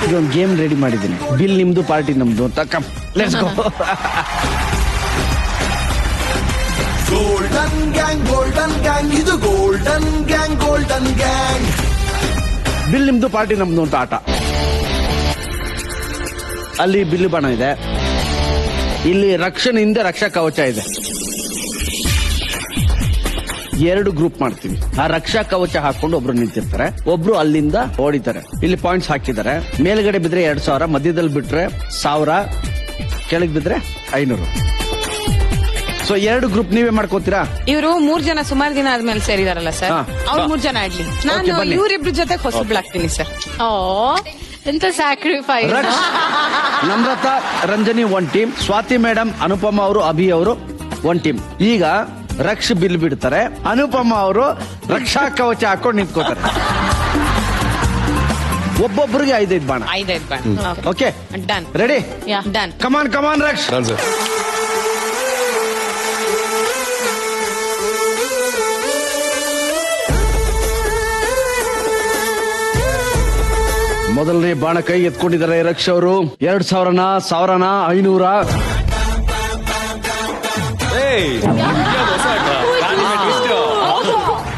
ಇದೊಂದು game ready ಮಾಡಿದ್ದೀನಿ. Bill ನಿಮ್ದು ಪಾರ್ಟಿ ನಮ್ದು ಅಂತ. Let's go. ಗೋಲ್ಡನ್ ಗ್ಯಾಂಗ್ ಇದು ಗೋಲ್ಡನ್ ಗ್ಯಾಂಗ್. ಬಿಲ್ ನಿಮ್ದು ಪಾರ್ಟಿ ನಮ್ದು ಅಂತ ಆಟ. ಅಲ್ಲಿ ಬಿಲ್ಲು ಬಾಣ ಇದೆ, ಇಲ್ಲಿ ರಕ್ಷಣೆ ಹಿಂದೆ ರಕ್ಷಾ ಕವಚ ಇದೆ. 2 ಗ್ರೂಪ್ ಮಾಡ್ತೀವಿ. ಆ ರಕ್ಷಾ ಕವಚ ಹಾಕೊಂಡು ಒಬ್ರು ನಿಂತಿರ್ತಾರೆ, ಒಬ್ರು ಅಲ್ಲಿಂದ ಓಡಿತಾರೆ. ಇಲ್ಲಿ ಪಾಯಿಂಟ್ಸ್ ಹಾಕಿದ್ದಾರೆ. ಮೇಲ್ಗಡೆ ಬಿದ್ರೆ 2000, ಮಧ್ಯದಲ್ಲಿ ಬಿಟ್ರೆ 1000, ಕೆಳಗೆ ಬಿದ್ರೆ 500. ಸೊ 2 ಗ್ರೂಪ್ ನೀವೇ ಮಾಡ್ಕೋತೀರಾ? ಇವರು 3 ಜನ ಸುಮಾರು ದಿನ ಆದ್ಮೇಲೆ ಸೇರಿದಾರಲ್ಲ ಸರ್, ಅವ್ರು 3 ಜನ ಆಡ್ಲಿ. ನಾನು ಇವರಿಬ್ರು ಜೊತೆ ಹೊಸಬ್ಳಾಗ್ತೀನಿ ಸರ್. ಎಂತ sacrifice. Namrata, Ranjani 1 team, Swathi madam, Anupama ಅವರು, ಅಭಿ ಅವರು 1 ಟೀಮ್. ಈಗ ರಕ್ಷ ಬಿಲ್ ಬಿಡ್ತಾರೆ, ಅನುಪಮ ಅವರು ರಕ್ಷಾ ಕವಚ ಹಾಕೊಂಡು ನಿಂತ್ಕೋತಾರೆ. ಒಬ್ಬೊಬ್ಬರಿಗೆ 5-5 ಬಾಣ. 5-5 ಬಾಣ. Okay, done. ರೆಡಿ? ಡನ್. ಕಮಾನ್ ರಕ್ಷ. ಮೊದಲನೇ ಬಾಣ ಕೈ ಎತ್ಕೊಂಡಿದ್ದಾರೆ ರಕ್ಷ ಅವರು. 2000ನ 1000ನ 500.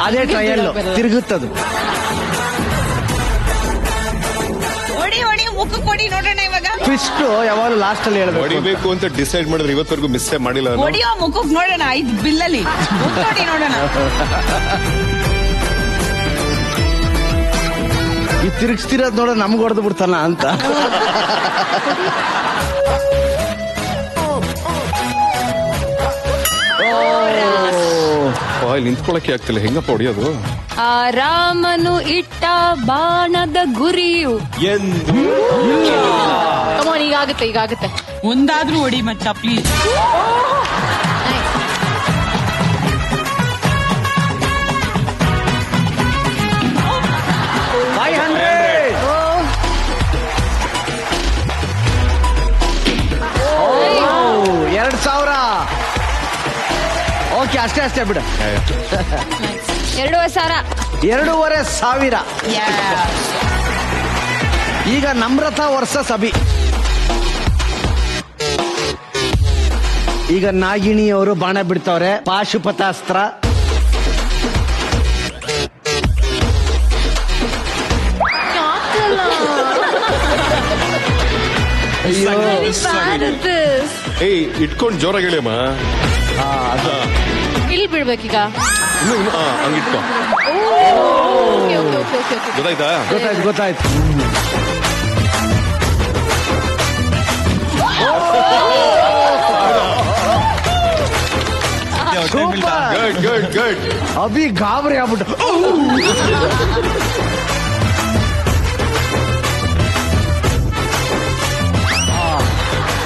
ಅದೇ ಟ್ರಯಲ್ ತಿರುಗುತ್ತದು. ಹೊಡಿ ಮುಖ ಕೊಡಿ ನೋಡೋಣ. ಇವಾಗ ಟ್ವಿಸ್ಟ್ ಯಾವಾಗಲೂ ಲಾಸ್ಟ್ ಅಲ್ಲಿ ಹೇಳ್ಬೇಕು. ಹೊಡಿಬೇಕು ಅಂತ ಡಿಸೈಡ್ ಮಾಡಿದ್ರೆ ಇವತ್ತವರೆಗೂ ಮಿಸ್ಸೇ ಮಾಡಿಲ್ಲ. ಹೊಡಿಯೋ ಮುಖಕ್ಕೆ ನೋಡೋಣ. 5 ಬಿಲ್ಲಲ್ಲಿ ನೋಡಿ ನೋಡೋಣ. ಈ ತಿರುಗಿಸ್ತಿರೋದ್ ನೋಡ ನಮ್ಗೆ ಹೊಡೆದು ಬಿಡ್ತಾನ ಅಂತ. ನಿಂತ್ಕೊಳಕ್ಕೆ ಆಗ್ತಿಲ್ಲ, ಹೆಂಗಪ್ಪ ಹೊಡಿಯೋದು? ರಾಮನು ಇಟ್ಟ ಬಾಣದ ಗುರಿಯು ಈಗಾಗುತ್ತೆ. ಒಂದಾದ್ರೂ ಹೊಡಿ ಮಚ್ಚ ಪ್ಲೀಸ್. ಓಕೆ, ಅಷ್ಟೇ ಬಿಡು. 2,500. ಈಗ ನಮ್ರತಾ ವರ್ಸಸ್ ಅಭಿ. ಈಗ ನಾಗಿಣಿ ಅವರು ಬಾಣ ಬಿಡ್ತಾವ್ರೆ, ಪಾಶುಪತಾಸ್ತ್ರ. ಇಟ್ಕೊಂಡು ಜೋರಾಗಿ ಹೇಳಿಯಮ್ಮ. ಇಲ್ಲಿ ಬಿಡ್ಬೇಕೀಗ. ಹಂಗಿಟ್ಕೊ. ಗೊತ್ತಾಯ್ತಾ? ಗೊತ್ತಾಯ್ತು. ಗುಡ್. ಅಭಿ ಗಾಬರಿ ಆಗ್ಬಿಟ್ಟು.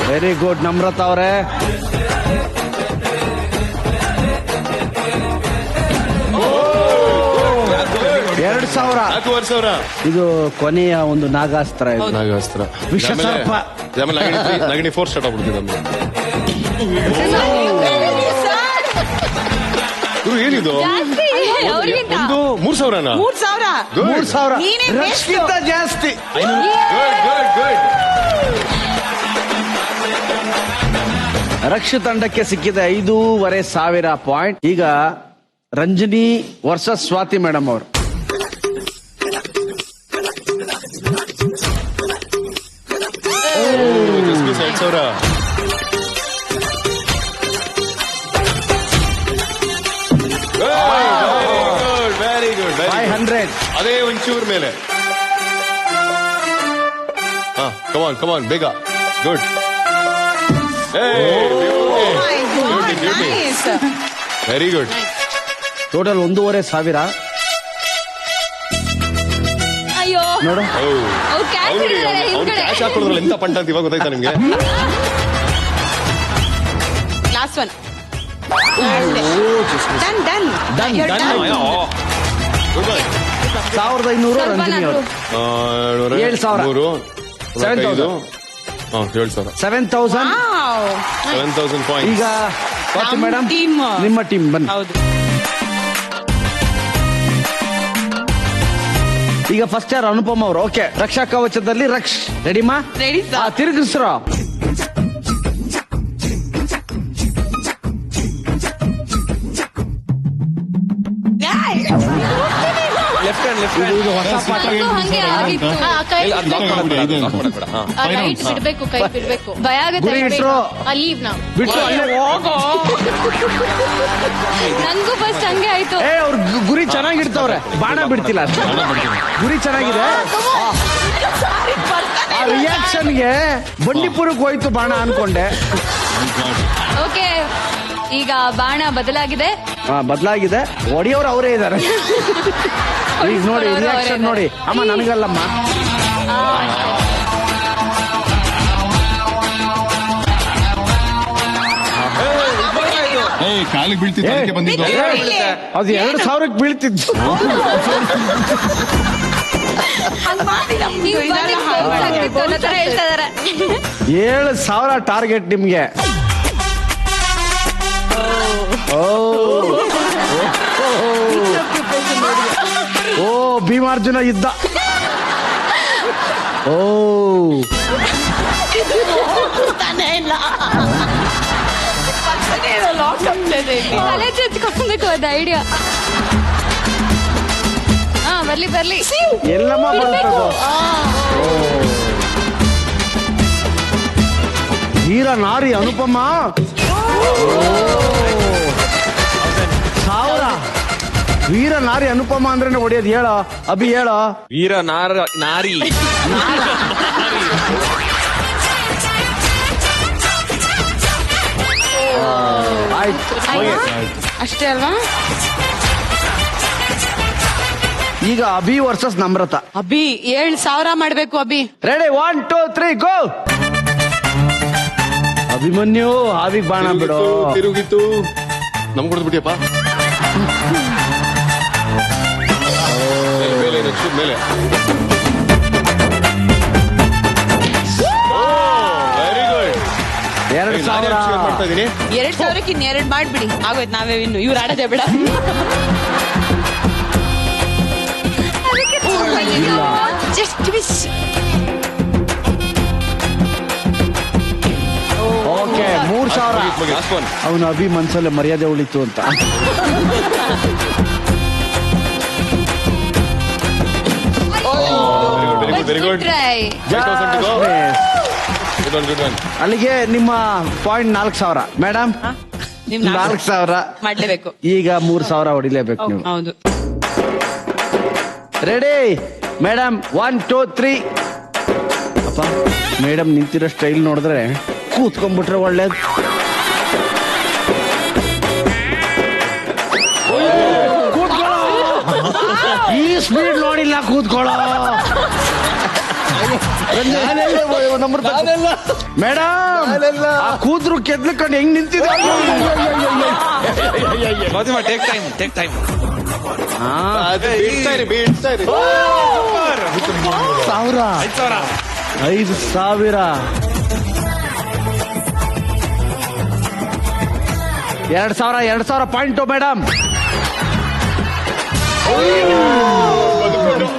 ವೆರಿ ಗುಡ್ ನಮ್ರತಾ ಅವರೇ. $2,000. ಇದು ಕೊನೆಯ ಒಂದು ನಾಗಾಸ್ತ್ರ. ವಿಷಸರ್ಪ. ನಾಗಿಣಿ 4 ಸ್ಟಾರ್ಟ್ ಆಗ್ಬಿಡ್ತೀನಿ. ಏನಿದು? ಒಂದು 3,000. 3,000 ರಕ್ಷಿತ ಜಾಸ್ತಿ. ರಕ್ಷ ತಂಡಕ್ಕೆ ಸಿಕ್ಕಿದೆ 5,500 ಪಾಯಿಂಟ್. ಈಗ ರಂಜನಿ ವರ್ಸಸ್ ಸ್ವಾತಿ ಮೇಡಮ್ ಅವರು. Very good. 500. ಅದೇ ಒಂಚೂರ್ ಮೇಲೆ. ಕಮಾನ್ ಬೇಗ. ಗುಡ್. Very good. ಟೋಟಲ್ 1,500. ಅಯ್ಯೋ ನೋಡು, ಕ್ಯಾಶ್ ಹಾಕೊಳ್ಳೋದ್ರಲ್ಲಿ ಎಂತ ಪಂಟ ಅಂತ ಇವಾಗ ಗೊತ್ತಾಯ್ತಾ ನಿಮ್ಗೆ? Last one. ಡನ್. 1,500 ರಂಜನಿ ಅವರು. 7,000. 7,000. 7,000 ಪಾಯಿಂಟ್. ಈಗ ಸ್ವಾತಿ ಮೇಡಮ್ ನಿಮ್ಮ ಟೀಮ್ ಬನ್ನಿ. ಹೌದು. ಈಗ ಫಸ್ಟ್ ಯಾರು ಅನುಪಮ ಅವರು. ಓಕೆ, ರಕ್ಷಾ ಕವಚದಲ್ಲಿ ರಕ್ಷ್ ರೆಡಿಮಾ? Ready, sir. ತಿರುಗಿಸ್ರ. ಇದು ಹೊಸ ಪಾಠ. ಅದು ಹಂಗೆ ಆಗಿತ್ತು. ಕೈ ಬಿಡ್ಬೇಕು, ಕೈ ಬಿಡ್ಬೇಕು. ಭಯ ಆಗುತ್ತೆ. ಗುರಿ ಇಟ್ರು. ಲೀವ್ ನಾವು ಬಿಟ್ಟು ಅಲ್ಲೇ ಹೋಗೋ. ನಂಗೂ ಫಸ್ಟ್ ಹಂಗೆ ಆಯ್ತು. ಅವ್ರ ಗುರಿ ಚೆನ್ನಾಗಿಡ್ತವ್ರೆ, ಬಾಣ ಬಿಡ್ತಿಲ್ಲ ಅಷ್ಟೇ. ಗುರಿ ಚೆನ್ನಾಗಿದೆ. ಆ ರಿಯಾಕ್ಷನ್ಗೆ ಬಂಡೀಪುರಕ್ಕೆ ಹೋಯ್ತು ಬಾಣ ಅನ್ಕೊಂಡೆ. ಓಕೆ, ಈಗ ಬಾಣ ಬದಲಾಗಿದೆ. ಬದಲಾಗಿದೆ. ಹೊಡಿಯೋರು ಅವರೇ ಇದ್ದಾರೆ. ಈಗ ನೋಡಿ ರಿಯಾಕ್ಷನ್ ನೋಡಿ. ಅಮ್ಮ ನನಗಲ್ಲಮ್ಮ. ಕಾಲಿಗೆ ಬೀಳ್ತಿತ್ತು, ಅದಕ್ಕೆ ಬಂದಿದ್ದು. ಅದು 2000ಕ್ಕೆ ಬೀಳ್ತಿದ್ದು. ನೀವು ಬಂದಿದ್ದು close ಆಗ್ತಿತ್ತು ಅನ್ನೋ ತರ ಹೇಳ್ತಾ ಇದಾರೆ. 7,000 ಟಾರ್ಗೆಟ್ ನಿಮ್ಗೆ. ಓ ಭೀಮಾರ್ಜುನ ಯುದ್ಧ. ಓ ತಲೆ ಚಚ್ಕೊಬೇಕು ಅದು ಐಡಿಯಾ. ಹಾ, ಬರ್ಲಿ ಬರ್ಲಿ. ಎಲ್ಲಮ್ಮ ಬರ್ತದ. ವೀರ ನಾರಿ ಅನುಪಮ 1000. ವೀರ ನಾರಿ ಅನುಪಮ ಅಂದ್ರೆ ಹೊಡಿಯೋದು. ಹೇಳೋ ಅಭಿ, ಹೇಳೋ. ವೀರ ನಾರಿ ಆಯ್ತು. ಅಷ್ಟೇ ಅಲ್ವಾ? ಈಗ ಅಭಿ ವರ್ಸಸ್ ನಮ್ರತ. ಅಭಿ 7,000 ಮಾಡ್ಬೇಕು. ಅಭಿ ರೆಡಿ, 1 2 3 ಗೋ. ಅಭಿಮನ್ಯು ಹಾವಿಗೆ ಬಾಣ ಬಿಡು. ತಿರುಗಿತು. ನಮ್ಗೆ ಕೊಡ್ಬಿಟ್ಟಿಯಪ್ಪ. ಮೇಲೆ ನೆಕ್ಸ್ಟ್ ಮೇಲೆ. Very good. 2,000 ಮಾಡ್ತಾ ಇದೀನಿ. 2,000ಕ್ಕೆ ಇನ್ನೆರಡು ಮಾಡ್ಬಿಡಿ. ಆಗೋಯ್ತು, ನಾವೇ ಇನ್ನು. ಇವ್ರು ಆಡೋದೇ ಬೇಡ. Just miss. Okay, 3,000. Last one. ಅವನು ಅಭಿ ಮನ್ಸಲ್ಲೇ ಮರ್ಯಾದೆ ಉಳಿತು ಅಂತ. Very good. Try. Good one. ಅಲ್ಲಿಗೆ ನಿಮ್ಮ ಪಾಯಿಂಟ್ 4,000. ಮೇಡಮ್, ನಿಮ್ 4,000 ಮಾಡ್ಲೇಬೇಕು. ಈಗ 3,000 ಹೊಡಿಲೇಬೇಕು ನೀವು. ಹೌದು. Ready madam, 1 2 3. ಅಪ್ಪ, ಮೇಡಮ್ ನಿಂತಿರೋ ಸ್ಟೈಲ್ ನೋಡಿದ್ರೆ ಕೂತ್ಕೊಂಡ್ಬಿಟ್ರೆ ಒಳ್ಳೇದು. ಈ ಸ್ಪೀಡ್ ನೋಡಿಲ್ಲ, ಕೂತ್ಕೊಳ್ಳೋ. ಮೇಡಮ್, ಕೂತ್ರು ಕೆದ್ಲಕೊಂಡು ಹೆಂಗ್ ನಿಂತಿದೆ. Take time. ಬೀಳ್ತಾ ಇರಿ. 5,000. 2,000 ಪಾಯಿಂಟ್ ಮೇಡಮ್.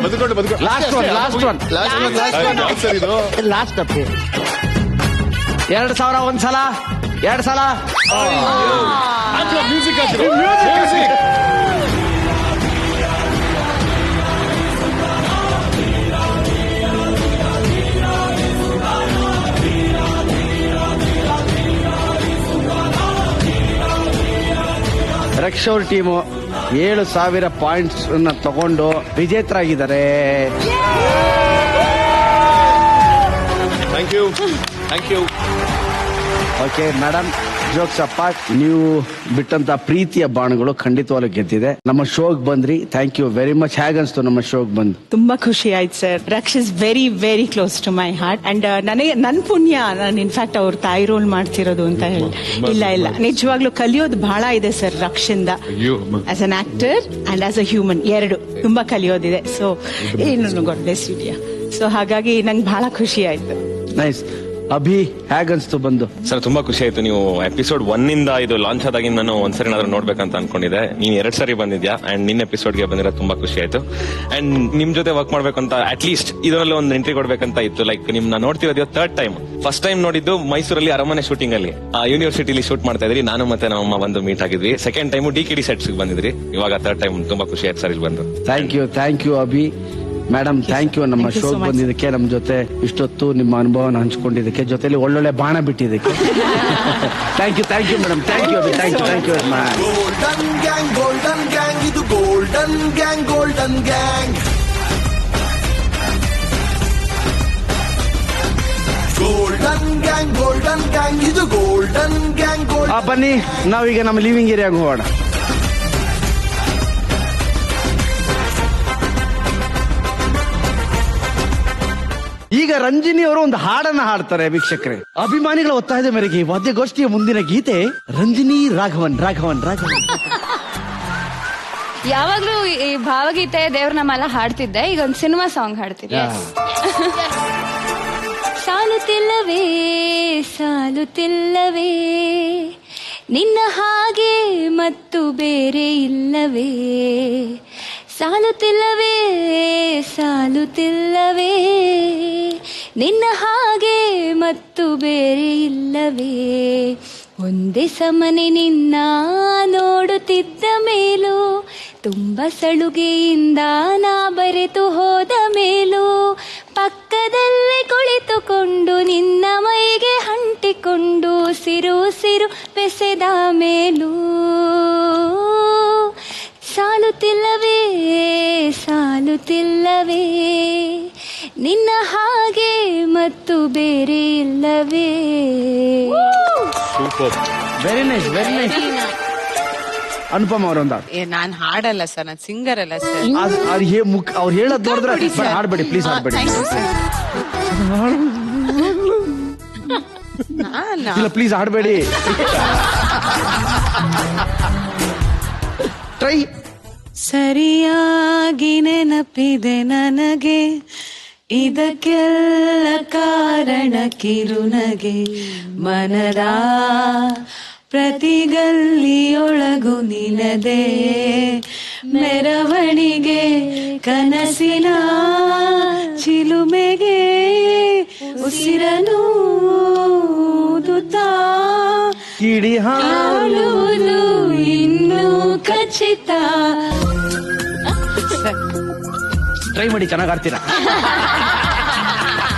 ಬದುಕೊಂಡು. Last one. ಸರ್ ಇದು ಲಾಸ್ಟ್ ಅಪ್. 2,000 ಒಂದ್ಸಲ, 2 ಸಲ. ಮ್ಯೂಸಿಕ್. ರಕ್ಷ ಅವ್ರ ಟೀಮು 7,000 ಪಾಯಿಂಟ್ಸ್ ತಗೊಂಡು ವಿಜೇತರಾಗಿದ್ದಾರೆ. Thank you. Okay madam, jokes apart, ನೀವು ಬಿಟ್ಟಂತ ಪ್ರೀತಿಯ ಬಾಣಗಳು ಖಂಡಿತವಾಗ್ಲೂ ಗೆದ್ದಿದೆ. ನಮ್ಮ ಶೋಗ್ ಬಂದ್ರಿ, ಥ್ಯಾಂಕ್ ಯು ವೆರಿ ಮಚ್. ಹೇಗನ್ಸ್ತು ನಮ್ಮ ಶೋಗ್ ಬಂದು? ತುಂಬಾ ಖುಷಿ ಆಯ್ತು sir. Raksh is very very close to my heart and ನನಗೆ ನನ್ ಪುಣ್ಯ, ನಾನು ಇನ್ಫ್ಯಾಕ್ಟ್ ಅವ್ರ ತಾಯಿ ರೋಲ್ ಮಾಡ್ತಿರೋದು ಅಂತ ಹೇಳಿ. ಇಲ್ಲ, ನಿಜವಾಗ್ಲೂ ಕಲಿಯೋದು ಬಹಳ ಇದೆ ಸರ್ ರಕ್ಷಿಂದ. As an actor and as a human, ಎರಡು ತುಂಬಾ ಕಲಿಯೋದಿದೆ. ಸೊ ಏನು God bless you dear. So ಹಾಗಾಗಿ ನಂಗೆ ಬಹಳ ಖುಷಿ ಆಯ್ತು. ನೈಸ್. ಅಭಿ ಹೇಗನ್ಸ್ತು ಬಂದು? ಸರ್ ತುಂಬಾ ಖುಷಿ ಆಯ್ತು. ನೀವು ಎಪಿಸೋಡ್ 1 ಇಂದ ಇದು ಲಾಂಚ್ ಆದಾಗಿ ನಾನು ಒಂದ್ಸರಿ ಏನಾದ್ರು ನೋಡ್ಬೇಕಂತ ಅನ್ಕೊಂಡಿದ್ದೆ. ನೀನ್ 2 ಸರಿ ಬಂದಿದ್ಯಾ ಅಂಡ್ ನಿನ್ನ ಎಪಿಸೋಡ್ಗೆ ಬಂದಿರೋದು ತುಂಬಾ ಖುಷಿ ಆಯ್ತು. ಅಂಡ್ ನಿಮ್ ಜೊತೆ ವರ್ಕ್ ಮಾಡ್ಬೇಕಂತ ಅಟ್ ಲೀಸ್ಟ್ ಇದರಲ್ಲಿ ಒಂದು ಎಂಟ್ರಿ ಕೊಡ್ಬೇಕಂತ ಇತ್ತು. ಲೈಕ್ ನಿಮ್ನ ನೋಡ್ತಿರೋದು 3rd ಟೈಮ್. ಫಸ್ಟ್ ಟೈಮ್ ನೋಡಿದ್ದು ಮೈಸೂರಲ್ಲಿ ಅರಮನೆ ಶೂಟಿಂಗ್ ಅಲ್ಲಿ, ಯೂನಿವರ್ಸಿಟಿಲಿ ಶೂಟ್ ಮಾಡ್ತಾ ಇದ್ರಿ. ನಾನು ಮತ್ತೆ ನಮ್ಮಮ್ಮ ಬಂದು ಮೀಟ್ ಆಗಿದ್ವಿ. ಸೆಕೆಂಡ್ ಟೈಮ್ DKD ಸೆಟ್ಸ್ ಬಂದಿದ್ರಿ. ಇವಾಗ 3rd ಟೈಮ್. ತುಂಬಾ ಖುಷಿ ಆಯ್ತು ಸರ್ ಇಲ್ಲಿ ಬಂದು. Thank you Abhi madam. Thank you ನಮ್ಮ ಶೋಗೆ ಬಂದಿದ್ದಕ್ಕೆ, ನಮ್ಮ ಜೊತೆ ಇಷ್ಟೊತ್ತು ನಿಮ್ಮ ಅನುಭವನ ಹಂಚ್ಕೊಂಡಿದ್ದಕ್ಕೆ, ಜೊತೆಲಿ ಒಳ್ಳೊಳ್ಳೆ ಬಾಣ ಬಿಟ್ಟಿದ್ದಕ್ಕೆ. Thank you madam. Thank you Abhi. Thank you golden gang ಇದು ಗೋಲ್ಡನ್ ಗ್ಯಾಂಗ್ ಗೋಲ್ಡನ್ ಗ್ಯಾಂಗ್ ಇದು ಗೋಲ್ಡನ್ ಗ್ಯಾಂಗ್ ಬನ್ನಿ ನಾವೀಗ ನಮ್ಮ ಲಿವಿಂಗ್ ಏರಿಯಾಗ ಹೋಗೋಣ. ಈಗ ರಂಜಿನಿ ಅವರು ಒಂದು ಹಾಡನ್ನ ಹಾಡ್ತಾರೆ ವೀಕ್ಷಕರೇ. ಅಭಿಮಾನಿಗಳ ಒತ್ತಾಯದ ಮೇರೆಗೆ ವಾದ್ಯಗೋಷ್ಠಿಯ ಮುಂದಿನ ಗೀತೆ ರಂಜಿನಿ ರಾಘವನ್. ಯಾವಾಗ್ಲೂ ಈ ಭಾವಗೀತೆ ದೇವ್ರ ನಮ್ಮೆಲ್ಲ ಹಾಡ್ತಿದ್ದೆ. ಈಗ ಒಂದು ಸಿನಿಮಾ ಸಾಂಗ್ ಹಾಡ್ತಿದ್ದೆ. ಸಾಲುತ್ತಿಲ್ಲವೇ ನಿನ್ನ ಹಾಗೆ ಮತ್ತು ಬೇರೆ ಇಲ್ಲವೇ, ಸಾಲುತ್ತಿಲ್ಲವೇ ನಿನ್ನ ಹಾಗೆ ಮತ್ತು ಬೇರೆ ಇಲ್ಲವೇ, ಒಂದೇ ಸಮನೆ ನಿನ್ನ ನೋಡುತ್ತಿದ್ದ ಮೇಲೂ ತುಂಬ ಸಲುಗೆಯಿಂದ ನಾ ಬರೆತು ಹೋದ ಮೇಲೂ, ಪಕ್ಕದಲ್ಲೇ ಕುಳಿತುಕೊಂಡು ನಿನ್ನ ಮೈಗೆ ಅಂಟಿಕೊಂಡು ಸಿರು ಬೆಸೆದ ಮೇಲೂ, ಸಾಲುತ್ತಿಲ್ಲವೇ ನಿನ್ನ ಹಾಗೆ ಮತ್ತು ಬೇರೆ ಇಲ್ಲವೇ. Very nice. ಅನುಪಮ ಅವರೊಂದ. ನಾನ್ ಹಾಡಲ್ಲ ಸರ್, ನಾನ್ ಸಿಂಗರ್ ಅಲ್ಲ ಸರ್. ಅವ್ರು ಹೇಳೋದ್ ನೋಡಿದ್ರೆ ಹಾಡ್ಬೇಡಿ ಪ್ಲೀಸ್, ಹಾಡ್ಬೇಡಿ ಇಲ್ಲ ಪ್ಲೀಸ್ ಹಾಡ್ಬೇಡಿ. ಟ್ರೈ. ಸರಿಯಾಗಿ ನೆನಪಿದೆ ನನಗೆ, ಇದಕ್ಕೆಲ್ಲ ಕಾರಣ ಕಿರುನಗೆ, ಮನದ ಪ್ರತಿಗಲ್ಲಿಯೊಳಗು ನಿನದೆ ಮೆರವಣಿಗೆ, ಕನಸಿನ ಚಿಲುಮೆಗೆ ಉಸಿರನು ಊದುತ್ತಾ ಕಿಡಿ ಹಾಡುವುದು ಇನ್ನೂ ಖಚಿತ. ಟ್ರೈ ಮಾಡಿ, ಚೆನ್ನಾಗಿ ಆಡ್ತೀರಾ.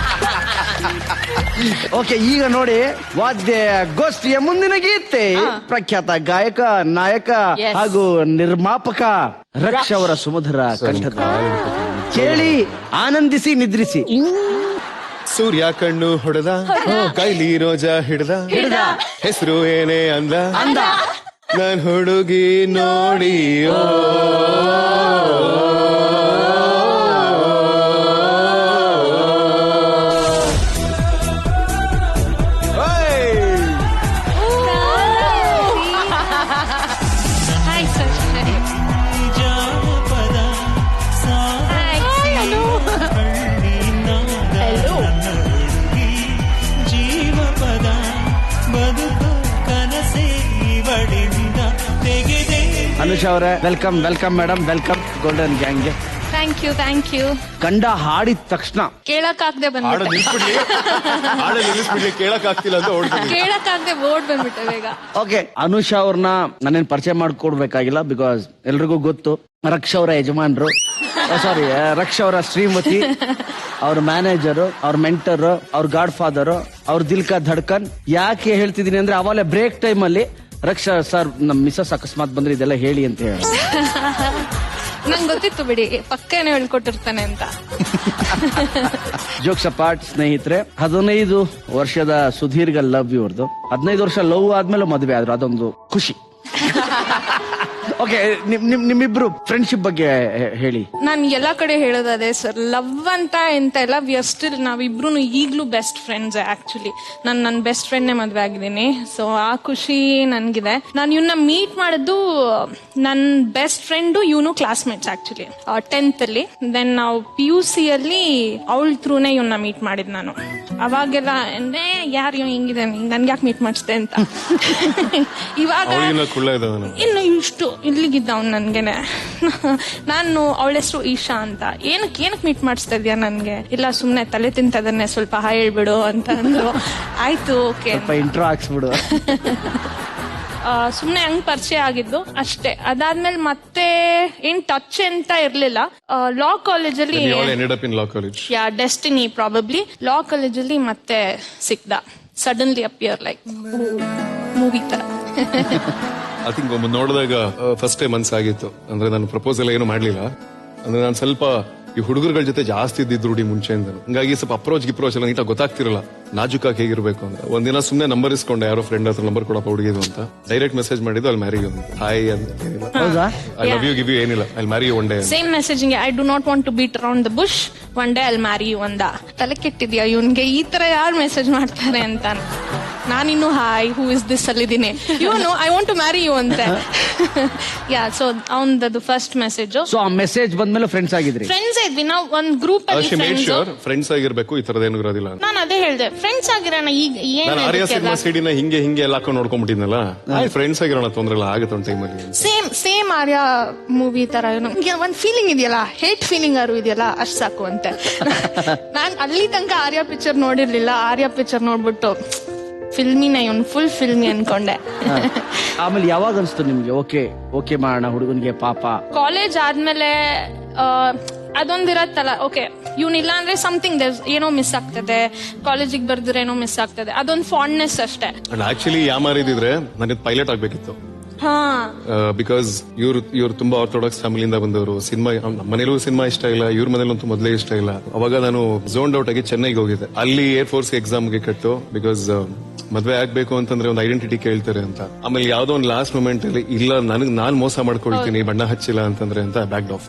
ಓಕೆ, ಈಗ ನೋಡಿ ವಾದ್ಯ ಗೋಷ್ಠಿಯ ಮುಂದಿನ ಗೀತೆ ಪ್ರಖ್ಯಾತ ಗಾಯಕ, ನಾಯಕ ಹಾಗೂ ನಿರ್ಮಾಪಕ ರಕ್ಷ ಅವರ ಸುಮಧುರ ಕಂಠದ. ಕೇಳಿ, ಆನಂದಿಸಿ, ನಿದ್ರಿಸಿ. ಸೂರ್ಯ ಕಣ್ಣು ಹೊಡೆದ, ಕೈಲಿ ರೋಜಾ ಹಿಡ್ದ, ಹೆಸರು ಏನೇ ಅಂದ, ನನ್ ಹುಡುಗಿ ನೋಡಿ ಅನುಷಾ ಅವರೇ, ವೆಲ್ಕಮ್ ಮೇಡಮ್, ವೆಲ್ಕಮ್ ಗೋಲ್ಡನ್ ಗ್ಯಾಂಗ್ಗೆ. Thank you. ಕಂಡ ಹಾಡಿದ ತಕ್ಷಣ ಕೇಳಕ್ಕಾಗ್ದೆ ಬಂದ್ಬಿಟ್ಟೆ, ಕೇಳಕ್ಕಾಗ್ತಿಲ್ಲ ಅಂತ ಕೇಳಕ್ಕಾಗ್ದೆ ಓಡ್ ಬಂದ್ಬಿಟ್ಟೆ ಬೇಗ. ಓಕೆ, ಅನುಷಾ ಅವ್ರನ್ನ ನಾನೇನ್ ಪರಿಚಯ ಮಾಡ್ಕೊಡ್ಬೇಕಾಗಿಲ್ಲ, ಬಿಕಾಸ್ ಎಲ್ರಿಗೂ ಗೊತ್ತು. ರಕ್ಷ ಅವರ ಯಜಮಾನ್ರು, ಸಾರಿ ರಕ್ಷ ಅವರ ಶ್ರೀಮತಿ, ಅವ್ರ ಮ್ಯಾನೇಜರ್, ಅವ್ರ ಮೆಂಟರ್, ಅವ್ರ ಗಾಡ್ ಫಾದರ್, ಅವ್ರ ದಿಲ್ ಕಾ ಧಡ್ಕನ್. ಯಾಕೆ ಹೇಳ್ತಿದೀನಿ ಅಂದ್ರೆ ಅವಾಗಲೇ ಬ್ರೇಕ್ ಟೈಮ್ ಅಲ್ಲಿ ರಕ್ಷಾ ಸರ್, ನಮ್ ಮಿಸಸ್ ಅಕಸ್ಮಾತ್ ಬಂದ್ರೆ ಇದೆಲ್ಲ ಹೇಳಿ ಅಂತ ಹೇಳಿ. ನಂಗೆ ಗೊತ್ತಿತ್ತು ಬಿಡಿ, ಪಕ್ಕನೇ ಹೇಳ್ಕೊಟ್ಟಿರ್ತಾನೆ ಅಂತ. ಜೋಕ್ಸ್ ಅಪಾರ್ಟ್, ಸ್ನೇಹಿತರೆ, 15 ವರ್ಷದ ಸುದೀರ್ಘ ಲವ್ ಇವ್ರದ್ದು. 15 ವರ್ಷ ಲವ್ ಆದ್ಮೇಲೆ ಮದುವೆ ಆದ್ರು, ಅದೊಂದು ಖುಷಿ. ಓಕೆ ನಿಮ್ಮಿಬ್ರು ಫ್ರೆಂಡ್ಶಿಪ್ ಬಗ್ಗೆ ಹೇಳಿ. ನಾನು ಎಲ್ಲಾ ಕಡೆ ಹೇಳೋದೇ ಸರ್, ಲವ್ ಅಂತ ಎಂತ ಇಲ್ಲ, ವಿ ಆರ್ ಸ್ಟಿಲ್ ನಾವಿಬ್ರು ಈಗ್ಲೂ ಬೆಸ್ಟ್ ಫ್ರೆಂಡ್ಸ್. ಆಕ್ಚುಲಿ ನನ್ನ ಬೆಸ್ಟ್ ಫ್ರೆಂಡ್ನೇ ಮದ್ವೆ ಆಗಿದ್ದೀನಿ, ಸೊ ಆ ಖುಷಿ ನನ್ಗಿದೆ. ನಾನು ಇವನ್ನ ಮೀಟ್ ಮಾಡಿದ್ದು ನನ್ನ ಬೆಸ್ಟ್ ಫ್ರೆಂಡು ಇವನು ಕ್ಲಾಸ್ಮೇಟ್ಸ್ ಆಕ್ಚುಲಿ 10th ಅಲ್ಲಿ. ದೆನ್ ನಾವು PUC ಅಲ್ಲಿ ಅವಳ ಥ್ರೂನೇ ಇವನ್ನ ಮೀಟ್ ಮಾಡಿದ್ ನಾನು. ಅವಾಗೆಲ್ಲ ಯಾರು ಇವ್ ಹಿಂಗಿದೆ ನನ್ಗೆ ಯಾಕೆ ಮೀಟ್ ಮಾಡಿಸ್ದೆ ಅಂತ. ಇವಾಗ ಇನ್ನು ಇಷ್ಟು ಇಲ್ಲಿಗಿದ್ದ ಅವ್ನು ನನ್ಗೆನೆ. ನಾನು ಅವಳ ಹೆಸರು ಈಶಾ ಅಂತ. ಏನಕ್ಕೆ ಮೀಟ್ ಮಾಡಿಸ್ತಾ ಇದ್ಯಾ ನನ್ಗೆ? ಇಲ್ಲ ಸುಮ್ನೆ ತಲೆ ತಿಂತದನ್ನೇ ಸ್ವಲ್ಪ ಹೇಳ್ಬಿಡು ಅಂತ ಅಂದ್ರು. ಆಯ್ತು ಓಕೆ ಇಂಟ್ರೋ ಹಾಕ್ಸ್ಬಿಡು. ಸುಮ್ನೆ ಹಂಗ್ ಪರಿಚಯ ಆಗಿದ್ದು ಅಷ್ಟೇ. ಅದಾದ್ಮೇಲೆ ಮತ್ತೆ ಏನ್ ಟಚ್ ಅಂತ ಇರ್ಲಿಲ್ಲ. ಲಾ ಕಾಲೇಜಲ್ಲಿ ಡೆಸ್ಟಿನಿ ಪ್ರಾಬಬ್ಲಿ ಲಾ ಕಾಲೇಜಲ್ಲಿ ಮತ್ತೆ ಸಿಕ್ದ. ಸಡನ್ಲಿ ಅಪಿಯರ್ ಲೈಕ್ ಮೂವಿ ತರ. ಐ ಥಿಂಕ್ ಒಮ್ಮೆ ನೋಡಿದಾಗ ಫಸ್ಟ್ ಟೈಮ್ ಮನ್ಸಾಗಿತ್ತು. ಅಂದ್ರೆ ನಾನು ಪ್ರಪೋಸಲ್ ಏನು ಮಾಡ್ಲಿಲ್ಲ. ಅಂದ್ರೆ ನಾನು ಸ್ವಲ್ಪ ಈ ಹುಡುಗರುಗಳ ಜೊತೆ ಜಾಸ್ತಿ ಇದ್ದಿದ್ದು ರೂಢಿ ಮುಂಚೆಯಿಂದ. ಹಂಗಾಗಿ ಸ್ವಲ್ಪ ಅಪ್ರೋಚ್ ಎಲ್ಲ ನೀಟಾಗಿ ಗೊತ್ತಾಗ್ತಿರಲ್ಲ ನಾಜುಕಾಗಿ ಹೇಗಿರ್ಬೇಕು ಅಂತ. ಒಂದಿನ ಸುಮ್ನೆ ನಂಬರ್ ಇಸ್ಕೊಂಡೆ, ಯಾರೋ ಫ್ರೆಂಡ್ ಹತ್ರ ನಂಬರ್ ಕೊಡಪ್ಪ ಹುಡುಗಿದು ಅಂತ. ಡೈರೆಕ್ಟ್ ಮೆಸೇಜ್ ಮಾಡಿದ್ದು ಅಲ್ಲಿ ಮ್ಯಾರಿ ಅಂತ. ಹಾಯ್ ಅಂತ I love you give you ಏನಿಲ್ಲ, I marry one day. Same messaging I do not want to beat around the bush, one day I marry you ಅಂದ. ತಲೆ ಕೆಟ್ಟಿದ್ಯಾ ಇವನ್ಗೆ ಈ ತರ ಯಾರು ಮೆಸೇಜ್ ಮಾಡ್ತಾರೆ ಅಂತ. ನಾನಿನ್ನು ಹಾಯ್ ಹೂ ಇಸ್ ದಿಸ್ ಅಲ್ಲಿದ್ದೀನಿ, ಇವನು I want to marry you ಅಂತ. ಯಾ ಸೊ ಅವನದು ಫಸ್ಟ್ ಮೆಸೇಜ್. ಸೊ ಆ ಮೆಸೇಜ್ ಬಂದ್ಮೇಲೆ ಫ್ರೆಂಡ್ಸ್ ಆಗಿದ್ರಿ? ಫ್ರೆಂಡ್ಸ್ ಇದ್ವಿ ನಾವು ಒಂದ್ ಗ್ರೂಪ್ ಅಲ್ಲಿ. ಫ್ರೆಂಡ್ಸ್ ಆಗಿರ್ಬೇಕು, ಈ ತರದ ಏನು ಇರೋದಿಲ್ಲ. ನಾನು ಅದೇ ಹೇಳ್ದೆ, ಫ್ರೆಂಡ್ಸ್ ಆಗಿರೋಣ. ಈಗ ಸಿಡಿನ ಹಿಂಗೆ ಎಲ್ಲ ಹಾಕೊಂಡು ನೋಡ್ಕೊಂಡ್ಬಿಟ್ಟಿದ್ನಲ್ಲ, ಫ್ರೆಂಡ್ಸ್ ಆಗಿರೋಣ, ತೊಂದ್ರೆ ಇಲ್ಲ, ಆಗುತ್ತೆ ಒಂದು ಟೈಮಲ್ಲಿ. ಸೇಮ್ ಆರ್ಯ ಮೂವಿ ತರ ಒಂದ್ ಫೀಲಿಂಗ್ ಇದೆಯಲ್ಲ, ಹೇಟ್ ಫೀಲಿಂಗ್ ಆರು ಇದೆಯಲ್ಲ, ಅಷ್ಟ್ ಸಾಕು ಅಂತೆ. ನಾನ್ ಅಲ್ಲಿ ತನಕ ಆರ್ಯ ಪಿಕ್ಚರ್ ನೋಡಿರ್ಲಿಲ್ಲ. ಆರ್ಯ ಪಿಕ್ಚರ್ ನೋಡ್ಬಿಟ್ಟು ಫಿಲ್ಮಿನ ಇವನ್ ಫುಲ್ ಫಿಲ್ಮಿ ಅನ್ಕೊಂಡೆ. ಆಮೇಲೆ ಯಾವಾಗ ಅನ್ಸ್ತು ನಿಮ್ಗೆ ಓಕೆ ಮಾಡೋಣ ಹುಡುಗನ್ಗೆ ಪಾಪ? ಕಾಲೇಜ್ ಆದ್ಮೇಲೆ ಅದೊಂದಿರತ್ತಲ್ಲ, ಓಕೆ ಇವನಿಲ್ಲ ಅಂದ್ರೆ ಸಮಥಿಂಗ್ ಏನೋ ಮಿಸ್ ಆಗ್ತದೆ, ಕಾಲೇಜಿಗೆ ಬರ್ದಿದ್ರೆ ಏನೋ ಮಿಸ್ ಆಗ್ತದೆ, ಅದೊಂದು ಫಾಂಡ್ನೆಸ್ ಅಷ್ಟೇ. ಆಕ್ಚುಲಿ ಯಾಮಾರಿದ್ರೆ ನನಗೆ ಪೈಲಟ್ ಆಗ್ಬೇಕಿತ್ತು. ಬಿಕಾಸ್ ಇವ್ರು ತುಂಬಾ ಆರ್ಥೋಡಾಕ್ಸ್ ಫ್ಯಾಮಿಲಿಯಿಂದ ಬಂದವರು. ಸಿನಿಮಾ ಮನೇಲೂ ಸಿನಿಮಾ ಇಷ್ಟ ಇಲ್ಲ, ಇವ್ರ ಮನೇಲಂತೂ ಮೊದಲೇ ಇಷ್ಟ ಇಲ್ಲ. ಅವಾಗ ನಾನು ಝೋನ್ಡ್ ಔಟ್ ಆಗಿ ಚೆನ್ನೈಗೆ ಹೋಗಿದ್ದೆ. ಅಲ್ಲಿ ಏರ್ ಫೋರ್ಸ್ ಎಕ್ಸಾಮ್ಗೆ ಕಟ್ಟು, ಬಿಕಾಸ್ ಮದ್ವೆ ಆಗ್ಬೇಕು ಅಂತಂದ್ರೆ ಒಂದು ಐಡೆಂಟಿಟಿ ಕೇಳ್ತಾರೆ ಅಂತ. ಆಮೇಲೆ ಯಾವ್ದೋ ಒಂದು ಲಾಸ್ಟ್ ಮೂಮೆಂಟ್ ಅಲ್ಲಿ ಇಲ್ಲ ನಾನ್ ಮೋಸ ಮಾಡ್ಕೊಳ್ತೀನಿ ಬಣ್ಣ ಹಚ್ಚಿಲ್ಲ ಅಂತಂದ್ರೆ ಅಂತ ಬ್ಯಾಕ್ ಆಫ್.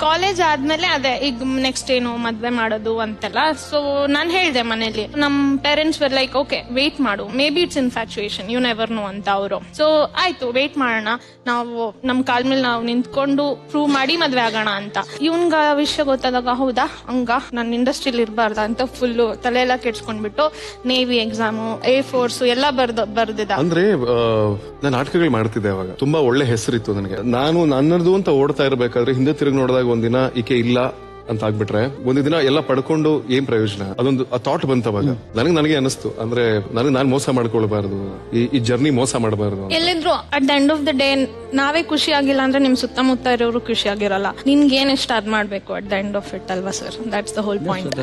ಕಾಲೇಜ್ ಆದ್ಮೇಲೆ ಅದೇ ಈಗ ನೆಕ್ಸ್ಟ್ ಏನು ಮದ್ವೆ ಮಾಡೋದು ಅಂತೆಲ್ಲ. ಸೊ ನಾನ್ ಹೇಳ್ದೆ ಮನೇಲಿ, ನಮ್ parents were like okay wait ಮಾಡು, maybe it's infatuation, you never know ಅಂತ ಅವರು. ಸೊ ಆಯ್ತು ವೇಟ್ ಮಾಡೋಣ, ನಾವು ನಮ್ ಕಾಲ್ ಮೇಲೆ ನಾವು ನಿಂತ್ಕೊಂಡು ಪ್ರೂವ್ ಮಾಡಿ ಮದ್ವೆ ಆಗೋಣ ಅಂತ. ಇವನ್ಗ ವಿಷಯ ಗೊತ್ತಾದಾಗ ಹೌದಾ ಹಂಗ ನನ್ನ ಇಂಡಸ್ಟ್ರಿಲಿ ಇರಬಾರ್ದ ಅಂತ ಫುಲ್ ತಲೆ ಎಲ್ಲ ಕೆಡ್ಸ್ಕೊಂಡ್ಬಿಟ್ಟು ನೇವಿ ಎಕ್ಸಾಮು, ಏರ್ ಫೋರ್ಸ್ ಎಲ್ಲ ಬರ್ದಿದ್ದ. ಅಂದ್ರೆ ನಾನು ನಾಟಕಗಳು ಮಾಡ್ತಿದ್ದೆ ಅವಾಗ. ತುಂಬಾ ಒಳ್ಳೆ ಹೆಸರಿತ್ತು ನನಗೆ. ನಾನು ನನ್ನದು ಅಂತ ಓಡ್ತಾ ಇರ್ಬೇಕಾದ್ರೆ ಹಿಂದೆ ತಿರುಗಿ ನೋಡಿದಾಗ ಒಂದಿನ ಈಕೆ ಇಲ್ಲ ಅಂತ ಆಗ್ಬಿಟ್ರೆ ಒಂದು ದಿನ ಎಲ್ಲ ಪಡ್ಕೊಂಡು ಏನ್ ಪ್ರಯೋಜನ? ಅದೊಂದು ಥಾಟ್ ಬಂತವಾಗ ನನಗೆ ಅನಿಸ್ತು, ಅಂದ್ರೆ ನಾನು ಮೋಸ ಮಾಡ್ಕೊಳ್ಬಾರ್ದು, ಈ ಜರ್ನಿ ಮೋಸ ಮಾಡಬಾರ್ದು. ಎಲ್ಲಿದ್ರು at the end of the day ನಾವೇ ಖುಷಿ ಆಗಿಲ್ಲ ಅಂದ್ರೆ ನಿಮ್ ಸುತ್ತಮುತ್ತ ಇರೋರು ಖುಷಿ ಆಗಿರಲ್ಲ. ನಿನ್ಗೆ ಏನ್ ಇಷ್ಟ ಅದ್ ಮಾಡ್ಬೇಕು at the end of it ಅಲ್ವಾ sir? That's the whole point.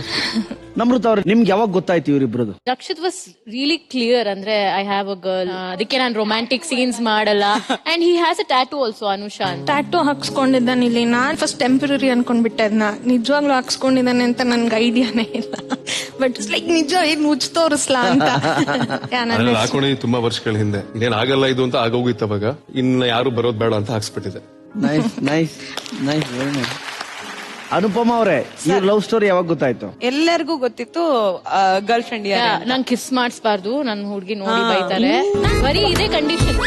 Namrata ಅವ್ರೆ, ನಿಮ್ಗೆ ಯಾವಾಗ ಗೊತ್ತಾಯ್ತು ಇವ್ರಿಬ್ರದು? Rakshit was really clear. ಅಂದ್ರೆ ಐ ಹ್ಯಾವ್ ಅ ಗರ್ಲ್, ಅದಕ್ಕೆ ನಾನು ರೊಮ್ಯಾಂಟಿಕ್ ಸೀನ್ಸ್ ಮಾಡಲ್ಲ. And he has a tattoo also, Anusha. Tattoo ಹಾಕ್ಸ್ಕೊಂಡಿದ್ದಾನೆ ಇಲ್ಲಿ. ನಾನ್ ಫಸ್ಟ್ ಟೆಂಪರರಿ ಅನ್ಕೊಂಡ್ಬಿಟ್ಟೆ ಅದನ್ನ. ನಿಜವಾಗ್ಲೂ ಹಾಕ್ಸ್ಕೊಂಡಿದ್ದಾನೆ ಅಂತ ನನ್ಗೆ ಐಡಿಯಾನೇ ಇಲ್ಲ. ಬಟ್ ಲೈಕ್ ನಿಜ ಏನ್ ಮುಚ್ಚ ತೋರಿಸ್ಲಾ ಅಂತ. ಹಾಕೊಂಡಿದ್ದು ತುಂಬಾ ವರ್ಷಗಳ ಹಿಂದೆ. ಇನ್ನೇನ್ ಆಗಲ್ಲ ಇದು ಅಂತ ಆಗೋಗಿತ್ತು ಅವಾಗ. ಇನ್ನ ಯಾರು ಬರೋದ್ ಬೇಡ ಅಂತ ಹಾಕ್ಸ್ಬಿಟ್ಟಿದೆ. ಅನುಪಮ ಅವರೇ, ಈ ಲವ್ ಸ್ಟೋರಿ ಯಾವಾಗ ಗೊತ್ತಾಯ್ತು? ಎಲ್ಲರಿಗೂ ಗೊತ್ತಿತ್ತು ಗರ್ಲ್ ಫ್ರೆಂಡ್. ನಂಗೆ ಕಿಸ್ ಮಾಡಿಸ್ಬಾರ್ದು, ನನ್ ಹುಡುಗಿ ನೋಡಿ ಬೈತಾರೆ. ಬರೀ ಇದೇ ಕಂಡೀಷನ್.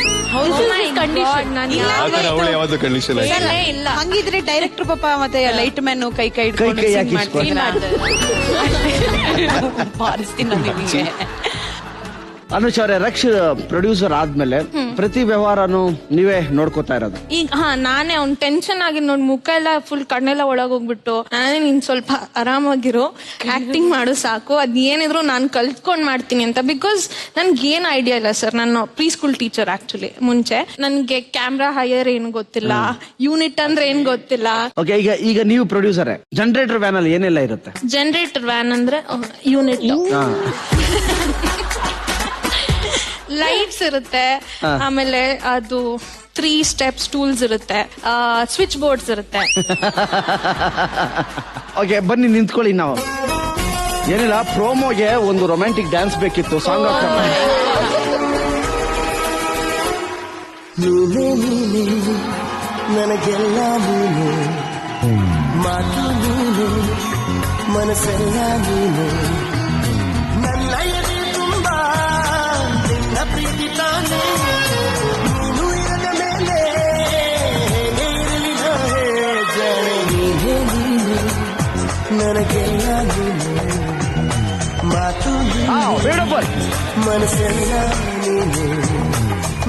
ಕಂಡೀಷನ್ ಇಲ್ಲ ಹಂಗಿದ್ರೆ ಡೈರೆಕ್ಟರ್ ಪಾಪ ಮತ್ತೆ ಲೈಟ್ ಮ್ಯಾನ್ ಕೈ ಬಾರಿಸ್ತೀನಿ. ಅನುಷ್ ಅವರೇ, ರಕ್ಷ ಪ್ರೊಡ್ಯೂಸರ್ ಆದ್ಮೇಲೆ ಪ್ರತಿ ವ್ಯವಹಾರನು ನೀವೇ ನೋಡ್ಕೋತಾ ಇರೋದು? ಈಗ ನಾನೇ ಅವ್ನ್ ಟೆನ್ಷನ್ ಆಗಿ ನೋಡ್ ಮುಖ ಎಲ್ಲ ಫುಲ್ ಕಣ್ಣೆಲ್ಲ ಒಳಗೋಗ್ಬಿಟ್ಟು, ನಾನೇ ನೀನ್ ಸ್ವಲ್ಪ ಆರಾಮಾಗಿರೋ, ಆಕ್ಟಿಂಗ್ ಮಾಡು ಸಾಕು, ಅದ್ ಏನಿದ್ರು ನಾನ್ ಕಲ್ತ್ಕೊಂಡ್ ಮಾಡ್ತೀನಿ ಅಂತ. ಬಿಕಾಸ್ ನನ್ಗೆ ಏನ್ ಐಡಿಯಾ ಇಲ್ಲ ಸರ್. ನಾನು ಪ್ರೀ ಸ್ಕೂಲ್ ಟೀಚರ್ ಆಕ್ಚುಲಿ ಮುಂಚೆ. ನನ್ಗೆ ಕ್ಯಾಮ್ರಾ ಹೈಯರ್ ಏನು ಗೊತ್ತಿಲ್ಲ, ಯೂನಿಟ್ ಅಂದ್ರೆ ಏನ್ ಗೊತ್ತಿಲ್ಲ. ಓಕೆ, ಈಗ ನೀವು ಪ್ರೊಡ್ಯೂಸರ್, ಜನರೇಟರ್ ವ್ಯಾನ್ ಅಲ್ಲಿ ಏನೆಲ್ಲ ಇರುತ್ತೆ? ಜನರೇಟರ್ ವ್ಯಾನ್ ಅಂದ್ರೆ ಯೂನಿಟ್, ಲೈಟ್ಸ್ ಇರುತ್ತೆ, ಆಮೇಲೆ ಅದು 3 ಸ್ಟೆಪ್ಸ್ ಟೂಲ್ಸ್ ಇರುತ್ತೆ, ಸ್ವಿಚ್ ಬೋರ್ಡ್ಸ್ ಇರುತ್ತೆ. ಓಕೆ, ಬನ್ನಿ ನಿಂತ್ಕೊಳ್ಳಿ. ನಾವು ಏನಿಲ್ಲ, ಪ್ರೋಮೋಗೆ ಒಂದು ರೊಮ್ಯಾಂಟಿಕ್ ಡ್ಯಾನ್ಸ್ ಬೇಕಿತ್ತು, ಸಾಂಗ್ ಹಾಕ್ತಾರೆ. ನನಗೆಲ್ಲ ನೀನು, ಮಾತು ನೀನು, ಮನಸ್ಸೆಲ್ಲ ನೀನು, ನನ್ನ ಎದೆ ತುಂಬ ನಿನ್ನ ಪ್ರೀತಿ ತಾನೇ, ನೀನು ಇರದ ಮೇಲೆ ಇರಲಿಲ್ಲ ಜಾಣೆ, ನೀನೇ ನೀನು, ನನಗೆಲ್ಲ ನೀನು, ಮಾತು ನೀನು, ಮನಸ್ಸೆಲ್ಲ ನೀನು,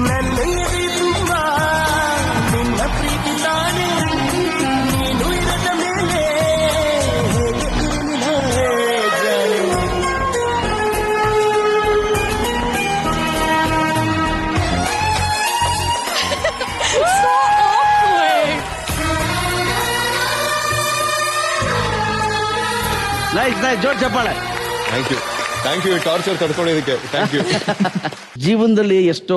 ನನ್ನ ಎದೆ ತುಂಬ ನಿನ್ನ ಪ್ರೀತಿ ತಾನೇ, ನೀನು ಇರದ ಮೇಲೆ ನೈಸ್ ಜೋರ್ ಚಪ್ಪಾಳೆ. ಥ್ಯಾಂಕ್ ಯು ಟಾರ್ಚರ್ ತಡ್ಕೊಂಡಿದ್ದಕ್ಕೆ ಥ್ಯಾಂಕ್ ಯು. ಜೀವನದಲ್ಲಿ ಎಷ್ಟೋ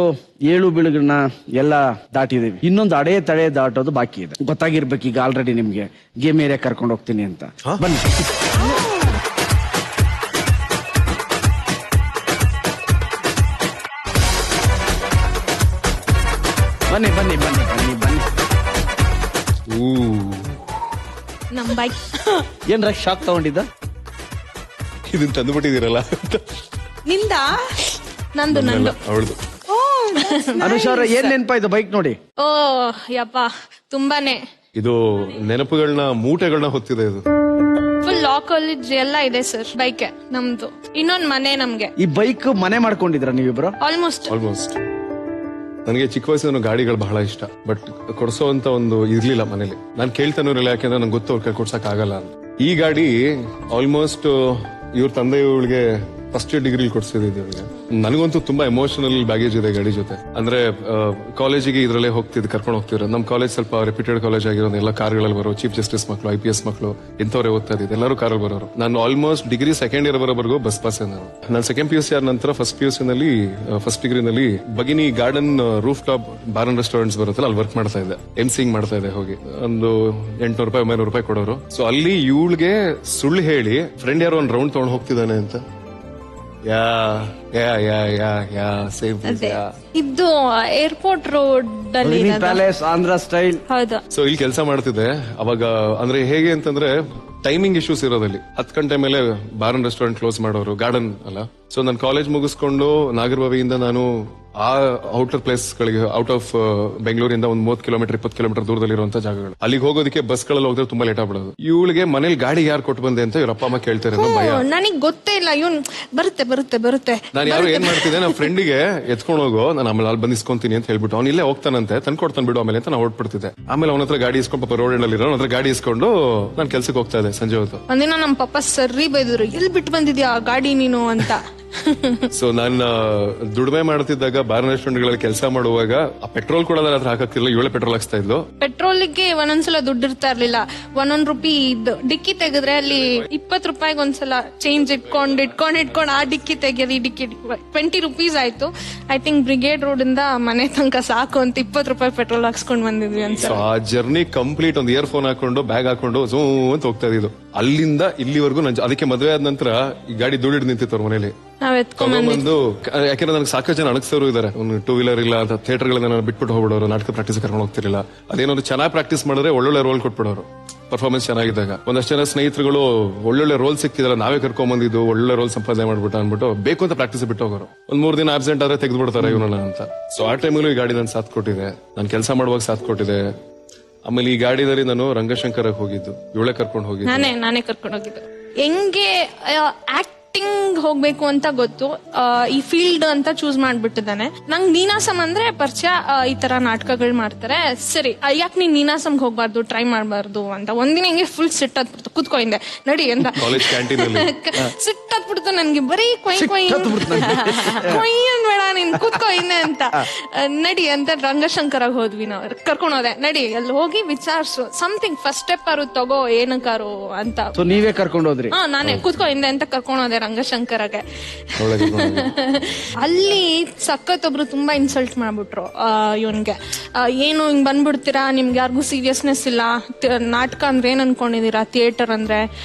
ಏಳು ಬೀಳುಗಳನ್ನ ಎಲ್ಲ ದಾಟಿದೀವಿ, ಇನ್ನೊಂದು ಅಡೆ ತಡೆ ದಾಟೋದು ಬಾಕಿ ಇದೆ. ಗೊತ್ತಾಗಿರ್ಬೇಕು ಈಗ ಆಲ್ರೆಡಿ ನಿಮ್ಗೆ ಗೇಮ್ ಏರಿಯಾ ಕರ್ಕೊಂಡು ಹೋಗ್ತೀನಿ ಅಂತ. ಬನ್ನಿ ಬನ್ನಿ ಬನ್ನಿ ಬನ್ನಿ ಬನ್ನಿ ಬನ್ನಿ. ನಮ್ ಬೈಕ್ ಏನ್ರ ಶಾಕ್ ತಗೊಂಡಿದ್ದ? ಇದನ್ನ ತಂದುಬಿಟ್ಟಿದ್ದೀರಲ್ಲ. ನಿಂದ ನಂದು ಅವಳದು. ಅನುಷ್ ಅವ್ರ ಏನ್ ನೆನಪಾಯ್ತು ಬೈಕ್ ನೋಡಿ? ಓ ಯಪ್ಪ ತುಂಬಾನೇ. ಇದು ನೆನಪುಗಳನ್ನ ಮೂಟೆಗಳನ್ನ ಹೊತ್ತಿದೆ. ಇದು ಫುಲ್ ಲಾ ಕಾಲೇಜ್ ಎಲ್ಲ ಇದೆ ಸರ್. ಬೈಕ್ ನಮ್ದು, ಇನ್ನೊಂದ್ ಮನೆ ನಮ್ಗೆ. ಈ ಬೈಕ್ ಮನೆ ಮಾಡ್ಕೊಂಡಿದ್ರ ನೀವಿಬ್ರು? ಆಲ್ಮೋಸ್ಟ್. ನನಗೆ ಚಿಕ್ಕ ವಯಸ್ಸಿನ ಗಾಡಿಗಳು ಬಹಳ ಇಷ್ಟ, ಬಟ್ ಕೊಡ್ಸೋಂತ ಒಂದು ಇರ್ಲಿಲ್ಲ ಮನೇಲಿ. ನಾನು ಕೇಳ್ತಾನೂ ಇರಲಿಲ್ಲ, ಯಾಕೆಂದ್ರೆ ನಂಗೆ ಗೊತ್ತು ಅವ್ರ ಕೈ ಕೊಡ್ಸಕ್ ಆಗಲ್ಲ ಅಂತ. ಈ ಗಾಡಿ ಆಲ್ಮೋಸ್ಟ್ ಇವ್ರ ತಂದೆಯವಳಿಗೆ ಫಸ್ಟ್ ಇಯರ್ ಡಿಗ್ರಿ ಕೊಡ್ಸಿದ್ದೆ ಅವ್ರಿಗೆ. ನನಗಂತೂ ತುಂಬಾ ಎಮೋಷನಲ್ ಬ್ಯಾಗೇಜ್ ಇದೆ ಗಾಡಿ ಜೊತೆ. ಅಂದ್ರೆ ಕಾಲೇಜಿಗೆ ಇದ್ರಲ್ಲೇ ಹೋಗ್ತಿದ್ ಕರ್ಕೊಂಡು ಹೋಗ್ತಿದ್ರು. ನಮ್ ಕಾಲೇಜ್ ಸ್ವಲ್ಪ ರೆಪ್ಯೂಟೆಡ್ ಕಾಲೇಜ್ ಆಗಿರೋದು, ಎಲ್ಲ ಕಾರ್ಗಳಲ್ಲಿ ಬರೋ ಚೀಫ್ ಜಸ್ಟಿಸ್ ಮಕ್ಕಳು, IPS ಮಕ್ಕಳು ಇಂಥವ್ರೆ ಓದ್ತಾ ಇದ್ದಿದ್ದು. ಎಲ್ಲರೂ ಕಾರಲ್ಲಿ ಬರೋರು. ನಾನು ಆಲ್ಮೋಸ್ಟ್ ಡಿಗ್ರಿ ಸೆಕೆಂಡ್ ಇಯರ್ ಬರೋವರೆಗೂ ಬಸ್ ಪಾಸ್. ನಾನು ಸೆಕೆಂಡ್ PUC ಆದ ನಂತರ ಫಸ್ಟ್ PUC ನಲ್ಲಿ ಫಸ್ಟ್ ಡಿಗ್ರಿನಲ್ಲಿ Bagini garden roof top bar and restaurants ಬರುತ್ತಲ್ಲ, ಅಲ್ಲಿ ವರ್ಕ್ ಮಾಡ್ತಾ ಇದ್ದೆ. MC ಮಾಡ್ತಾ ಇದ್ದೆ. ಹೋಗಿ ಒಂದು 800 ರೂಪಾಯಿ 900 ರೂಪಾಯಿ ಕೊಡೋರು. ಸೊ ಅಲ್ಲಿ ಇವಳಿಗೆ ಸುಳ್ಳು ಹೇಳಿ ಫ್ರೆಂಡ್ ಯಾರೋ ಒಂದು ರೌಂಡ್ ತಗೊಂಡು ಹೋಗ್ತಿದ್ದಾನೆ ಅಂತ. ಇದು ಏರ್ಪೋರ್ಟ್ ರೋಡ್ ಅಲ್ಲಿ ಪ್ಯಾಲೇಸ್ ಆಂಧ್ರ ಸ್ಟೈಲ್. ಹೌದು. ಸೊ ಇಲ್ಲಿ ಕೆಲಸ ಮಾಡ್ತಿದ್ದೆ ಅವಾಗ. ಅಂದ್ರೆ ಹೇಗೆ ಅಂತಂದ್ರೆ ಟೈಮಿಂಗ್ ಇಶ್ಯೂಸ್ ಇರೋದಲ್ಲಿ 10 ಗಂಟೆ ಮೇಲೆ ಬಾರ್ ಅಂಡ್ ರೆಸ್ಟೋರೆಂಟ್ ಕ್ಲೋಸ್ ಮಾಡೋರು, ಗಾರ್ಡನ್ ಅಲ್ಲ. ಸೊ ನಾನು ಕಾಲೇಜ್ ಮುಗಿಸ್ಕೊಂಡು ನಾಗರಬಾವಿಯಿಂದ ನಾನು ಆ ಔಟರ್ ಪ್ಲೇಸ್ ಗಳಿಗೆ, ಔಟ್ ಆಫ್ ಬೆಂಗಳೂರಿಂದ ಒಂದು 30 ಕಿಲೋಮೀಟರ್ 20 ಕಿಲೋಮೀಟರ್ ದೂರದಲ್ಲಿರುವಂತ ಜಾಗಗಳು, ಅಲ್ಲಿಗೆ ಹೋಗೋದಕ್ಕೆ ಬಸ್ಗಳಲ್ಲಿ ಹೋದ್ರೆ ತುಂಬಾ ಲೇಟ್ ಆಗ್ಬಿಡೋದು. ಇವಳಿಗೆ ಮನೇಲಿ ಗಾಡಿ ಯಾರು ಕೊಟ್ಟು ಬಂದೆ ಅಂತ ಇವ್ರ ಅಪ್ಪ ಅಮ್ಮ ಕೇಳ್ತಾರೆ. ಭಯ. ನನಗ್ ಗೊತ್ತೇ ಇಲ್ಲ, ಇವನ್ ಬರುತ್ತೆ ಬರುತ್ತೆ ಬರುತ್ತೆ. ನಾನು ಯಾರು ಏನ್ ಮಾಡ್ತಿದ್ದೆ, ನನ್ನ ಫ್ರೆಂಡಿಗೆ ಎತ್ಕೊಂಡು ಹೋಗೋ, ನಾನು ಆಮೇಲೆ ಅಲ್ಲಿ ಬಂದು ಇಸ್ಕೊಂತೀನಿ ಅಂತ ಹೇಳ್ಬಿಟ್ಟು ಅವ್ನು ಇಲ್ಲೇ ಹೋಗ್ತಾನಂತೆ, ತಂದ್ಕೊಡ್ತಾನೆ ಬಿಡು ಆಮೇಲೆ ಅಂತ ನಾವು ಹೊರಟ್ಬಿಡ್ತಿದ್ದೆ. ಆಮೇಲೆ ಅವನ ಹತ್ರ ಗಾಡಿ ಇಸ್ಕೊಂಡು, ಪಾಪ ರೋಡ್ ಎಂಡ್ ಅಲ್ಲಿ ಹತ್ರ ಗಾಡಿ ಇಸ್ಕೊಂಡು ನಾನು ಕೆಲ್ಸಕ್ಕೆ ಹೋಗ್ತಾ ಇದ್ದೆ ಸಂಜೆ ಹೊತ್ತು. ಒಂದಿನ ನಮ್ಮ ಪಪ್ಪ ಸರ್ರಿ ಬೈದ್ರು, ಎಲ್ಲಿ ಬಿಟ್ಟು ಬಂದಿದ್ಯಾ ಗಾಡಿ ನೀನು ಅಂತ. ಸೊ ನಾನು ದುಡಿಮೆ ಮಾಡ್ತಿದ್ದಾಗ ಬಾರ್ ರೆಸ್ಟೋರೆಂಟ್ ಕೆಲಸ ಮಾಡುವಾಗ ಆ ಪೆಟ್ರೋಲ್ ಕೂಡ ನನ್ನ ಹತ್ರ ಹಾಕಕ್ತಿಲ್ಲ, ಇವಳೆ ಪೆಟ್ರೋಲ್ ಹಾಕ್ಸ್ತಾ ಇದ್ಲು. ಪೆಟ್ರೋಲ್ಗೆ ಒಂದೊಂದ್ಸಲ ದುಡ್ಡು ಇರ್ತಾ ಇರ್ಲಿಲ್ಲ. 1 ರೂಪಾಯಿ ಡಿಕ್ಕಿ ತೆಗೆದ್ರೆ ಅಲ್ಲಿ 20 ರೂಪಾಯಿಗೆ ಒಂದ್ಸಲ ಚೇಂಜ್ ಇಟ್ಕೊಂಡು ಆ ಡಿಕ್ಕಿ ತೆಗಿಯೋದು. ಈ ಡಿಕ್ಕಿ 20 ರೂಪೀಸ್ ಆಯ್ತು. ಐ ಥಿಂಕ್ ಬ್ರಿಗೇಡ್ ರೋಡ್ ಇಂದ ಮನೆ ತನಕ ಸಾಕು ಅಂತ 20 ರೂಪಾಯಿ ಪೆಟ್ರೋಲ್ ಹಾಕ್ಸ್ಕೊಂಡ್ ಬಂದಿದ್ವಿ ಅಂತ. ಆ ಜರ್ನಿ ಕಂಪ್ಲೀಟ್ ಒಂದು ಇಯರ್ಫೋನ್ ಹಾಕೊಂಡು ಬ್ಯಾಗ್ ಹಾಕೊಂಡು ಝೂ ಅಂತ ಹೋಗ್ತಾ ಇದ್ದು. ಅಲ್ಲಿಂದ ಇಲ್ಲಿವರೆಗೂ ಅದಕ್ಕೆ ಮದುವೆ ಆದ ನಂತರ ಈ ಗಾಡಿ ಧೂಳಿಡ್ ನಿಂತಿತ್ತು ಅವ್ರ ಮನೇಲಿ. ತಗೊಂಡ್ಬಂದು, ಯಾಕಂದ್ರೆ ನನಗೆ ಸಾಕಷ್ಟು ಜನ ಅಣಗ್ಸೋರು ಇದಾರೆ. ಒಂದು 2 ವೀಲರ್ ಇಲ್ಲ ಅಂತ ಥಿಯೇಟರ್ಗಳನ್ನ ನಾನು ಬಿಟ್ಬಿಟ್ಟು ಹೋಗ್ಬಿಡೋರು. ನಾಟಕ ಪ್ರಾಕ್ಟೀಸ್ ಕರ್ಕೊಂಡು ಹೋಗ್ತಿರ್ಲಿಲ್ಲ. ಅದೇನಾದ್ರು ಚೆನ್ನಾಗಿ ಪ್ರಾಕ್ಟೀಸ್ ಮಾಡಿದ್ರೆ ಒಳ್ಳೊಳ್ಳೆ ರೋಲ್ ಕೊಟ್ಬಿಡೋರು, ಪರ್ಫಾರ್ಮೆನ್ಸ್ ಚೆನ್ನಾಗಿದ್ದಾಗ. ಒಂದಷ್ಟು ಜನ ಸ್ನೇಹಿತರುಗಳು ಒಳ್ಳೊಳ್ಳೆ ರೋಲ್ ಸಿಕ್ಕಿದ್ರೆ ನಾವೇ ಕರ್ಕೊಂಡ್ ಬಂದಿದ್ದು, ಒಳ್ಳೆ ರೋಲ್ ಸಂಪಾದನೆ ಮಾಡ್ಬಿಟ್ಟು ಅನ್ಬಿಟ್ಟು ಬೇಕು ಅಂತ ಪ್ರಾಕ್ಟೀಸ್ ಬಿಟ್ಟು ಹೋಗೋರು. 3 ದಿನ ಆಬ್ಸೆಂಟ್ ಆದ್ರೆ ತೆಗೆದು ಬಿಡ್ತಾರೆ ಇವನನ್ನ ಅಂತ. ಸೊ ಆ ಟೈಮಲ್ಲೂ ಈ ಗಾಡಿ ನಾನು ಸಾಥ್ ಕೊಟ್ಟಿದೆ, ನಾನು ಕೆಲಸ ಮಾಡುವಾಗ ಸಾಥ್ ಕೊಟ್ಟಿದೆ. ಆಮೇಲೆ ಈ ಗಾಡಿದಲ್ಲಿ ನಾನು ರಂಗಶಂಕರಕ್ಕೆ ಹೋಗಿದ್ದು, ಇವಳೆ ಕರ್ಕೊಂಡು ಹೋಗಿದ್ದು, ನಾನೇ ಕರ್ಕೊಂಡು ಹೋಗಿದ್ದು. ಹೆಂಗೆ ಆಕ್ಟಿಂಗ್ ಹೋಗ್ಬೇಕು ಅಂತ ಗೊತ್ತು, ಈ ಫೀಲ್ಡ್ ಅಂತ ಚೂಸ್ ಮಾಡ್ಬಿಟ್ಟಿದ್ದಾನೆ. ನಂಗೆ ನೀನಾಸಂ ಅಂದ್ರೆ ಪರಿಚಯ. ಈ ತರ ನಾಟಕಗಳು ಮಾಡ್ತಾರೆ, ಸರಿ ಯಾಕೆ ನೀನ್ ನೀನಾಸಂಗ್ ಹೋಗ್ಬಾರ್ದು, ಟ್ರೈ ಮಾಡ್ಬಾರ್ದು ಅಂತ. ಒಂದಿನ ಹಿಂಗೆ ಫುಲ್ ಸಿಟ್ಟಾದ್ಬಿಡ್ತು, ಕುತ್ಕೊಂಡಿದ್ದೆ ನಡಿ ಅಂತ. ಕಾಲೇಜ್ ಕ್ಯಾಂಟೀನ್ ಸಿಟ್ಟಾದ್ಬಿಡ್ತು ನನ್ಗೆ, ಬರೀ ಕೊಯ್ ಬೇಡ ನೀನ್ ಕುತ್ಕೊಂಡಿದ್ದೆ ಅಂತ. ನಡಿ ಅಂತ ರಂಗಶಂಕರಾಗ ಹೋದ್ವಿ ನಾವು, ಕರ್ಕೊಂಡು ಹೋದೆ. ನಡಿ ಅಲ್ಲಿ ಹೋಗಿ ವಿಚಾರಿಸು, ಸಮಥಿಂಗ್ ಫಸ್ಟ್ ಸ್ಟೆಪ್ ಅರು ತಗೋ ಏನಕ್ಕಾರು ಅಂತ. ನೀವೇ ಕರ್ಕೊಂಡು ಹೋದ್ರಿ? ನಾನೇ ಕುತ್ಕೊಂಡಿದ್ದೆ ಅಂತ ಕರ್ಕೊಂಡು ಹೋದೆ ರಂಗಶಂಕರಗೆ. ಅಲ್ಲಿ ಸಖತ್ ಒಬ್ರು ತುಂಬಾ ಇನ್ಸಲ್ಟ್ ಮಾಡ್ಬಿಟ್ರು ಇವನ್ಗೆ. ಏನು ಹಿಂಗ್ ಬಂದ್ಬಿಡ್ತೀರಾ, ನಿಮ್ಗೆ ಯಾರಿಗೂ ಸೀರಿಯಸ್ನೆಸ್ ಇಲ್ಲ, ನಾಟಕ ಅಂದ್ರೆ ಏನ್ ಅನ್ಕೊಂಡಿದೀರಾ, ಥಿಯೇಟರ್ ಅಂದ್ರೆ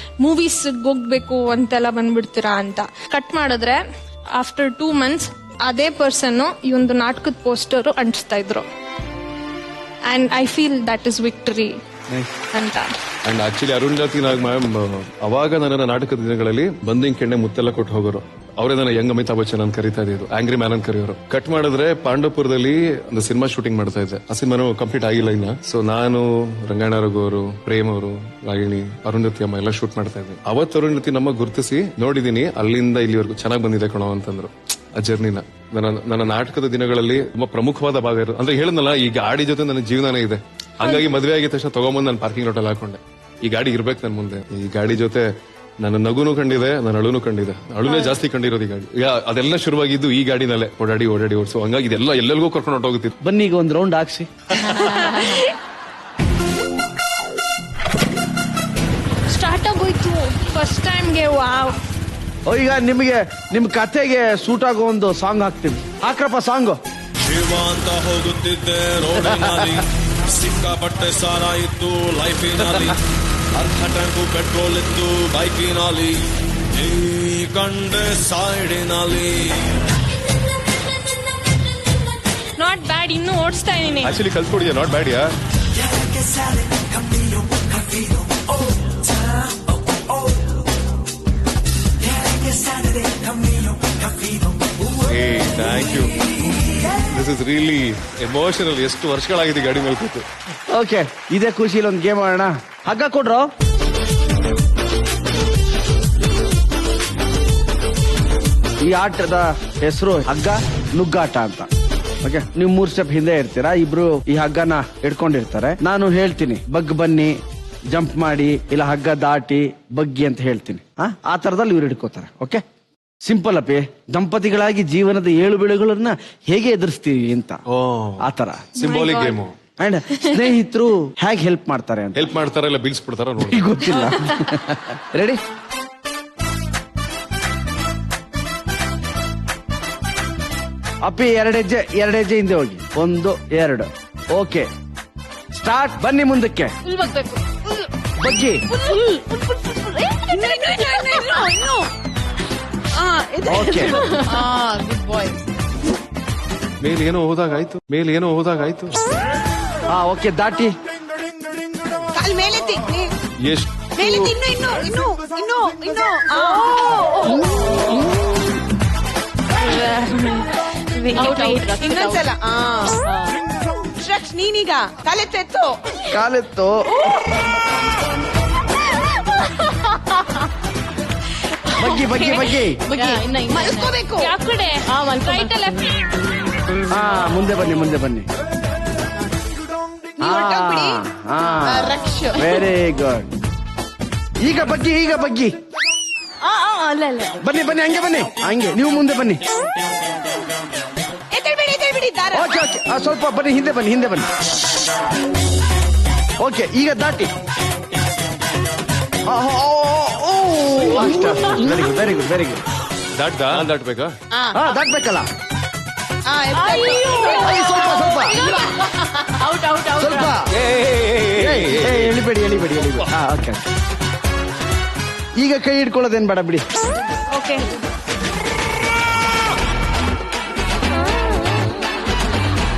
ಮೂವೀಸ್ ಹೋಗ್ಬೇಕು ಅಂತೆಲ್ಲ ಬಂದ್ಬಿಡ್ತೀರಾ ಅಂತ. ಕಟ್ ಮಾಡಿದ್ರೆ ಆಫ್ಟರ್ 2 months ಅದೇ ಪರ್ಸನ್ ಈ ಒಂದು ನಾಟಕದ ಪೋಸ್ಟರ್ ಅಂಟಿಸ್ತಾ ಇದ್ರು. And I feel that is victory ಅಂತ. And actually Arundhati Nag ma'am ಅವಾಗ ನನ್ನ ನಾಟಕದ ದಿನಗಳಲ್ಲಿ ಬಂದಿಂಗ್ ಕೆಣ್ಣೆ ಮುತ್ತೆಲ್ಲ ಕೊಟ್ಟು ಹೋಗೋರು. ಅವರೇ ನನ್ನ ಯಂಗ್ ಅಮಿತಾಬ್ ಬಚ್ಚನ್ ಅಂತ ಕರೀತಾ ಇದ್ದು, ಆಂಗ್ರಿ ಮ್ಯಾನ್ ಅಂತ ಕರೆಯೋರು. ಕಟ್ ಮಾಡಿದ್ರೆ ಪಾಂಡವಪುರದಲ್ಲಿ ಒಂದು ಸಿನಿಮಾ ಶೂಟಿಂಗ್ ಮಾಡ್ತಾ ಇದ್ದೆ. ಆ ಸಿನಿಮಾನು ಕಂಪ್ಲೀಟ್ ಆಗಿಲ್ಲ ಇನ್ನ. ಸೊ ನಾನು, ರಂಗಾಯಣ ರಘು ಅವರು, ಪ್ರೇಮ್ ಅವರು, ರಾಗಿಣಿ, ಅರುಂಧತಿ ಅಮ್ಮ ಎಲ್ಲ ಶೂಟ್ ಮಾಡ್ತಾ ಇದ್ದೆ. ಅವತ್ತು ಅರುಂಧತಿ ನಮ್ಮ ಗುರುತಿಸಿ ನೋಡಿದೀನಿ, ಅಲ್ಲಿಂದ ಇಲ್ಲಿವರೆಗೂ ಚೆನ್ನಾಗಿ ಬಂದಿದೆ ಕಣೋ ಅಂತಂದ್ರು. ಆ ಜರ್ನಿನ ನನ್ನ ನಾಟಕದ ದಿನಗಳಲ್ಲಿ ತುಂಬಾ ಪ್ರಮುಖವಾದ ಭಾಗ ಇರೋದು. ಅಂದ್ರೆ ಹೇಳಿದ್ನಲ್ಲ, ಈ ಗಾಡಿ ಜೊತೆ ನನ್ನ ಜೀವನನೇ ಇದೆ. ಹಂಗಾಗಿ ಮದುವೆ ಆಗಿದ ತಕ್ಷಣ ತಗೊಂಬಂದು ನಾನು ಪಾರ್ಕಿಂಗ್ ಲಾಟಲ್ಲಿ ಹಾಕೊಂಡೆ. ಈ ಗಾಡಿ ಇರ್ಬೇಕು ನನ್ ಮುಂದೆ. ಈ ಗಾಡಿ ಜೊತೆ ನನ್ನ ನಗುನು ಕಂಡಿದೆ, ನನ್ನ ಅಳುನು ಕಂಡಿದೆ. ಅಳುನೇ ಜಾಸ್ತಿ ಕಂಡಿರೋದು ಈ ಗಾಡಿ. ಅದೆಲ್ಲ ಶುರುವಾಗಿದ್ದು ಈ ಗಾಡಿನಲ್ಲೇ ಓಡಾಡಿ ಓಡಿಸು. ಹಂಗಾಗಿ ಇದೆಲ್ಲ ಎಲ್ಲೆಲ್ಗೂ ಕರ್ಕೊಂಡು ಹೊಟ್ಟೋಗುತ್ತಿತ್ತು. ಬನ್ನಿ ಈಗ ಒಂದ್ ರೌಂಡ್ ಹಾಕ್ಸಿ. ಸ್ಟಾರ್ಟ್ ಆಗೋಯ್ತು ಫಸ್ಟ್ ಟೈಮ್ಗೆ. ವಾವ್. ಈಗ ನಿಮಗೆ ನಿಮ್ ಕತೆಗೆ ಸೂಟ್ ಆಗೋ ಒಂದು ಸಾಂಗ್ ಹಾಕ್ತೀವಿ. ಹಾಕ್ರಪ್ಪ ಸಾಂಗ್. ಶಿವ ಅಂತ ಹೋಗುತ್ತಿದ್ದೆ ರೋಡಿನಲ್ಲಿ, ಸಿಕ್ಕಾಪಟ್ಟೆ ಸಾರ ಇತ್ತು ಲೈಫಿನಲ್ಲಿ, ಅರ್ಧ ಟ್ಯಾಂಕು ಪೆಟ್ರೋಲ್ ಇತ್ತು ಬೈಕಿನಲ್ಲಿ, ಈ ಕಂಡೆ ಸೈಡಿನಲ್ಲಿ. ನಾಟ್ ಬ್ಯಾಡ್, ಇನ್ನೂ ಓಡಿಸ್ತಾ ಇದೀನಿ. ಆಕ್ಚುಲಿ ಕಲ್ತ್ಕೊಡಿದ್ಯಾ? Not bad yeah. Thank you. This is really emotional. ಎಷ್ಟು ವರ್ಷಗಳಾಗಿದೆ ಗಾಡಿ ಮೇಲೆ ಕೂತು. ಓಕೆ, ಇದೇ ಖುಷಿಲಿ ಒಂದು ಗೇಮ್ ಆಡೋಣ. ಹಗ್ಗ ಕೊಡ್ರೋ. ಈ ಆಟದ ಹೆಸರು ಹಗ್ಗ ನುಗ್ಗಾಟ ಅಂತ. ಓಕೆ, ನೀವು 3 ಸ್ಟೆಪ್ ಹಿಂದೆ ಇರ್ತೀರಾ. ಇಬ್ರು ಈ ಹಗ್ಗನ ಹಿಡ್ಕೊಂಡಿರ್ತಾರೆ. ನಾನು ಹೇಳ್ತೀನಿ ಬಗ್ ಬನ್ನಿ, ಜಂಪ್ ಮಾಡಿ, ಇಲ್ಲ ಹಗ್ಗ ದಾಟಿ ಬಗ್ಗಿ ಅಂತ ಹೇಳ್ತೀನಿ. ಆ ತರದಲ್ಲಿ ಇವ್ರು ಹಿಡ್ಕೋತಾರೆ. ಓಕೆ, ಸಿಂಪಲ್ ಅಪ್ಪಿ. ದಂಪತಿಗಳಾಗಿ ಜೀವನದ 7 ಬೀಳುಗಳನ್ನ ಹೇಗೆ ಎದುರಿಸ್ತೀವಿ ಅಂತ, ಆ ತರ ಸಿಂಬಾಲಿಕ್ ಗೇಮು. ಅಂಡ್ ಸ್ನೇಹಿತರು ಹೇಗೆ ಹೆಲ್ಪ್ ಮಾಡ್ತಾರೆ ಅಂತ. ಹೆಲ್ಪ್ ಮಾಡ್ತಾರ ಇಲ್ಲ ಬೀಳ್ಸ್ಬಿಡ್ತಾರ ನೋಡಿ, ಗೊತ್ತಿಲ್ಲ. ರೆಡಿ? ಅಪ್ಪಿ 2 ಹೆಜ್ಜೆ ಹಿಂದೆ ಹೋಗಿ. 1 2. Okay, start. ಬನ್ನಿ ಮುಂದಕ್ಕೆ. ಬಗ್ಗಿ. ಓಕೆ, ಗುಡ್ ಬಾಯ್. ಮೇಲೇನೋ ಹೋದಾಗಾಯ್ತು. ಓಕೆ, ದಾಟಿ. ಕಾಲ್ ಮೇಲೆತ್ತಿ. ಎಷ್ಟು ಮೇಲೆತ್ತಿ. ಇನ್ನು. ಇನ್ನೊಂದ್ಸಲ. ನೀನೀಗ ಕಾಲೆತ್ತು. ಬಗ್ಗಿ. ಮಲ್ಕೋಬೇಕು. ಮುಂದೆ ಬನ್ನಿ. Very good. ಈಗ ಬಗ್ಗಿ. ಬನ್ನಿ, ಹಂಗೆ ನೀವು ಮುಂದೆ ಬನ್ನಿ. ಓಕೆ, ಸ್ವಲ್ಪ ಬನ್ನಿ, ಹಿಂದೆ ಬನ್ನಿ. ಓಕೆ, ಈಗ ದಾಟಿ. Very good. ದಾಟ್ಬೇಕಾ? ದಾಟ್ಬೇಕಲ್ಲ. ಸ್ವಲ್ಪ ಎಳಿಬೇಡಿ. ಓಕೆ, ಈಗ ಕೈ ಹಿಡ್ಕೊಳ್ಳೋದೇನ್ ಬೇಡ ಬಿಡಿ. ಓಕೆ,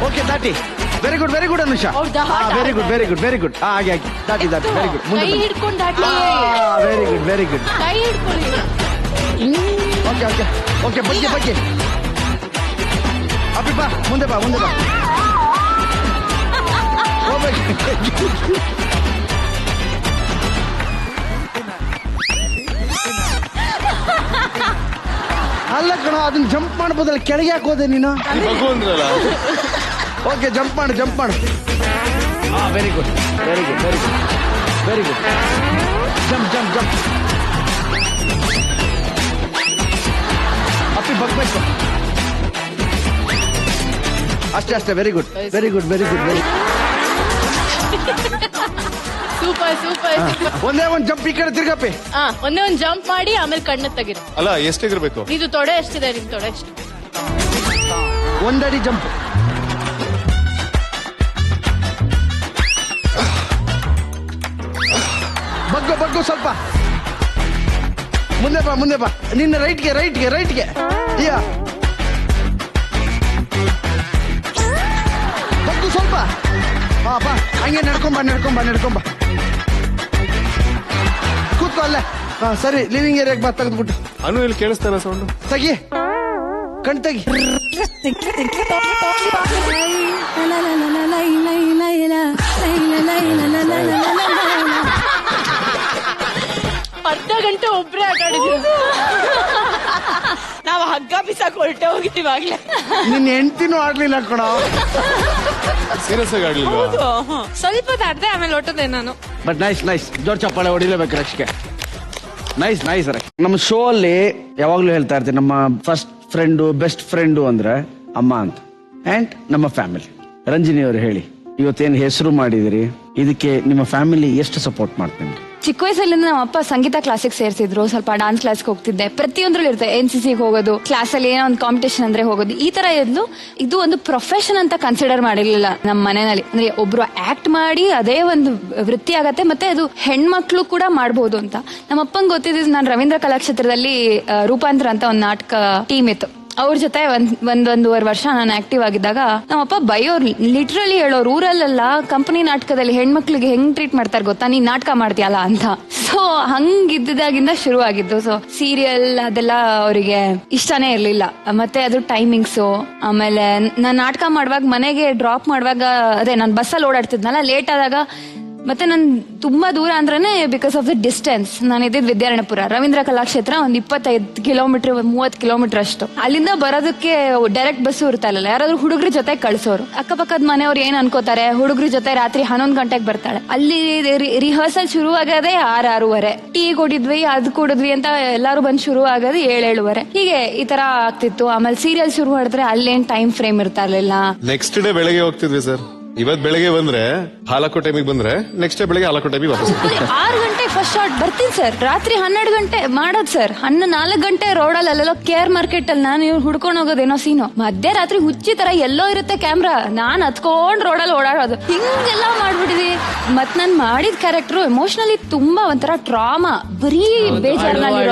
ಓಕೆ, ದಾಟಿ. Very good Anusha. Very good. ಹಾಗೆ ದಾಟಿ. Very good. Very good. Okay, ಬಗ್ಗಿ. ಅಪ್ಪಿ ಬಾ, ಮುಂದೆ ಬಾ. ಅಲ್ಲ ಕಣ, ಅದನ್ನ ಜಂಪ್ ಮಾಡ್ಬೋದಲ್ಲ. ಕೆಳಗೆ ಹಾಕೋದೆ ನೀನು. ಓಕೆ, ಜಂಪ್ ಮಾಡು. Very good. ಜಂಪ್. ಅಪ್ಪಿ ಬಗ್ಬೇಕು. ಅಷ್ಟೇ. Very good. ಸೂಪರ್. ಒಂದೇ ಒಂದು ಜಂಪ್ ಈ ಕಡೆ ತಿರ್ಗಪ್ಪಿ. ಒಂದೇ ಒಂದು ಜಂಪ್ ಮಾಡಿ ಆಮೇಲೆ ಕಣ್ಣು ತೆಗಿರಿ. ಅಲ್ಲ, ಎಷ್ಟಿರ್ಬೇಕು? ಇದು ತೊಡೆ ಎಷ್ಟಿದೆ? ನಿಮ್ ತೊಡೆ ಎಷ್ಟು? 1 ಅಡಿ ಜಂಪ್. ಬಗ್ಗು ಸ್ವಲ್ಪ. ಮುಂದೆ ಬಾ. ನಿನ್ನ ರೈಟ್ಗೆ. ಬಗ್ಗು ಸ್ವಲ್ಪ. ಬಾ ಹಂಗೆ ನಡ್ಕೊಂಬ ಕೂತ್ಕೋ ಅಲ್ಲೇ. ಸರಿ ಲಿವಿಂಗ್ ಏರಿಯಾಗೆ ಬಾ, ತೆಗೆದ್ಬಿಟ್ಟು ಅನು ಇಲ್ಲಿ ಕೇಳಿಸ್ತಾರ ಸೌಂಡ್? ತೆಗಿ, ಕಣ್ ತೆಗಿ. ಅರ್ಧ ಗಂಟೆ ಒಬ್ರೇ ಆಟ ಆಡಿದ್ವಿ. ನಾವು ಹಗ್ಗ ಬಿಸಾಕ್ ಹೊರಟೆ ಹೋಗಿದ್ದೀವಿ ಆಗ್ಲೇ. ನಿನ್ನ ಹೆಂಡ್ತಿನೂ ಆಡ್ಲಿಲ್ಲ ಕಣ. ಸೀರಿಯಸ್ ಆಗಿ ಆಡ್ಲಿಲ್ವಾ? ಸ್ವಲ್ಪ ಆಡ್ದೆ, ಆಮೇಲೆ ಹೊಟ್ಟದೆ ನಾನು. ಬಟ್ ನೈಸ್ ಜೋರ್ ಚಪ್ಪಾಳೆ ಹೊಡಿಲೇಬೇಕು ರಕ್ಷಕ್ಕೆ. ನೈಸ್ ನಮ್ಮ ಶೋ ಅಲ್ಲಿ ಯಾವಾಗ್ಲೂ ಹೇಳ್ತಾ ಇರ್ತೀವಿ, ನಮ್ಮ ಫಸ್ಟ್ ಫ್ರೆಂಡು ಬೆಸ್ಟ್ ಫ್ರೆಂಡು ಅಂದ್ರೆ ಅಮ್ಮ ಅಂತ, ಅಂಡ್ ನಮ್ಮ ಫ್ಯಾಮಿಲಿ. ರಂಜಿನಿ ಅವರು ಹೇಳಿ, ಇವತ್ತೇನು ಹೆಸರು ಮಾಡಿದಿರಿ, ಇದಕ್ಕೆ ನಿಮ್ಮ ಫ್ಯಾಮಿಲಿ ಎಷ್ಟು ಸಪೋರ್ಟ್ ಮಾಡ್ತೀನಿ? ಚಿಕ್ಕ ವಯಸ್ಸಲ್ಲಿಂದ ನಮ್ಮ ಅಪ್ಪ ಸಂಗೀತ ಕ್ಲಾಸಿಗೆ ಸೇರಿಸಿದ್ರು. ಸ್ವಲ್ಪ ಡಾನ್ಸ್ ಕ್ಲಾಸ್ಗೆ ಹೋಗ್ತಿದ್ದೆ. ಪ್ರತಿಯೊಂದ್ರಲ್ಲಿ ಇರುತ್ತೆ. NCCಗೆ ಹೋಗೋದು, ಕ್ಲಾಸಲ್ಲಿ ಏನೋ ಒಂದು ಕಾಂಪಿಟೇಷನ್ ಅಂದ್ರೆ ಹೋಗೋದು, ಈ ತರ ಇದ್ಲು. ಇದು ಒಂದು ಪ್ರೊಫೆಷನ್ ಅಂತ ಕನ್ಸಿಡರ್ ಮಾಡಿರ್ಲಿಲ್ಲ ನಮ್ಮ ಮನೆಯಲ್ಲಿ. ಅಂದ್ರೆ ಒಬ್ರು ಆಕ್ಟ್ ಮಾಡಿ ಅದೇ ಒಂದು ವೃತ್ತಿ ಆಗತ್ತೆ, ಮತ್ತೆ ಅದು ಹೆಣ್ಮಕ್ಳು ಕೂಡ ಮಾಡ್ಬೋದು ಅಂತ. ನಮ್ಮ ಅಪ್ಪಂಗೆ ಗೊತ್ತಿದ್ದು, ನಾನು ರವೀಂದ್ರ ಕಲಾಕ್ಷೇತ್ರದಲ್ಲಿ ರೂಪಾಂತರ ಅಂತ ಒಂದು ನಾಟಕ ಟೀಮ್ ಇತ್ತು. ಅವ್ರ ಜೊತೆ ಒಂದೂವರೆ ವರ್ಷ ನಾನು ಆಕ್ಟಿವ್ ಆಗಿದ್ದಾಗ ನಮ್ಮಪ್ಪ ಬೈಯೋರ್, ಲಿಟ್ರಲಿ ಹೇಳೋರು, ಊರಲ್ಲೆಲ್ಲ ಕಂಪನಿ ನಾಟಕದಲ್ಲಿ ಹೆಣ್ಮಕ್ಳಿಗೆ ಹೆಂಗ್ ಟ್ರೀಟ್ ಮಾಡ್ತಾರೆ ಗೊತ್ತಾ, ನೀನ್ ನಾಟಕ ಮಾಡ್ತೀಯಲ್ಲ ಅಂತ. ಸೊ ಹಂಗಿದ್ದಾಗಿಂದ ಶುರು ಆಗಿದ್ದು. ಸೊ ಸೀರಿಯಲ್ ಅದೆಲ್ಲ ಅವರಿಗೆ ಇಷ್ಟನೇ ಇರ್ಲಿಲ್ಲ. ಮತ್ತೆ ಅದು ಟೈಮಿಂಗ್ಸು, ಆಮೇಲೆ ನಾನ್ ನಾಟಕ ಮಾಡುವಾಗ ಮನೆಗೆ ಡ್ರಾಪ್ ಮಾಡುವಾಗ, ಅದೇ ನಾನು ಬಸ್ಸಲ್ಲಿ ಓಡಾಡ್ತಿದ್ನಲ್ಲ, ಲೇಟ್ ಆದಾಗ, ಮತ್ತೆ ನನ್ ತುಂಬಾ ದೂರ ಅಂದ್ರೇನೆ ಬಿಕಾಸ್ ಆಫ್ ದ ಡಿಸ್ಟೆನ್ಸ್. ನಾನು ಇದ್ದಿದ್ದು ವಿದ್ಯಾರಣ್ಯಪುರ, ರವೀಂದ್ರ ಕಲಾಕ್ಷೇತ್ರ ಒಂದ್ 25 ಕಿಲೋಮೀಟರ್ 30 ಕಿಲೋಮೀಟರ್ ಅಷ್ಟು. ಅಲ್ಲಿಂದ ಬರೋದಕ್ಕೆ ಡೈರೆಕ್ಟ್ ಬಸ್ಸು ಇರ್ತಾ ಇಲ್ಲ. ಯಾರಾದ್ರೂ ಹುಡುಗ್ರ ಜೊತೆ ಕಳ್ಸೋರು. ಅಕ್ಕಪಕ್ಕದ ಮನೆಯವ್ರು ಏನ್ ಅನ್ಕೋತಾರೆ, ಹುಡುಗ್ರ ಜೊತೆ ರಾತ್ರಿ 11 ಗಂಟೆಗೆ ಬರ್ತಾಳೆ. ಅಲ್ಲಿ ರಿಹರ್ಸಲ್ ಶುರು ಆಗೋದೇ 6-6:30. ಟೀ ಕುಡಿದ್ವಿ, ಅದ್ ಕುಡಿದ್ವಿ ಅಂತ ಎಲ್ಲಾರು ಬಂದ್ ಶುರು ಆಗೋದು 7-7:30. ಹೀಗೆ ಈ ತರ ಆಗ್ತಿತ್ತು. ಆಮೇಲೆ ಸೀರಿಯಲ್ ಶುರು ಮಾಡಿದ್ರೆ ಅಲ್ಲೇನ್ ಟೈಮ್ ಫ್ರೇಮ್ ಇರ್ತಾ ಇರ್ಲಿಲ್ಲ. ನೆಕ್ಸ್ಟ್ ಡೇ ಬೆಳಗ್ಗೆ ಹೋಗ್ತಿದ್ವಿ ಸರ್. ಇವತ್ ಬೆಳಗ್ಗೆ ಬಂದ್ರೆ ಹಾಲಕ್ಕೋ ಟೈಮಿಗೆ ಬಂದ್ರೆ ನೆಕ್ಸ್ಟ್ ಡೇ ಬೆಳಗ್ಗೆ ಹಾಲಕ್ಕೋ ಟೈಮಿಗೆ ವಾಪಸ್. 6 ಗಂಟೆ ಫಸ್ಟ್ ಶಾಟ್ ಬರ್ತೀನಿ ಸರ್. ರಾತ್ರಿ 12 ಗಂಟೆ ಮಾಡೋದು ಸರ್. 4 ಗಂಟೆ ರೋಡಲ್ಲಿ ಅಲ್ಲೆಲ್ಲೋ ಕೇರ್ ಮಾರ್ಕೆಟ್ ಅಲ್ಲಿ ನಾನು ಇವ್ರು ಹುಡ್ಕೊಂಡು ಹೋಗೋದೇನೋ ಸೀನು. ಮಧ್ಯರಾತ್ರಿ ಹುಚ್ಚಿ ತರ ಎಲ್ಲೋ ಇರುತ್ತೆ ಕ್ಯಾಮ್ರಾ, ನಾನ್ ಹತ್ಕೊಂಡ್ ರೋಡಲ್ಲಿ ಓಡಾಡೋದು, ಹಿಂಗೆಲ್ಲ ಮಾಡ್ಬಿಟ್ಟಿದ್ವಿ. ಮತ್ ನಾನ್ ಮಾಡಿದ ಕ್ಯಾರೆಕ್ಟರ್ ಎಮೋಷನಲಿ ತುಂಬಾ ಒಂಥರ ಟ್ರಾಮಾ, ಬರೀ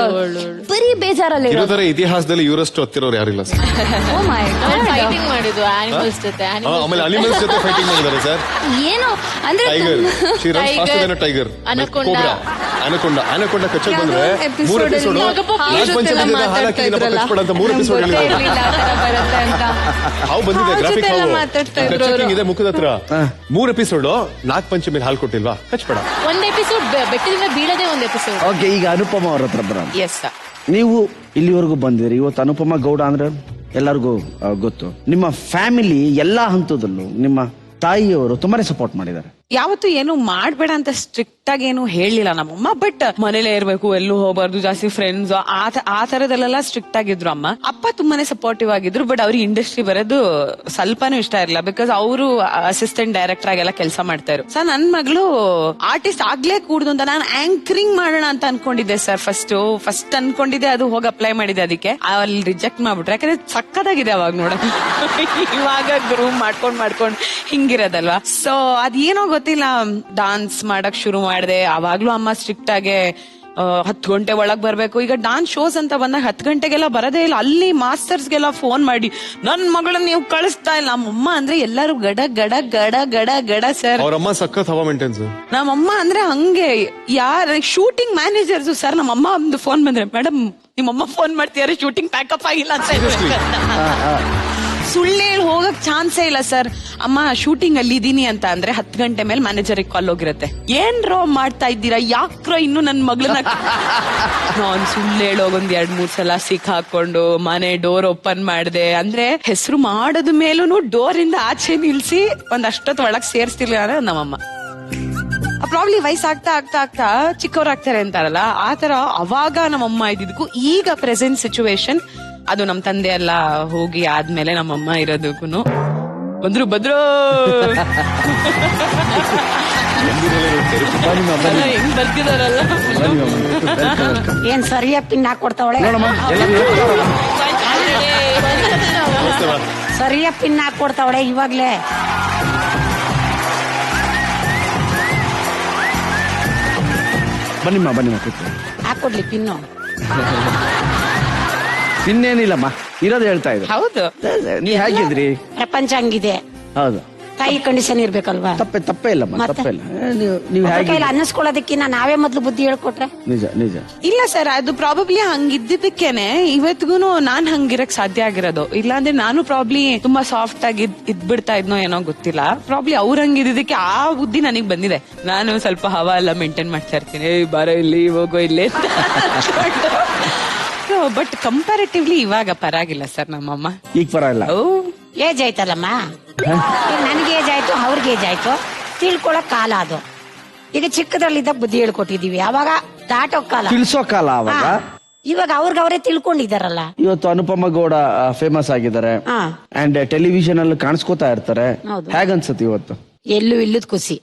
ಬೇಜಾರಲ್ಲಿ ಇತಿಹಾಸದಲ್ಲಿ ಇವರಷ್ಟು ಹತ್ತಿರೋರು ಯಾರಿಲ್ಲ ಸರ್. ಓ ಮೈ ಗಾಡ್, ಫೈಟಿಂಗ್ ಮಾಡಿದ್ದು ಆನಿಮಲ್ಸ್ ಜೊತೆ. ಆಮೇಲೆ ಅನಿಮಲ್ಸ್ ಜೊತೆ ಫೈಟಿಂಗ್ ಮಾಡಿದ್ದಾರೆ ಸರ್. ಏನು ಅಂದ್ರೆ ಟೈಗರ್, ಅನಕೊಂಡ ಕಚ್ಚಲ್ ಬಂದ್ರೆ 3 ಎಪಿಸೋಡ್, ನಾಗಪಂಚಮಿ 3 ಎಪಿಸೋಡ್ ಹಾವು ಬಂದಿದೆ. ಗ್ರಾಫಿಕ್ ಹಾವು ಇದೆ ಮುಖದ ಹತ್ರ. 3 ಎಪಿಸೋಡ್ ನಾಗಪಂಚಮಿ ಹಾಲು ಕೊಟ್ಟಿಲ್ವಾ, ಕಚ್ಬೇಡ. ಒಂದ್ ಎಪಿಸೋಡ್ ಬೆಟ್ಟದಿಂದ ಬೀಳದೆ ಒಂದ್ ಎಪಿಸೋಡ್. ಓಕೆ, ಈಗ ಅನುಪಮ ಅವ್ರ ಹತ್ರ ಬರೋಣ. ಎಸ್, ನೀವು ಇಲ್ಲಿವರೆಗೂ ಬಂದಿರಿ. ಇವತ್ತು ಅನುಪಮ ಗೌಡ ಅಂದ್ರೆ ಎಲ್ಲರಿಗೂ ಗೊತ್ತು. ನಿಮ್ಮ ಫ್ಯಾಮಿಲಿ ಎಲ್ಲಾ ಹಂತದಲ್ಲೂ ನಿಮ್ಮ ತಾಯಿಯವರು ತುಂಬಾನೇ ಸಪೋರ್ಟ್ ಮಾಡಿದ್ದಾರೆ. ಯಾವತ್ತು ಏನು ಮಾಡ್ಬೇಡ ಅಂತ ಸ್ಟ್ರಿಕ್ಟ್ ಆಗಿ ಏನು ಹೇಳಿಲ್ಲ ನಮ್ಮಮ್ಮ. ಬಟ್ ಮನೇಲೇ ಇರ್ಬೇಕು, ಎಲ್ಲೂ ಹೋಗ್ಬಾರ್ದು, ಜಾಸ್ತಿ ಫ್ರೆಂಡ್ಸ್ ಆ ತರದಲ್ಲೆಲ್ಲ ಸ್ಟ್ರಿಕ್ಟ್ ಆಗಿದ್ರು ಅಮ್ಮ. ಅಪ್ಪ ತುಂಬಾನೇ ಸಪೋರ್ಟಿವ್ ಆಗಿದ್ರು. ಬಟ್ ಅವ್ರಿಗೆ ಇಂಡಸ್ಟ್ರಿ ಬರೋದು ಸ್ವಲ್ಪನೂ ಇಷ್ಟ ಇರಲಿಲ್ಲ. ಬಿಕಾಸ್ ಅವರು ಅಸಿಸ್ಟೆಂಟ್ ಡೈರೆಕ್ಟರ್ ಆಗೆಲ್ಲ ಕೆಲಸ ಮಾಡ್ತಾ ಇದ್ರು. ಸರ್ ನನ್ ಮಗಳು ಆರ್ಟಿಸ್ಟ್ ಆಗ್ಲೇ ಕೂಡುದು ಅಂತ ನಾನು ಆಂಕರಿಂಗ್ ಮಾಡೋಣ ಅಂತ ಅನ್ಕೊಂಡಿದ್ದೆ ಸರ್. ಫಸ್ಟ್ ಅನ್ಕೊಂಡಿದ್ದೆ, ಅದು ಹೋಗಿ ಅಪ್ಲೈ ಮಾಡಿದೆ. ಅದಕ್ಕೆ ಅಲ್ಲಿ ರಿಜೆಕ್ಟ್ ಮಾಡ್ಬಿಟ್ರೆ, ಯಾಕಂದ್ರೆ ಸಕ್ಕದಾಗಿದೆ ಅವಾಗ ನೋಡ. ಇವಾಗ ಗ್ರೂಮ್ ಮಾಡ್ಕೊಂಡ್ ಹಿಂಗಿರೋದಲ್ವಾ. ಸೊ ಅದೇನೋ ಗೊತ್ತಿಲ್ಲ, ಡಾನ್ಸ್ ಮಾಡಕ್ ಶುರು ಮಾಡಿದೆ. ಅವಾಗ್ಲೂ ಅಮ್ಮ ಸ್ಟ್ರಿಕ್ಟ್ ಆಗಿ 10 ಗಂಟೆ ಒಳಗ್ ಬರ್ಬೇಕು. ಈಗ ಡಾನ್ಸ್ ಶೋಸ್ ಅಂತ ಬಂದಾಗ 10 ಗಂಟೆಗೆಲ್ಲ ಬರೋದೇ ಇಲ್ಲ. ಅಲ್ಲಿ ಮಾಸ್ಟರ್ಸ್ಗೆಲ್ಲ ಫೋನ್ ಮಾಡಿ ನನ್ ಮಗಳನ್ನ ನೀವು ಕಳಿಸ್ತಾ ಇಲ್ಲ. ನಮ್ಮಮ್ಮ ಅಂದ್ರೆ ಎಲ್ಲರೂ ಗಡ ಗಡ ಗಡ ಗಡ ಗಡ ಸರ್. ಅವರಮ್ಮ ಸಖತ್ ಹವಾ ಮೇಂಟೈನ್ಸ್. ನಮ್ಮಮ್ಮ ಅಂದ್ರೆ ಹಂಗೆ. ಯಾರ ಶೂಟಿಂಗ್ ಮ್ಯಾನೇಜರ್ಸ್ ಸರ್, ನಮ್ಮಮ್ಮ ಒಂದು ಫೋನ್ ಬಂದ್ರೆ, ಮೇಡಮ್ ನಿಮ್ಮಮ್ಮ ಫೋನ್ ಮಾಡ್ತಿದಾರೆ, ಶೂಟಿಂಗ್ ಪ್ಯಾಕಪ್ ಆಗಿಲ್ಲ ಅಂತ. ಸುಳ್ಳು ಹೇಳಿ ಹೋಗಕ್ ಚಾನ್ಸೇ ಇಲ್ಲ ಸರ್. ಅಮ್ಮ ಶೂಟಿಂಗ್ ಅಲ್ಲಿ ಇದೀನಿ ಅಂತ ಅಂದ್ರೆ 10 ಗಂಟೆ ಮೇಲೆ ಮ್ಯಾನೇಜರ್ ಕಾಲ್ ಹೋಗಿರತ್ತೆ. ಏನ್ರೋ ಮಾಡ್ತಾ ಇದ್ದೀರಾ, ಯಾಕ್ರೋ ಇನ್ನು ನನ್ ಮಗಳನ್ನ. ನಾನ್ ಸುಳ್ಳು ಹೇಳೋಗ್ 2-3 ಸಲ ಸಿಕ್ಕಾಕೊಂಡು ಮನೆ ಡೋರ್ ಓಪನ್ ಮಾಡಿದೆ. ಅಂದ್ರೆ ಹೆಸರು ಮಾಡೋದ್ ಮೇಲೂ ಡೋರ್ ಇಂದ ಆಚೆ ನಿಲ್ಸಿ ಒಂದಷ್ಟೊತ್ತು ಒಳಗ್ ಸೇರ್ಸ್ತಿರ್ಲಿಲ್ಲ ಅಂದ್ರೆ ನಮ್ಮಮ್ಮ. ಪ್ರಾಬ್ಲಿ ವಯಸ್ಸಾಗ್ತಾ ಆಗ್ತಾ ಆಗ್ತಾ ಚಿಕ್ಕವರಾಗ್ತಾರೆ ಅಂತಾರಲ್ಲ, ಆತರ ಅವಾಗ ನಮ್ಮಮ್ಮ ಇದ್ದಿದ್ದಕ್ಕೂ ಈಗ ಪ್ರೆಸೆಂಟ್ ಸಿಚುವೇಶನ್ ಅದು ನಮ್ ತಂದೆ ಎಲ್ಲ ಹೋಗಿ ಆದ್ಮೇಲೆ ನಮ್ಮಮ್ಮ ಇರೋದಕ್ಕೂ ಬಂದ್ರು ಹೆಂಗ್ ಬರ್ತಿದಾರಲ್ಲ. ಏನ್ ಸರಿಯಾಗಿ ಪಿನ್ ಹಾಕೊಡ್ತಾವಳೆ, ಸರಿಯಾಗಿ ಪಿನ್ ಹಾಕೊಡ್ತಾವಳೆ ಇವಾಗ್ಲೇ. ಬನ್ನಿಮ್ಮ ಹಾಕೊಡ್ಲಿ ಪಿನ್ನು. ಇನ್ನೇನಿಲ್ಲಮ್ಮ, ಇರೋದು ಹೇಳ್ತಾ ಇದ್ರು. ಹೌದು, ನೀವ್ ಹೇಗಿದ್ರಿ? ಪ್ರಪಂಚ ಹಂಗಿದೆ. ಹೌದು, ತಾಯಿ ಕಂಡೀಷನ್ ಇರ್ಬೇಕಲ್ವಾ? ತಪ್ಪೇ ಇಲ್ಲಮ್ಮ, ಮತ್ತೆ? ತಪ್ಪೇ ಇಲ್ಲ. ನೀವು ಒಬ್ರ ಹೇಗೆ ಕೈಲಿ ಅನ್ನಿಸ್ಕೊಳ್ಳೋದಕ್ಕಿಂತ ನಾವೇ ಮೊದ್ಲು ಬುದ್ಧಿ ಹೇಳ್ಕೊಟ್ರೆ. ನಿಜ ಇಲ್ಲ ಸರ್, ಅದು ಪ್ರಾಬಬ್ಲಿ ಹಂಗಿದ್ದಕ್ಕೇನೆ ಇವತ್ತಿಗೂ ನಾನ್ ಹಂಗಿರಕ್ ಸಾಧ್ಯ ಆಗಿರೋದು. ಇಲ್ಲಾಂದ್ರೆ ನಾನು ಪ್ರಾಬ್ಲಿ ತುಂಬಾ ಸಾಫ್ಟ್ ಆಗಿ ಇದ್ಬಿಡ್ತಾ ಇದ್ನೋ ಏನೋ ಗೊತ್ತಿಲ್ಲ. ಪ್ರಾಬ್ಲಿ ಅವ್ರ ಹಂಗಿದ್ದಕ್ಕೆ ಆ ಬುದ್ಧಿ ನನಗ್ ಬಂದಿದೆ. ನಾನು ಸ್ವಲ್ಪ ಹವಾ ಎಲ್ಲ ಮೇಂಟೈನ್ ಮಾಡ್ತಾ ಇರ್ತೀನಿ, ಬಾರೋ ಇಲ್ಲಿ ಹೋಗೋ ಇಲ್ಲೇ ಬಟ್ ಕಂಪ್ಯಾರಿಟಿವ್ಲಿ ಇವಾಗ ಪರವಾಗಿಲ್ಲ ಸರ್ ನಮ್ಮಮ್ಮ. ಈಗ ಪರವಾಗಿಲ್ಲ. ಏಜ್ ಆಯ್ತಲ್ಲಮ್ಮ, ನನಗೆ ಏಜ್ ಆಯ್ತು, ಅವ್ರಿಗೆ ಏಜ್ ಆಯ್ತು, ತಿಳ್ಕೊಳಕ್ ಕಾಲ ಅದು. ಈಗ ಚಿಕ್ಕದ್ರಲ್ಲಿದ್ದಾಗ ಬುದ್ಧಿ ಹೇಳ್ಕೊಟ್ಟಿದೀವಿ, ಅವಾಗ ದಾಟೋ ಕಾಲ, ತಿಳಿಸೋ ಕಾಲ ಅವಾಗ. ಇವಾಗ ಅವ್ರೇ ತಿಳ್ಕೊಂಡಿದಾರಲ್ಲ. ಇವತ್ತು ಅನುಪಮ ಗೌಡ ಫೇಮಸ್ ಆಗಿದ್ದಾರೆ ಅಂಡ್ ಟೆಲಿವಿಷನ್ ಅಲ್ಲಿ ಕಾಣಿಸ್ಕೋತಾ ಇರ್ತಾರೆ. ಹೇಗನ್ಸುತ್ತೆ ಇವತ್ತು? ಎಲ್ಲೂ ಇಲ್ಲದ ಖುಷಿ.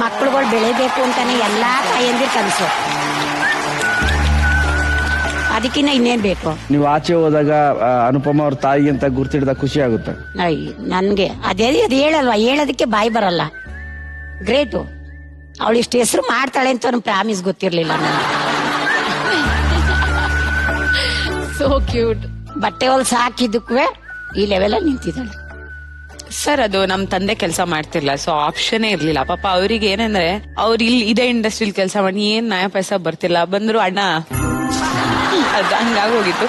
ಮಕ್ಕಳುಗಳು ಬೆಳಿಬೇಕು ಅಂತಾನೆ ಎಲ್ಲಾ ತಾಯಂದಿರ್ ಕನಸು. ಅದಕ್ಕಿನ್ನ ಇನ್ನೇನ್ ಬೇಕು? ನೀವು ಆಚೆ ಹೋದಾಗ ಅನುಪಮ ಅವ್ರ ತಾಯಿ ಅಂತ ಗುರ್ತಿಡಿದ ಖುಷಿ ಆಗುತ್ತೆ. ನನ್ಗೆ ಅದೇ ಅದು ಹೇಳಲ್ವಾ, ಹೇಳೋದಕ್ಕೆ ಬಾಯಿ ಬರಲ್ಲ. ಗ್ರೇಟು. ಅವಳು ಇಷ್ಟು ಹೆಸರು ಮಾಡ್ತಾಳೆ ಅಂತ ಅವ್ನು ಪ್ರಾಮಿಸ್ ಗೊತ್ತಿರ್ಲಿಲ್ಲ ನನಗೆ. So cute. ಬಟ್ಟೆ ಹೊಲ್ಸ್ ಹಾಕಿದ್ದಕ್ಕೂ ಈ ಲೆವೆಲ್ ಅಲ್ಲಿ ನಿಂತಿದ್ದಾಳೆ. ಸರ್, ಅದು ನಮ್ ತಂದೆ ಕೆಲಸ ಮಾಡ್ತಿರ್ಲಿಲ್ಲ, ಸೊ ಆಪ್ಷನ್ ಇರ್ಲಿಲ್ಲ. ಪಾಪ ಅವ್ರಿಗೆ ಏನಂದ್ರೆ ಅವ್ರು ಇಲ್ಲಿ ಇದೇ ಇಂಡಸ್ಟ್ರಿಲ್ ಕೆಲಸ ಮಾಡಿ ಏನ್ ನಯ ಪೈಸಾ ಬರ್ತಿಲ್ಲ, ಬಂದ್ರು ಅಣ್ಣ ಅದು ಹಂಗಾಗೋಗಿತ್ತು.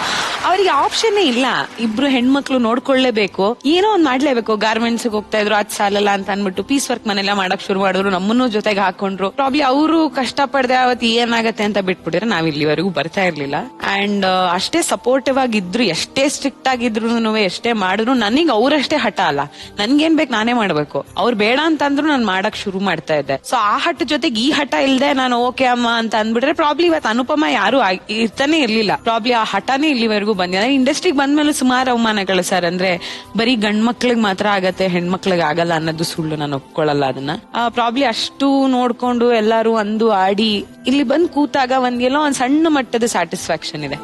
ಅವ್ರಿಗೆ ಆಪ್ಷನ್ ಇಲ್ಲ. ಇಬ್ರು ಹೆಣ್ಮಕ್ಳು ನೋಡ್ಕೊಳ್ಳೇಬೇಕು, ಏನೋ ಒಂದ್ ಮಾಡ್ಲೇಬೇಕು. ಗಾರ್ಮೆಂಟ್ಸ್ ಹೋಗ್ತಾ ಇದ್ರು, ಅದ್ ಸಾಲಲ್ಲ ಅಂತ ಅನ್ಬಿಟ್ಟು ಪೀಸ್ ವರ್ಕ್ ಮನೆಲ್ಲ ಮಾಡಕ್ ಶುರು ಮಾಡಿದ್ರು, ನಮ್ಮನ್ನು ಜೊತೆಗೆ ಹಾಕೊಂಡ್ರು. ಪ್ರಾಬ್ಲಿ ಅವರು ಕಷ್ಟ ಪಡ್ದೆ ಅವತ್ತು ಏನಾಗತ್ತೆ ಅಂತ ಬಿಟ್ಬಿಟ್ಟಿದ್ರೆ ನಾವ್ ಇಲ್ಲಿವರೆಗೂ ಬರ್ತಾ ಇರ್ಲಿಲ್ಲ. ಅಂಡ್ ಅಷ್ಟೇ ಸಪೋರ್ಟಿವ್ ಆಗಿದ್ರು, ಎಷ್ಟೇ ಸ್ಟ್ರಿಕ್ಟ್ ಆಗಿದ್ರು, ಎಷ್ಟೇ ಮಾಡಿದ್ರು ನನಗ್ ಅವ್ರಷ್ಟೇ ಹಠ ಅಲ್ಲ. ನನ್ಗೇನ್ ಬೇಕು ನಾನೇ ಮಾಡ್ಬೇಕು. ಅವ್ರು ಬೇಡ ಅಂತ ಅಂದ್ರು ನಾನು ಮಾಡಕ್ ಶುರು ಮಾಡ್ತಾ ಇದ್ದೆ. ಸೊ ಆ ಹಠ ಜೊತೆಗೆ ಈ ಹಠ ಇಲ್ದೆ ನಾನು ಓಕೆ ಅಮ್ಮ ಅಂತ ಅಂದ್ಬಿಟ್ರೆ ಪ್ರಾಬ್ಲಿ ಇವತ್ತು ಅನುಪಮ ಯಾರು ಇರ್ತಾನೆ ಇರ್ಲಿಲ್ಲ. ಪ್ರಾಬ್ಲಿ ಆ ಹಠಾನೇ ಇಲ್ಲಿವರೆಗೂ ಬಂದಿದೆ. ಇಂಡಸ್ಟ್ರಿಗೆ ಬಂದ್ಮೇಲೆ ಸುಮಾರು ಅವಮಾನಗಳು ಸರ್. ಅಂದ್ರೆ ಬರೀ ಗಂಡ್ ಮಕ್ಳಿಗೆ ಮಾತ್ರ ಆಗತ್ತೆ, ಹೆಣ್ಮಕ್ಳಿಗೆ ಆಗಲ್ಲ ಅನ್ನೋದು ಸುಳ್ಳು, ನಾನು ಒಪ್ಕೊಳ್ಳಲ್ಲ ಅದನ್ನ. ಪ್ರಾಬ್ಲಿ ಅಷ್ಟು ನೋಡ್ಕೊಂಡು ಎಲ್ಲಾರು ಅಂದು ಆಡಿ ಇಲ್ಲಿ ಬಂದ್ ಕೂತಾಗ ಎಲ್ಲೋ ಒಂದ್ ಸಣ್ಣ ಮಟ್ಟದ ಸ್ಯಾಟಿಸ್ಫ್ಯಾಕ್ಷನ್ ಇದೆ.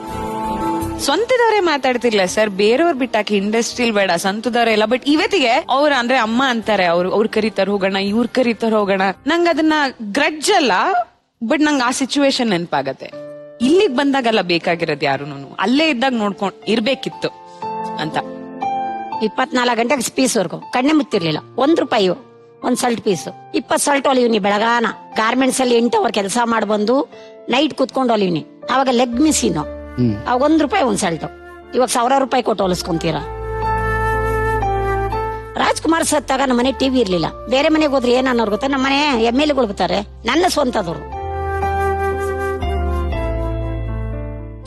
ಸ್ವಂತದವರೇ ಮಾತಾಡ್ತಿರ್ಲಿಲ್ಲ ಸರ್, ಬೇರೆಯವ್ರು ಬಿಟ್ಟಾಕಿ ಇಂಡಸ್ಟ್ರಿಲ್ ಬೇಡ, ಸ್ವಂತದವರೇ ಇಲ್ಲ. ಬಟ್ ಇವತ್ತಿಗೆ ಅವ್ರ ಅಂದ್ರೆ ಅಮ್ಮ ಅಂತಾರೆ, ಅವ್ರು ಕರೀತಾರ ಹೋಗೋಣ, ಇವ್ರು ಕರೀತಾರ ಹೋಗೋಣ. ನಂಗೆ ಅದನ್ನ ಗ್ರಡ್ಜ್ ಅಲ್ಲ, ಬಟ್ ನಂಗೆ ಆ ಸಿಚುವೇಶನ್ ನೆನಪಾಗತ್ತೆ. ಇಲ್ಲಿಗ್ ಬಂದಾಗಲ್ಲ ಬೇಕಾಗಿರೋದು ಯಾರುನು, ಅಲ್ಲೇ ಇದ್ದಾಗ ನೋಡ್ಕೊಂಡ್ ಇರ್ಬೇಕಿತ್ತು ಅಂತ. 24 ಗಂಟೆಗೆ ಪೀಸ್ವರ್ಗು ಕಣ್ಣೆ ಮುತ್ತಿರ್ಲಿಲ್ಲ. ₹1 ಒಂದ್ ಸಲ್ಟ್ ಪೀಸ್, 20 ಸಲ್ಟ್ ಹೊಲಿವ್ನಿ. ಬೆಳಗಾನ ಗಾರ್ಮೆಂಟ್ಸ್ ಅಲ್ಲಿ 8 ಅವರ್ ಕೆಲಸ ಮಾಡಿ ಬಂದು ನೈಟ್ ಕುತ್ಕೊಂಡು ಹೊಲಿವ್ನಿ. ಅವಾಗ ಲೆಗ್ ಮಿಸಿನ್, ಅವಾಗ ₹1 ಒಂದ್ ಸಲ್ಟ್. ಇವಾಗ ₹1000 ಕೊಟ್ಟು ಹೊಲಿಸ್ಕೊಂತೀರ. ರಾಜ್ಕುಮಾರ್ ಸತ್ತಾಗ ನಮ್ಮ ಮನೆ ಟಿವಿ ಇರ್ಲಿಲ್ಲ. ಬೇರೆ ಮನೆಗೆ ಹೋದ್ರೆ ಏನ್ ಅನ್ನೋರು ಗೊತ್ತಾ, ನಮ್ಮ ಮನೆ MLAಗಳು ಬರ್ತಾರೆ, ನನ್ನ ಸ್ವಂತದವ್ರು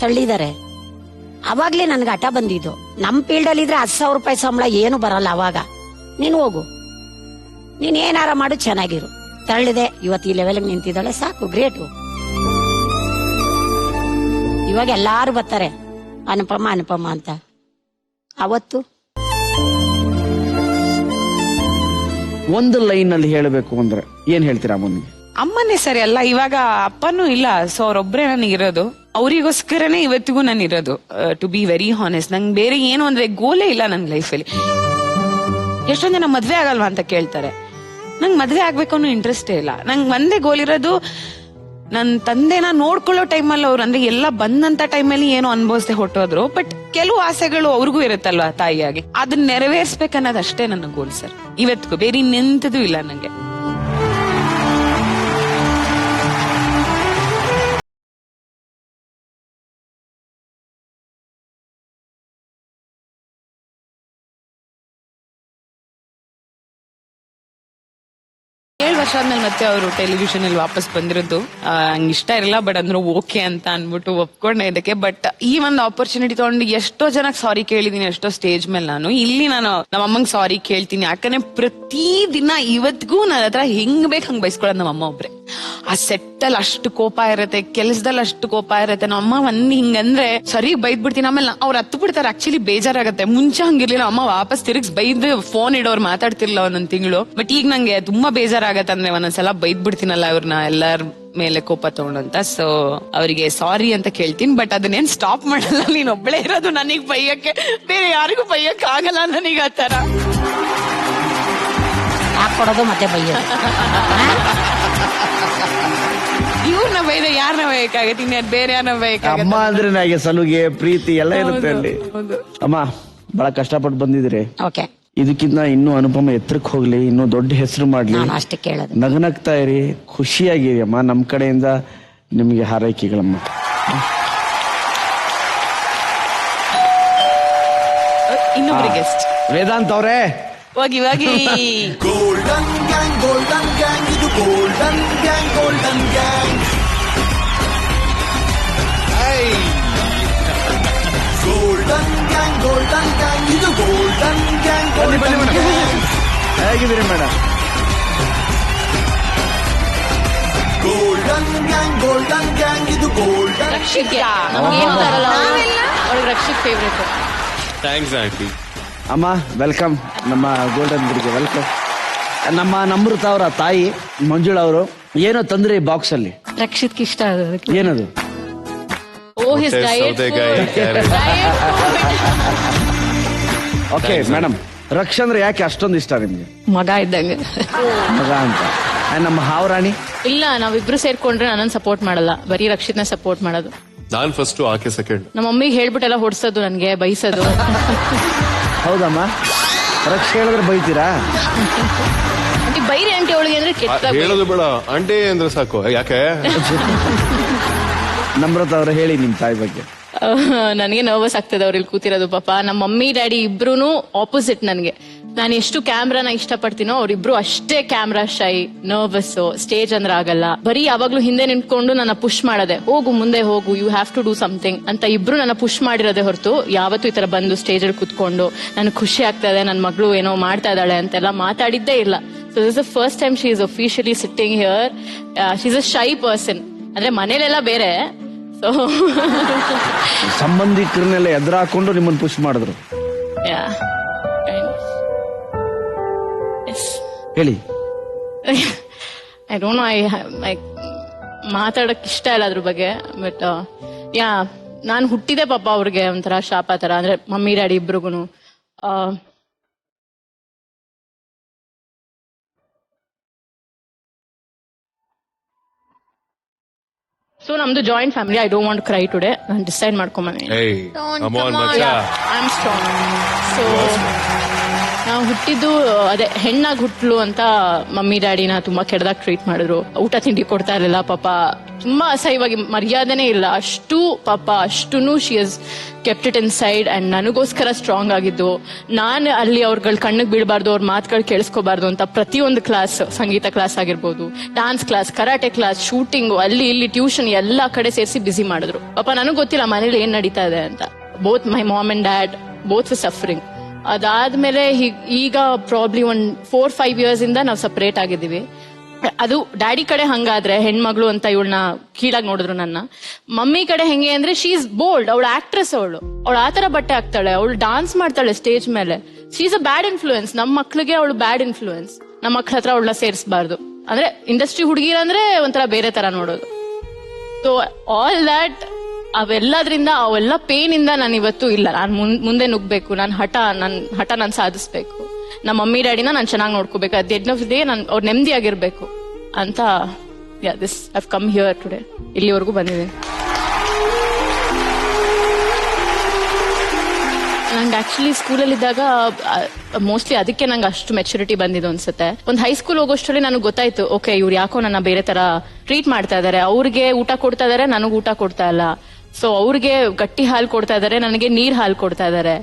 ತಳ್ಳಿದ್ದಾರೆ. ಅವಾಗ್ಲೇ ನನ್ಗೆ ಹಠ ಬಂದಿದ್ದು. ನಮ್ ಫೀಲ್ಡ್ ಅಲ್ಲಿ ಇದ್ರೆ ₹10,000 ಸಂಬಳ ಏನು ಬರಲ್ಲ. ಅವಾಗ ನೀನ್ ಹೋಗು, ನೀನ್ ಏನಾರ ಮಾಡು, ಚೆನ್ನಾಗಿರು. ತಳ್ಳಿದೆ, ಇವತ್ತು ಈ ಲೆವೆಲ್ ನಿಂತಿದ್ದಾಳೆ, ಸಾಕು, ಗ್ರೇಟು. ಇವಾಗ ಎಲ್ಲಾರು ಬರ್ತಾರೆ ಅನುಪಮ ಅಂತ. ಅವತ್ತು ಒಂದು ಲೈನ್ ಅಲ್ಲಿ ಹೇಳಬೇಕು ಅಂದ್ರೆ ಏನ್ ಹೇಳ್ತೀರಾ ಅಮ್ಮನಿಗೆ? ಅಮ್ಮನೇ ಸರಿ ಅಲ್ಲ, ಇವಾಗ ಅಪ್ಪನೂ ಇಲ್ಲ. ಸೊ ಅವ್ರೊಬ್ರೆ ನನಗಿರೋದು, ಅವರಿಗೋಸ್ಕರನೇ ಇವತ್ತಿಗೂ ನಾನು ಇರೋದು. ಟು ಬಿ ವೆರಿ ಹಾನೆಸ್ಟ್, ನಂಗೆ ಬೇರೆ ಏನು ಅಂದ್ರೆ ಗೋಲೇ ಇಲ್ಲ ನನ್ ಲೈಫಲ್ಲಿ. ಎಷ್ಟೊಂದ್ ಜನ ಮದ್ವೆ ಆಗಲ್ವಾ ಅಂತ ಕೇಳ್ತಾರೆ. ನಂಗೆ ಮದ್ವೆ ಆಗ್ಬೇಕು ಅನ್ನೋ ಇಂಟ್ರೆಸ್ಟೇ ಇಲ್ಲ. ನಂಗೆ ಒಂದೇ ಗೋಲ್ ಇರೋದು, ನನ್ ತಂದೆನ ನೋಡ್ಕೊಳ್ಳೋ ಟೈಮಲ್ಲಿ ಅವ್ರು ಅಂದ್ರೆ ಎಲ್ಲ ಬಂದಂತ ಟೈಮಲ್ಲಿ ಏನೋ ಅನ್ಭವಿಸ್ದೆ ಹೊಟ್ಟೋದ್ರು. ಬಟ್ ಕೆಲವು ಆಸೆಗಳು ಅವ್ರಿಗೂ ಇರುತ್ತಲ್ವಾ ತಾಯಿಯಾಗಿ, ಅದನ್ನ ನೆರವೇರ್ಸ್ಬೇಕನ್ನೋದಷ್ಟೇ ನನ್ನ ಗೋಲ್ ಸರ್. ಇವತ್ತಿಗೂ ಬೇರೆ ನಿಂತದೂ ಇಲ್ಲ ನಂಗೆ. ವರ್ಷ ಆದ್ಮೇಲೆ ಮತ್ತೆ ಅವರು ಟೆಲಿವಿಷನ್ ಅಲ್ಲಿ ವಾಪಸ್ ಬಂದಿರೋದು ಹಂಗ ಇಷ್ಟ ಇರಲ್ಲ. ಬಟ್ ಅಂದ್ರೆ ಓಕೆ ಅಂತ ಅನ್ಬಿಟ್ಟು ಒಪ್ಕೊಂಡೆ ಇದಕ್ಕೆ. ಬಟ್ ಈ ಒಂದು ಆಪರ್ಚುನಿಟಿ ತಗೊಂಡು ಎಷ್ಟೋ ಜನಕ್ಕೆ ಸಾರಿ ಕೇಳಿದೀನಿ, ಎಷ್ಟೋ ಸ್ಟೇಜ್ ಮೇಲೆ. ನಾನು ಇಲ್ಲಿ ನಮ್ಮ ಅಮ್ಮಂಗ್ ಸಾರಿ ಕೇಳ್ತೀನಿ. ಯಾಕಂದ್ರೆ ಪ್ರತಿ ದಿನ ಇವತ್ತಿಗೂ ನನ್ನ ಹತ್ರ ಹೆಂಗ್ ಬೇಕು ಹಂಗ್ ಬಯಸ್ಕೊಳ್ಳೋದು ನಮ್ಮ ಅಮ್ಮ ಒಬ್ರೆ. ಆ ಸೆಟ್ ಅಲ್ಲಿ ಅಷ್ಟು ಕೋಪ ಇರತ್ತೆ, ಕೆಲ್ಸದಲ್ಲಿ ಅಷ್ಟು ಕೋಪ ಇರತ್ತೆ. ನಮ್ಮ ಅಮ್ಮ ಹಿಂಗಂದ್ರೆ ಸರಿ ಬೈದ್ ಬಿಡ್ತೀನಿ, ಆಮೇಲೆ ಅವ್ರು ಹತ್ತು ಬಿಡ್ತಾರೆ. ಆಕ್ಚುಲಿ ಬೇಜಾರಾಗತ್ತೆ. ಮುಂಚೆ ಹಂಗಿರ್ಲಿಲ್ಲ, ಅಮ್ಮ ವಾಪಸ್ ತಿರುಗಿಸ್ ಬೈದ್ ಫೋನ್ ಇಡೋರು ಮಾತಾಡ್ತಿರ್ಲಿಲ್ಲ ಒಂದೊಂದ್ ತಿಂಗಳು. ಬಟ್ ಈಗ ನಂಗೆ ತುಂಬಾ ಬೇಜಾರಾಗತ್ತೆ. ಅಂದ್ರೆ ಒಂದೊಂದ್ಸಲ ಬೈದ್ ಬಿಡ್ತೀನಲ್ಲ ಅವ್ರನ್ನ ಎಲ್ಲಾರ ಮೇಲೆ ಕೋಪ ತಗೊಂಡಂತ. ಸೊ ಅವರಿಗೆ ಸಾರಿ ಅಂತ ಕೇಳ್ತೀನಿ. ಬಟ್ ಅದನ್ನೇನ್ ಸ್ಟಾಪ್ ಮಾಡಲ್ಲ. ನೀನ್ ಒಬ್ಬಳೇ ಇರೋದು ನನಗ್ ಬೈಯಕ್ಕೆ, ಬೇರೆ ಯಾರಿಗೂ ಬೈಯಕ್ ಆಗಲ್ಲ ನನಗೆ. ಆ ತರ ಹಾಕೊಡೋದು ಮತ್ತೆ ಬೈಯೋದು. ಇವ್ರನ್ನ ಬೈದ ಯಾರನ್ನ ಬೈಯಕ್ಕಾಗತ್ತೆ, ಇನ್ಯಾರು ಬೇರೆ ಯಾರನ್ನ ಬೈಯಕ್ಕಾಗತ್ತೆ? ಅಮ್ಮ ಅಂದ್ರೆ ನನಗೆ ಸಲುಗೆ ಪ್ರೀತಿ ಎಲ್ಲ ಇರುತ್ತೆ ಅಲ್ಲಿ. ಅಮ್ಮ ಬಹಳ ಕಷ್ಟಪಟ್ಟು ಬಂದಿದ್ರಿ. ಓಕೆ, ಇದಕ್ಕಿಂತ ಇನ್ನೂ ಅನುಪಮ ಎತ್ತರಕ್ಕೆ ಹೋಗ್ಲಿ, ಇನ್ನೂ ದೊಡ್ಡ ಹೆಸರು ಮಾಡ್ಲಿ. ನಾನು ಅಷ್ಟೇ ಕೇಳೋದು. ನಗನಗ್ತಾ ಇರಿ, ಖುಷಿಯಾಗಿರಿ ಅಮ್ಮ. ನಮ್ಮ ಕಡೆಯಿಂದ ನಿಮಗೆ ಹಾರೈಕೆಗಳಮ್ಮ. ಇನ್ನೊಬ್ರು ಗೆಸ್ಟ್ ವೇದಾಂತ್ ಅವರೇ ಹೋಗಿ ಹೋಗಿ. ಗೋಲ್ಡನ್ ಗ್ಯಾಂಗ್ ಇದು ಗೋಲ್ಡನ್ ಗ್ಯಾಂಗ್ ಗೋಲ್ಡನ್ ಗ್ಯಾಂಗ್ ಇದು ಗೋಲ್ಡನ್ ಗ್ಯಾಂಗ್ ಹೇಗಿದ್ದೀರಿ ಮೇಡಮ್? ಗೋಲ್ಡನ್ ಗ್ಯಾಂಗ್ ಇದು ಗೋಲ್ಡನ್. ರಕ್ಷಿತ್ ನಮ್ಗೇನು ಬರಲ್ಲ, ಅವ್ಳಿಗೆ ರಕ್ಷಿತ್ ಫೇವ್ರೇಟ್. Thanks aunty. ಅಮ್ಮ ವೆಲ್ಕಮ್ ನಮ್ಮ ಗೋಲ್ಡನ್ ಗುಡಿಗೆ ವೆಲ್ಕಮ್. ನಮ್ಮ ನಮೃತ ಅವರ ತಾಯಿ ಮಂಜುಳಾ ಅವರು ಏನೋ ತಂದ್ರಿ ಬಾಕ್ಸ್ ಅಲ್ಲಿ. ರಕ್ಷಿತ್ಗೆ ಇಷ್ಟ ಆಗೋದಕ್ಕೆ ಏನದು? ಓ ಹಿಸ್ ಸೌತೆಕಾಯಿ, ಕ್ಯಾರೆಟ್. ಓಕೆ ಮೇಡಮ್, ರಕ್ಷ ಅಂದ್ರೆ ಯಾಕೆ ಅಷ್ಟೊಂದು ಇಷ್ಟ ನಿಮ್ಗೆ? ಮಗ ಇದ್ದಂಗೆ. ಮಗ ಅಂತ. ನಮ್ಮ ಹಾವರಾಣಿ ಇಲ್ಲ, ನಾವಿಬ್ರು ಸೇರ್ಕೊಂಡ್ರೆ ನನ್ನನ್ನು ಸಪೋರ್ಟ್ ಮಾಡಲ್ಲ, ಬರೀ ರಕ್ಷಿತ್ನ ಸಪೋರ್ಟ್ ಮಾಡೋದು. ನಾನ್ ಫಸ್ಟ್, ಆಕೆ ಸೆಕೆಂಡ್. ನಮ್ಮ ಮಮ್ಮಿಗೆ ಹೇಳ್ಬಿಟ್ಟೆಲ್ಲ ಹೊಡ್ಸೋದು, ನನ್ಗೆ ಬೈಸೋದು. ಹೌದಮ್ಮ? ರಕ್ಷ ಹೇಳಿದ್ರೆ ಬೈತೀರಾ? ಆಂಟಿ ಬೈರಿ ಆಂಟಿ ಅವಳಿಗೆ ಅಂದ್ರೆ ಕೆಟ್ಟ ಹೇಳೋದು ಬೇಡ, ಆಂಟಿ ಅಂದ್ರೆ ಸಾಕು. ಯಾಕೆ? ನಮ್ರತ ಅವ್ರು ಹೇಳಿ ನಿಮ್ ತಾಯಿ ಬಗ್ಗೆ. ನನಗೆ ನರ್ವಸ್ ಆಗ್ತದೆ ಅವ್ರು ಇಲ್ಲಿ ಕೂತಿರೋದು. ಪಾಪ ನಮ್ಮ ಮಮ್ಮಿ ಡ್ಯಾಡಿ ಇಬ್ರು ಆಪೋಸಿಟ್ ನನ್ಗೆ. ನಾನು ಎಷ್ಟು ಕ್ಯಾಮ್ರಾನ ಇಷ್ಟಪಡ್ತೀನೋ ಅವ್ರಿಬ್ರು ಅಷ್ಟೇ ಕ್ಯಾಮ್ರಾ ಶೈ, ನರ್ವಸ್, ಸ್ಟೇಜ್ ಅಂದ್ರೆ ಆಗಲ್ಲ. ಬರೀ ಯಾವಾಗ್ಲೂ ಹಿಂದೆ ನಿಂತ್ಕೊಂಡು ನನ್ನ ಪುಷ್ ಮಾಡದೆ, ಹೋಗು ಮುಂದೆ ಹೋಗು, you have to do something ಅಂತ ಇಬ್ರು ನನ್ನ ಪುಷ್ ಮಾಡಿರೋದೇ ಹೊರತು ಯಾವತ್ತೂ ಈ ತರ ಬಂದು ಸ್ಟೇಜ್ ಅಲ್ಲಿ ಕುತ್ಕೊಂಡು ನನ್ಗೆ ಖುಷಿ ಆಗ್ತಾ ಇದೆ, ನನ್ನ ಮಗಳು ಏನೋ ಮಾಡ್ತಾ ಇದ್ದಾಳೆ ಅಂತೆಲ್ಲ ಮಾತಾಡಿದ್ದೇ ಇಲ್ಲ. So this the first time she is officially sitting here. She is a shy person. ಅಂದ್ರೆ ಮನೇಲೆಲ್ಲ ಬೇರೆ. ಸೊ ಸಂಬಂಧಿಕರನ್ನೆಲ್ಲ ಎದುರಾಕೊಂಡು ನಿಮ್ಮನ್ನು ಪುಷ್ ಮಾಡಿದ್ರು. ಹೇಳಿ. ಐ ಡೋಂಟ್ ನೋ, ಐ ಮಾತಾಡಕ್ ಇಷ್ಟ ಇಲ್ಲ ಅದ್ರ ಬಗ್ಗೆ. ಬಟ್ ನಾನು ಹುಟ್ಟಿದೆ ಪಾಪ ಅವ್ರಿಗೆ ಒಂಥರ ಶಾಪ ತರ, ಅಂದ್ರೆ ಮಮ್ಮಿ ಡ್ಯಾಡಿ ಇಬ್ರಿಗೂನು. ಸೊ ನಮ್ದು joint family. I don't want cry today. ನಾನು ಡಿಸೈಡ್ ಮಾಡ್ಕೊಂಬಂದಿನಿ. I am strong. ಸೊ ನಾವು ಹುಟ್ಟಿದ್ದು ಅದೇ ಹೆಣ್ಣಾಗಿ ಹುಟ್ಲು ಅಂತ ಮಮ್ಮಿ ಡ್ಯಾಡಿನ ತುಂಬಾ ಕೆಟ್ಟದಾಗಿ ಟ್ರೀಟ್ ಮಾಡಿದ್ರು. ಊಟ ತಿಂಡಿ ಕೊಡ್ತಾ ಇರಲಿಲ್ಲ ಪಾಪ, ತುಂಬಾ ಅಸಹ್ಯವಾಗಿ, ಮರ್ಯಾದೆನೇ ಇಲ್ಲ ಅಷ್ಟು ಪಾಪ. ಅಷ್ಟುನು she has kept it inside. And ನನಗೋಸ್ಕರ ಸ್ಟ್ರಾಂಗ್ ಆಗಿದ್ದು, ನಾನು ಅಲ್ಲಿ ಅವ್ರಗಳ ಕಣ್ಣಿಗೆ ಬೀಳಬಾರ್ದು, ಅವ್ರ ಮಾತುಗಳು ಕೇಳಿಸ್ಕೋಬಾರ್ದು ಅಂತ ಪ್ರತಿಯೊಂದು ಕ್ಲಾಸ್, ಸಂಗೀತ ಕ್ಲಾಸ್ ಆಗಿರ್ಬೋದು, dance class, karate class, shooting, ಅಲ್ಲಿ ಇಲ್ಲಿ ಟ್ಯೂಷನ್ ಎಲ್ಲಾ ಕಡೆ ಸೇರಿಸಿ ಬಿಸಿ ಮಾಡಿದ್ರು. ಪಾಪ ನನಗೆ ಗೊತ್ತಿಲ್ಲ ಮನೇಲಿ ಏನ್ ನಡೀತಾ ಇದೆ ಅಂತ. Both my mom and dad both for suffering. ಅದಾದ್ಮೇಲೆ ಈಗ ಪ್ರಾಬ್ಲಿ 4-5 years ಇಂದ ನಾವು ಸಪರೇಟ್ ಆಗಿದ್ದೀವಿ. ಅದು ಡ್ಯಾಡಿ ಕಡೆ ಹಂಗಾದ್ರೆ ಹೆಣ್ಮಗಳು ಅಂತ ಇವಳನ್ನ ಕೀಳಾಗಿ ನೋಡಿದ್ರು ನನ್ನ. ಮಮ್ಮಿ ಕಡೆ ಹೆಂಗೆ ಅಂದ್ರೆ ಶಿ ಇಸ್ ಬೋಲ್ಡ್, ಅವಳು ಆಕ್ಟ್ರೆಸ್, ಅವಳು ಆತರ ಬಟ್ಟೆ ಹಾಕ್ತಾಳೆ, ಅವಳು ಡಾನ್ಸ್ ಮಾಡ್ತಾಳೆ ಸ್ಟೇಜ್ ಮೇಲೆ. She is a bad influence. ನಮ್ಮ ಮಕ್ಳಿಗೆ ಅವಳು ಬ್ಯಾಡ್ ಇನ್ಫ್ಲೂಯೆನ್ಸ್. ನಮ್ಮ ಮಕ್ಳ ಹತ್ರ ಅವಳನ್ನ ಸೇರಿಸಬಾರ್ದು. ಅಂದ್ರೆ ಇಂಡಸ್ಟ್ರಿ ಹುಡುಗಿರಂದ್ರೆ ಒಂಥರ ಬೇರೆ ತರ ನೋಡೋದು. ಸೊ ಆಲ್ ದಟ್, ಅವೆಲ್ಲ ಪೇನ್ ಇಂದ ನಾನು ಇವತ್ತು ಇಲ್ಲ, ನಾನು ಮುಂದೆ ನುಗ್ಬೇಕು, ನನ್ನ ಹಠ ನಾನು ಸಾಧಿಸ್ಬೇಕು, ನಮ್ಮ ಮಮ್ಮಿ ಡ್ಯಾಡಿನ ನಾನು ಚೆನ್ನಾಗಿ ನೋಡ್ಕೋಬೇಕು, at the end of the day ನಾನು ಅವ್ರು ನೆಮ್ಮದಿಯಾಗಿರ್ಬೇಕು ಅಂತ this I have come here today. ಇಲ್ಲಿವರೆಗೂ ಬಂದಿದ್ದೀನಿ. ನಂಗೆ ಆಕ್ಚುಲಿ ಸ್ಕೂಲಲ್ಲಿದ್ದಾಗ ಮೋಸ್ಟ್ಲಿ ಅದಕ್ಕೆ ನಂಗೆ ಅಷ್ಟು ಮೆಚುರಿಟಿ ಬಂದಿದ್ದು ಅನ್ಸುತ್ತೆ. ಒಂದು ಹೈಸ್ಕೂಲ್ ಹೋಗೋಷ್ಟರಲ್ಲಿ ನನಗೆ ಗೊತ್ತಾಯ್ತು, ಓಕೆ ಇವ್ರು ಯಾಕೋ ನನ್ನ ಬೇರೆ ತರ ಟ್ರೀಟ್ ಮಾಡ್ತಾ ಇದಾರೆ. ಅವ್ರಿಗೆ ಊಟ ಕೊಡ್ತಾ ಇದಾರೆ, ನನಗೆ ಊಟ ಕೊಡ್ತಾ ಇಲ್ಲ. ಸೊ ಅವ್ರಿಗೆ ಗಟ್ಟಿ ಹಾಲು ಕೊಡ್ತಾ ಇದಾರೆ, ನನಗೆ ನೀರ್ ಹಾಲು ಕೊಡ್ತಾ ಇದಾರೆ.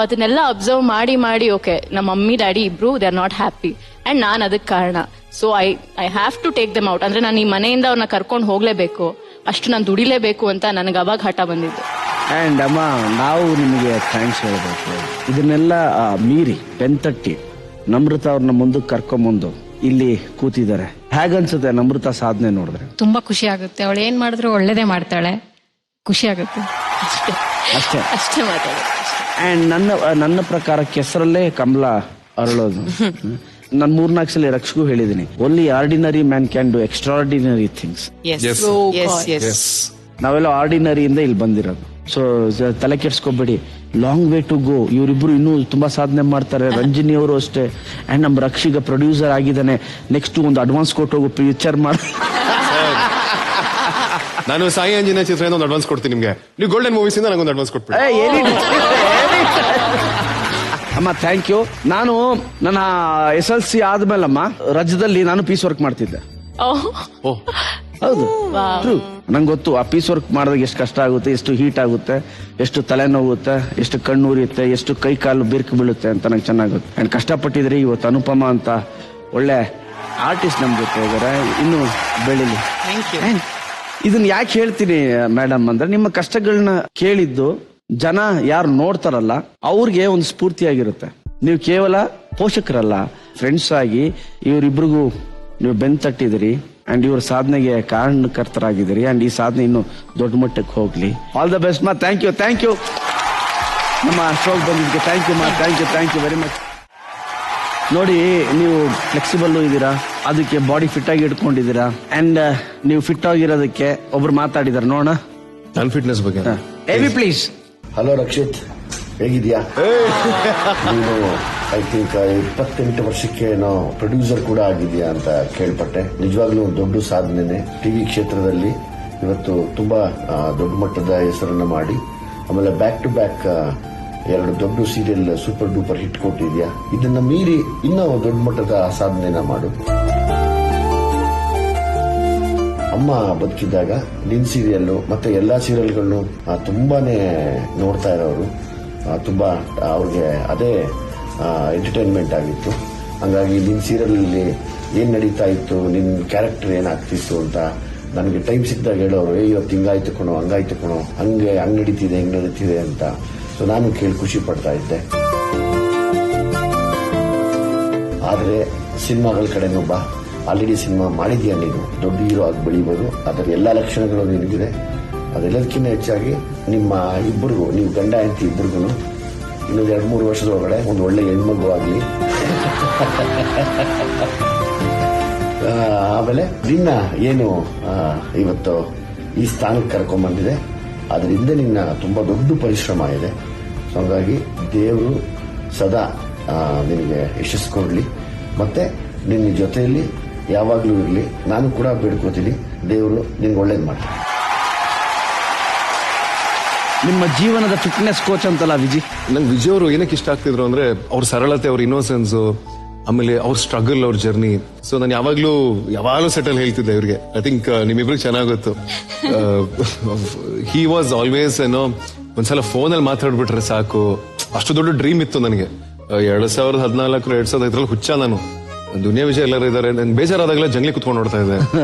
ಅದನ್ನೆಲ್ಲ ಅಬ್ಸರ್ವ್ ಮಾಡಿ ಓಕೆ ನಮ್ಮ ಮಮ್ಮಿ ಡ್ಯಾಡಿ ಇಬ್ರು they are not happy and ನಾನ್ ಅದಕ್ಕೆ ಕಾರಣ. So I have to take them out. ಅಂದ್ರೆ ನಾನು ಈ ಮನೆಯಿಂದ ಅವ್ರನ್ನ ಕರ್ಕೊಂಡು ಹೋಗ್ಲೇಬೇಕು, ಅಷ್ಟು ನಾನು ದುಡಿಲೇಬೇಕು ಅಂತ ನನಗೆ ಅವಾಗ ಹಠ ಬಂದಿದ್ದು. ಅಂಡ್ ಅಮ್ಮ, ನಾವು ನಿಮಗೆ ಥ್ಯಾಂಕ್ಸ್ ಹೇಳಬೇಕು. ಇದನ್ನೆಲ್ಲ ಮೀರಿ ಬೆಂತಟ್ಟಿ ನಮೃತ ಅವ್ರನ್ನ ಮುಂದಕ್ಕೆ ಕರ್ಕೊಂಬಂದು ಇಲ್ಲಿ ಕೂತಿದ್ದಾರೆ. ಹೇಗನ್ಸುತ್ತೆ ನಮೃತ ಸಾಧನೆ ನೋಡಿದ್ರೆ? ತುಂಬಾ ಖುಷಿ ಆಗುತ್ತೆ. ಅವಳು ಏನ್ ಮಾಡಿದ್ರು ಒಳ್ಳೇದೇ ಮಾಡ್ತಾಳೆ, ಖುಷಿ ಆಗುತ್ತೆ ಅಷ್ಟೇ ಮಾತಾಡೋದು. ಅಂಡ್ ನನ್ನ ಪ್ರಕಾರ ಕೆಸರಲ್ಲೇ ಕಮಲ ಅರಳೋದು. ನಾನು 4-4 ಸಲ ರಕ್ಷಗೂ ಹೇಳಿದ್ದೀನಿ, only ordinary man can do extraordinary things. ನಾವೆಲ್ಲ ಆರ್ಡಿನರಿಯಿಂದ ಇಲ್ಲಿ ಬಂದಿರೋದು. ಸೊ ತಲೆ ಕೆಡ್ಸ್ಕೊಬೇಡಿ, ಲಾಂಗ್ ವೇ ಟು ಗೋ. ಇವರಿಬ್ರು ಇನ್ನೂ ತುಂಬಾ ಸಾಧನೆ ಮಾಡ್ತಾರೆ. ರಂಜಿನಿ ಅವರು ಅಷ್ಟೇ. ಅಂಡ್ ನಮ್ಮ ರಕ್ಷಿಗ ಪ್ರೊಡ್ಯೂಸರ್ ಆಗಿದ್ದಾನೆ. ನೆಕ್ಸ್ಟ್ ಒಂದು ಅಡ್ವಾನ್ಸ್ ಕೊಟ್ಟು ಹೋಗು, ಪಿಕ್ಚರ್ ಮಾಡಿ. ನಾನು ಸಾಯಿ ಆಂಜನೇಯ ಚಿತ್ರದಿಂದ ಒಂದು ಅಡ್ವಾನ್ಸ್ ಕೊಡ್ತೀನಿ ನಿಮ್ಗೆ. ನೀವು ಗೋಲ್ಡನ್ ಮೂವೀಸ್ ಇಂದ ನನಗೊಂದು ಅಡ್ವಾನ್ಸ್ ಕೊಟ್ಬಿಡಿ. ಅಮ್ಮ ಥ್ಯಾಂಕ್ ಯು. ನಾನು ನನ್ನ SLC ಆದ್ಮೇಲಮ್ಮ ರಾಜ್ಯದಲ್ಲಿ ನಾನು ಪೀಸ್ ವರ್ಕ್ ಮಾಡ್ತಿದ್ದೆ. ಹೌದು, ನಂಗೆ ಗೊತ್ತು ಆ ಪೀಸ್ ವರ್ಕ್ ಮಾಡಿದಾಗ ಎಷ್ಟು ಕಷ್ಟ ಆಗುತ್ತೆ, ಎಷ್ಟು ಹೀಟ್ ಆಗುತ್ತೆ, ಎಷ್ಟು ತಲೆನೋವುತ್ತೆ, ಎಷ್ಟು ಕಣ್ಣು ಉರಿಯುತ್ತೆ, ಎಷ್ಟು ಕೈ ಕಾಲು ಬಿರ್ಕು ಬೀಳುತ್ತೆ ಅಂತ ನಂಗೆ ಚೆನ್ನಾಗುತ್ತೆ. ಅಂಡ್ ಕಷ್ಟಪಟ್ಟಿದ್ರಿ. ಇವತ್ತು ಅನುಪಮ ಅಂತ ಒಳ್ಳೆ ಆರ್ಟಿಸ್ಟ್ ನಮ್ ಜೊತೆ ಇದಾರೆ, ಇನ್ನು ಬೆಳಿಲಿ. ಇದನ್ನ ಯಾಕೆ ಹೇಳ್ತೀನಿ ಮೇಡಮ್ ಅಂದ್ರೆ, ನಿಮ್ಮ ಕಷ್ಟಗಳನ್ನ ಕೇಳಿದ್ದು ಜನ ಯಾರು ನೋಡ್ತಾರಲ್ಲ ಅವ್ರಿಗೆ ಒಂದು ಸ್ಫೂರ್ತಿಯಾಗಿರುತ್ತೆ. ನೀವು ಕೇವಲ ಪೋಷಕರಲ್ಲ, ಫ್ರೆಂಡ್ಸ್ ಆಗಿ ಇವರಿಬ್ರಿಗೂ ನೀವು ಬೆನ್ ತಟ್ಟಿದಿರಿ ಅಂಡ್ ಇವ್ರ ಸಾಧನೆಗೆ ಕಾರಣಕರ್ತರಾಗಿದ್ದೀರಿ. ಅಂಡ್ ಈ ಸಾಧನೆ ಇನ್ನು ದೊಡ್ಡ ಮಟ್ಟಕ್ಕೆ ಹೋಗ್ಲಿ. ಆಲ್ ದ ಬೆಸ್ಟ್ ಮಾ. Thank you, thank you. ನಮ್ಮ ಶೋಕ್ ಬಂದಿದ್ದಕ್ಕೆ ಥ್ಯಾಂಕ್ ಯು ಮಾ. Thank you, thank you very much. ನೋಡಿ, ನೀವು ಫ್ಲೆಕ್ಸಿಬಲ್ ಇದ್ದೀರಾ, ಅದಕ್ಕೆ ಬಾಡಿ ಫಿಟ್ ಆಗಿ ಇಟ್ಕೊಂಡಿದ್ದೀರಾ. ಅಂಡ್ ನೀವು ಫಿಟ್ ಆಗಿರೋದಕ್ಕೆ ಒಬ್ರು ಮಾತಾಡಿದಾರೆ ನೋಡೋಣ. ನನ್ನ ಫಿಟ್ನೆಸ್ ಬಗ್ಗೆ ಎವಿ ಪ್ಲೀಸ್. ಹಲೋ ರಕ್ಷಿತ್, ಹೇಗಿದ್ಯಾ? ನೀನು ಐ ಥಿಂಕ್ 28 ವರ್ಷಕ್ಕೆ ನಾವು ಪ್ರೊಡ್ಯೂಸರ್ ಕೂಡ ಆಗಿದ್ಯಾ ಅಂತ ಕೇಳ್ಪಟ್ಟೆ. ನಿಜವಾಗ್ಲೂ ದೊಡ್ಡ ಸಾಧನೆನೆ. ಟಿವಿ ಕ್ಷೇತ್ರದಲ್ಲಿ ಇವತ್ತು ತುಂಬಾ ದೊಡ್ಡ ಮಟ್ಟದ ಹೆಸರನ್ನ ಮಾಡಿ, ಆಮೇಲೆ ಬ್ಯಾಕ್ ಟು ಬ್ಯಾಕ್ 2 ದೊಡ್ಡ ಸೀರಿಯಲ್ ಸೂಪರ್ ಡೂಪರ್ ಹಿಟ್ ಕೊಟ್ಟಿದ್ಯಾ. ಇದನ್ನ ಮೀರಿ ಇನ್ನೂ ದೊಡ್ಡ ಮಟ್ಟದ ಸಾಧನೆನ ಮಾಡು. ಅಮ್ಮ ಬದುಕಿದ್ದಾಗ ನಿನ್ ಸೀರಿಯಲ್ ಮತ್ತೆ ಎಲ್ಲಾ ಸೀರಿಯಲ್ಗಳನ್ನು ತುಂಬಾನೇ ನೋಡ್ತಾ ಇರೋರು. ತುಂಬಾ ಅವ್ರಿಗೆ ಅದೇ ಎಂಟರ್ಟೈನ್ಮೆಂಟ್ ಆಗಿತ್ತು. ಹಂಗಾಗಿ ನಿನ್ ಸೀರಿಯಲ್ ಅಲ್ಲಿ ಏನ್ ನಡೀತಾ ಇತ್ತು, ನಿನ್ ಕ್ಯಾರೆಕ್ಟರ್ ಏನಾಗ್ತಿತ್ತು ಅಂತ ನನಗೆ ಟೈಮ್ ಸಿಕ್ಕಿದಾಗ ಹೇಳೋರು, ಇವತ್ತು ಹಿಂಗಾಯ್ತು ಕಣೋ, ಹಂಗಾಯ್ತು ಕಣೋ, ಹಂಗ್ ನಡೀತಿದೆ, ಹೆಂಗ್ ನಡೀತಿದೆ ಅಂತ. ಸೊ ನಾನು ಕೇಳಿ ಖುಷಿ ಪಡ್ತಾ ಇದ್ದೆ. ಆದ್ರೆ ಸಿನಿಮಾಗಳ ಕಡೆನೂ ಬಾ. ಆಲ್ರೆಡಿ ಸಿನಿಮಾ ಮಾಡಿದ್ಯಾ ನೀನು, ದೊಡ್ಡ ಹೀರೋ ಆಗಿ ಬೆಳಿಬಹುದು. ಅದರ ಎಲ್ಲಾ ಲಕ್ಷಣಗಳು ನಿನಗಿದೆ. ಅದೆಲ್ಲದಕ್ಕಿಂತ ಹೆಚ್ಚಾಗಿ ನಿಮ್ಮ ಇಬ್ಬರಿಗೂ, ನೀವು ಗಂಡ ಹೆಂಡತಿ ಇಬ್ಬರಿಗೂ ಇನ್ನೊಂದು 2-3 ವರ್ಷದೊಳಗಡೆ ಒಂದು ಒಳ್ಳೆ ಹೆಣ್ಮಗು ಆಗ್ಲಿ. ಆಮೇಲೆ ನಿನ್ನ ಏನು ಇವತ್ತು ಈ ಸ್ಥಾನಕ್ಕೆ ಕರ್ಕೊಂಡ್ಬಂದಿದೆ, ಅದರಿಂದ ನಿನ್ನ ತುಂಬಾ ದೊಡ್ಡ ಪರಿಶ್ರಮ ಇದೆ. ಸೊ ಹಾಗಾಗಿ ದೇವರು ಸದಾ ನಿನಗೆ ಯಶಸ್ಸು ಕೊಡ್ಲಿ, ಮತ್ತೆ ನಿನ್ನ ಜೊತೆಯಲ್ಲಿ ಯಾವಾಗ್ಲೂ ಇರಲಿ. ನಾನು ಕೂಡ ಬೇಡ್ಕೋತೀನಿ, ದೇವರು ನಿನ್ಗೆ ಒಳ್ಳೇದು ಮಾಡ್ತೀನಿ. ನಿಮ್ಮ ಜೀವನದ ಫಿಟ್ನೆಸ್ ಕೋಚ್ ಅಂತಲ್ಲ ವಿಜಿ. ನಂಗೆ ವಿಜಯ್ ಅವರು ಏನಕ್ಕೆ ಇಷ್ಟ ಆಗ್ತಿದ್ರು ಅಂದ್ರೆ ಅವ್ರ ಸರಳತೆ, ಅವ್ರ ಇನ್ನೋಸೆನ್ಸ್, ಆಮೇಲೆ ಅವ್ರ ಸ್ಟ್ರಗಲ್, ಅವ್ರ ಜರ್ನಿ. ಸೊ ನಾನು ಯಾವಾಗಲೂ ಸೆಟಲ್ ಹೇಳ್ತಿದ್ದೆ ಇವ್ರಿಗೆ. ಐ ಥಿಂಕ್ ನಿಮ್ಮಿಬ್ರಿಗೆ ಚೆನ್ನಾಗೊತ್ತು. ಹಿ ವಾಸ್ ಆಲ್ವೇಸ್ ಏನೋ ಒಂದ್ಸಲ ಫೋನಲ್ಲಿ ಮಾತಾಡ್ಬಿಟ್ರೆ ಸಾಕು, ಅಷ್ಟು ದೊಡ್ಡ ಡ್ರೀಮ್ ಇತ್ತು ನನಗೆ. 2014 2005 ಹುಚ್ಚ ನಾನು. ದುನಿಯಾ ವಿಜಯ್ ಎಲ್ಲರೂ ಇದಾರೆ, ನನ್ ಬೇಜಾರಾದಾಗಲೇ ಜಂಗ್ಲಿ ಕುತ್ಕೊಂಡು ನೋಡ್ತಾ ಇದ್ದೆ.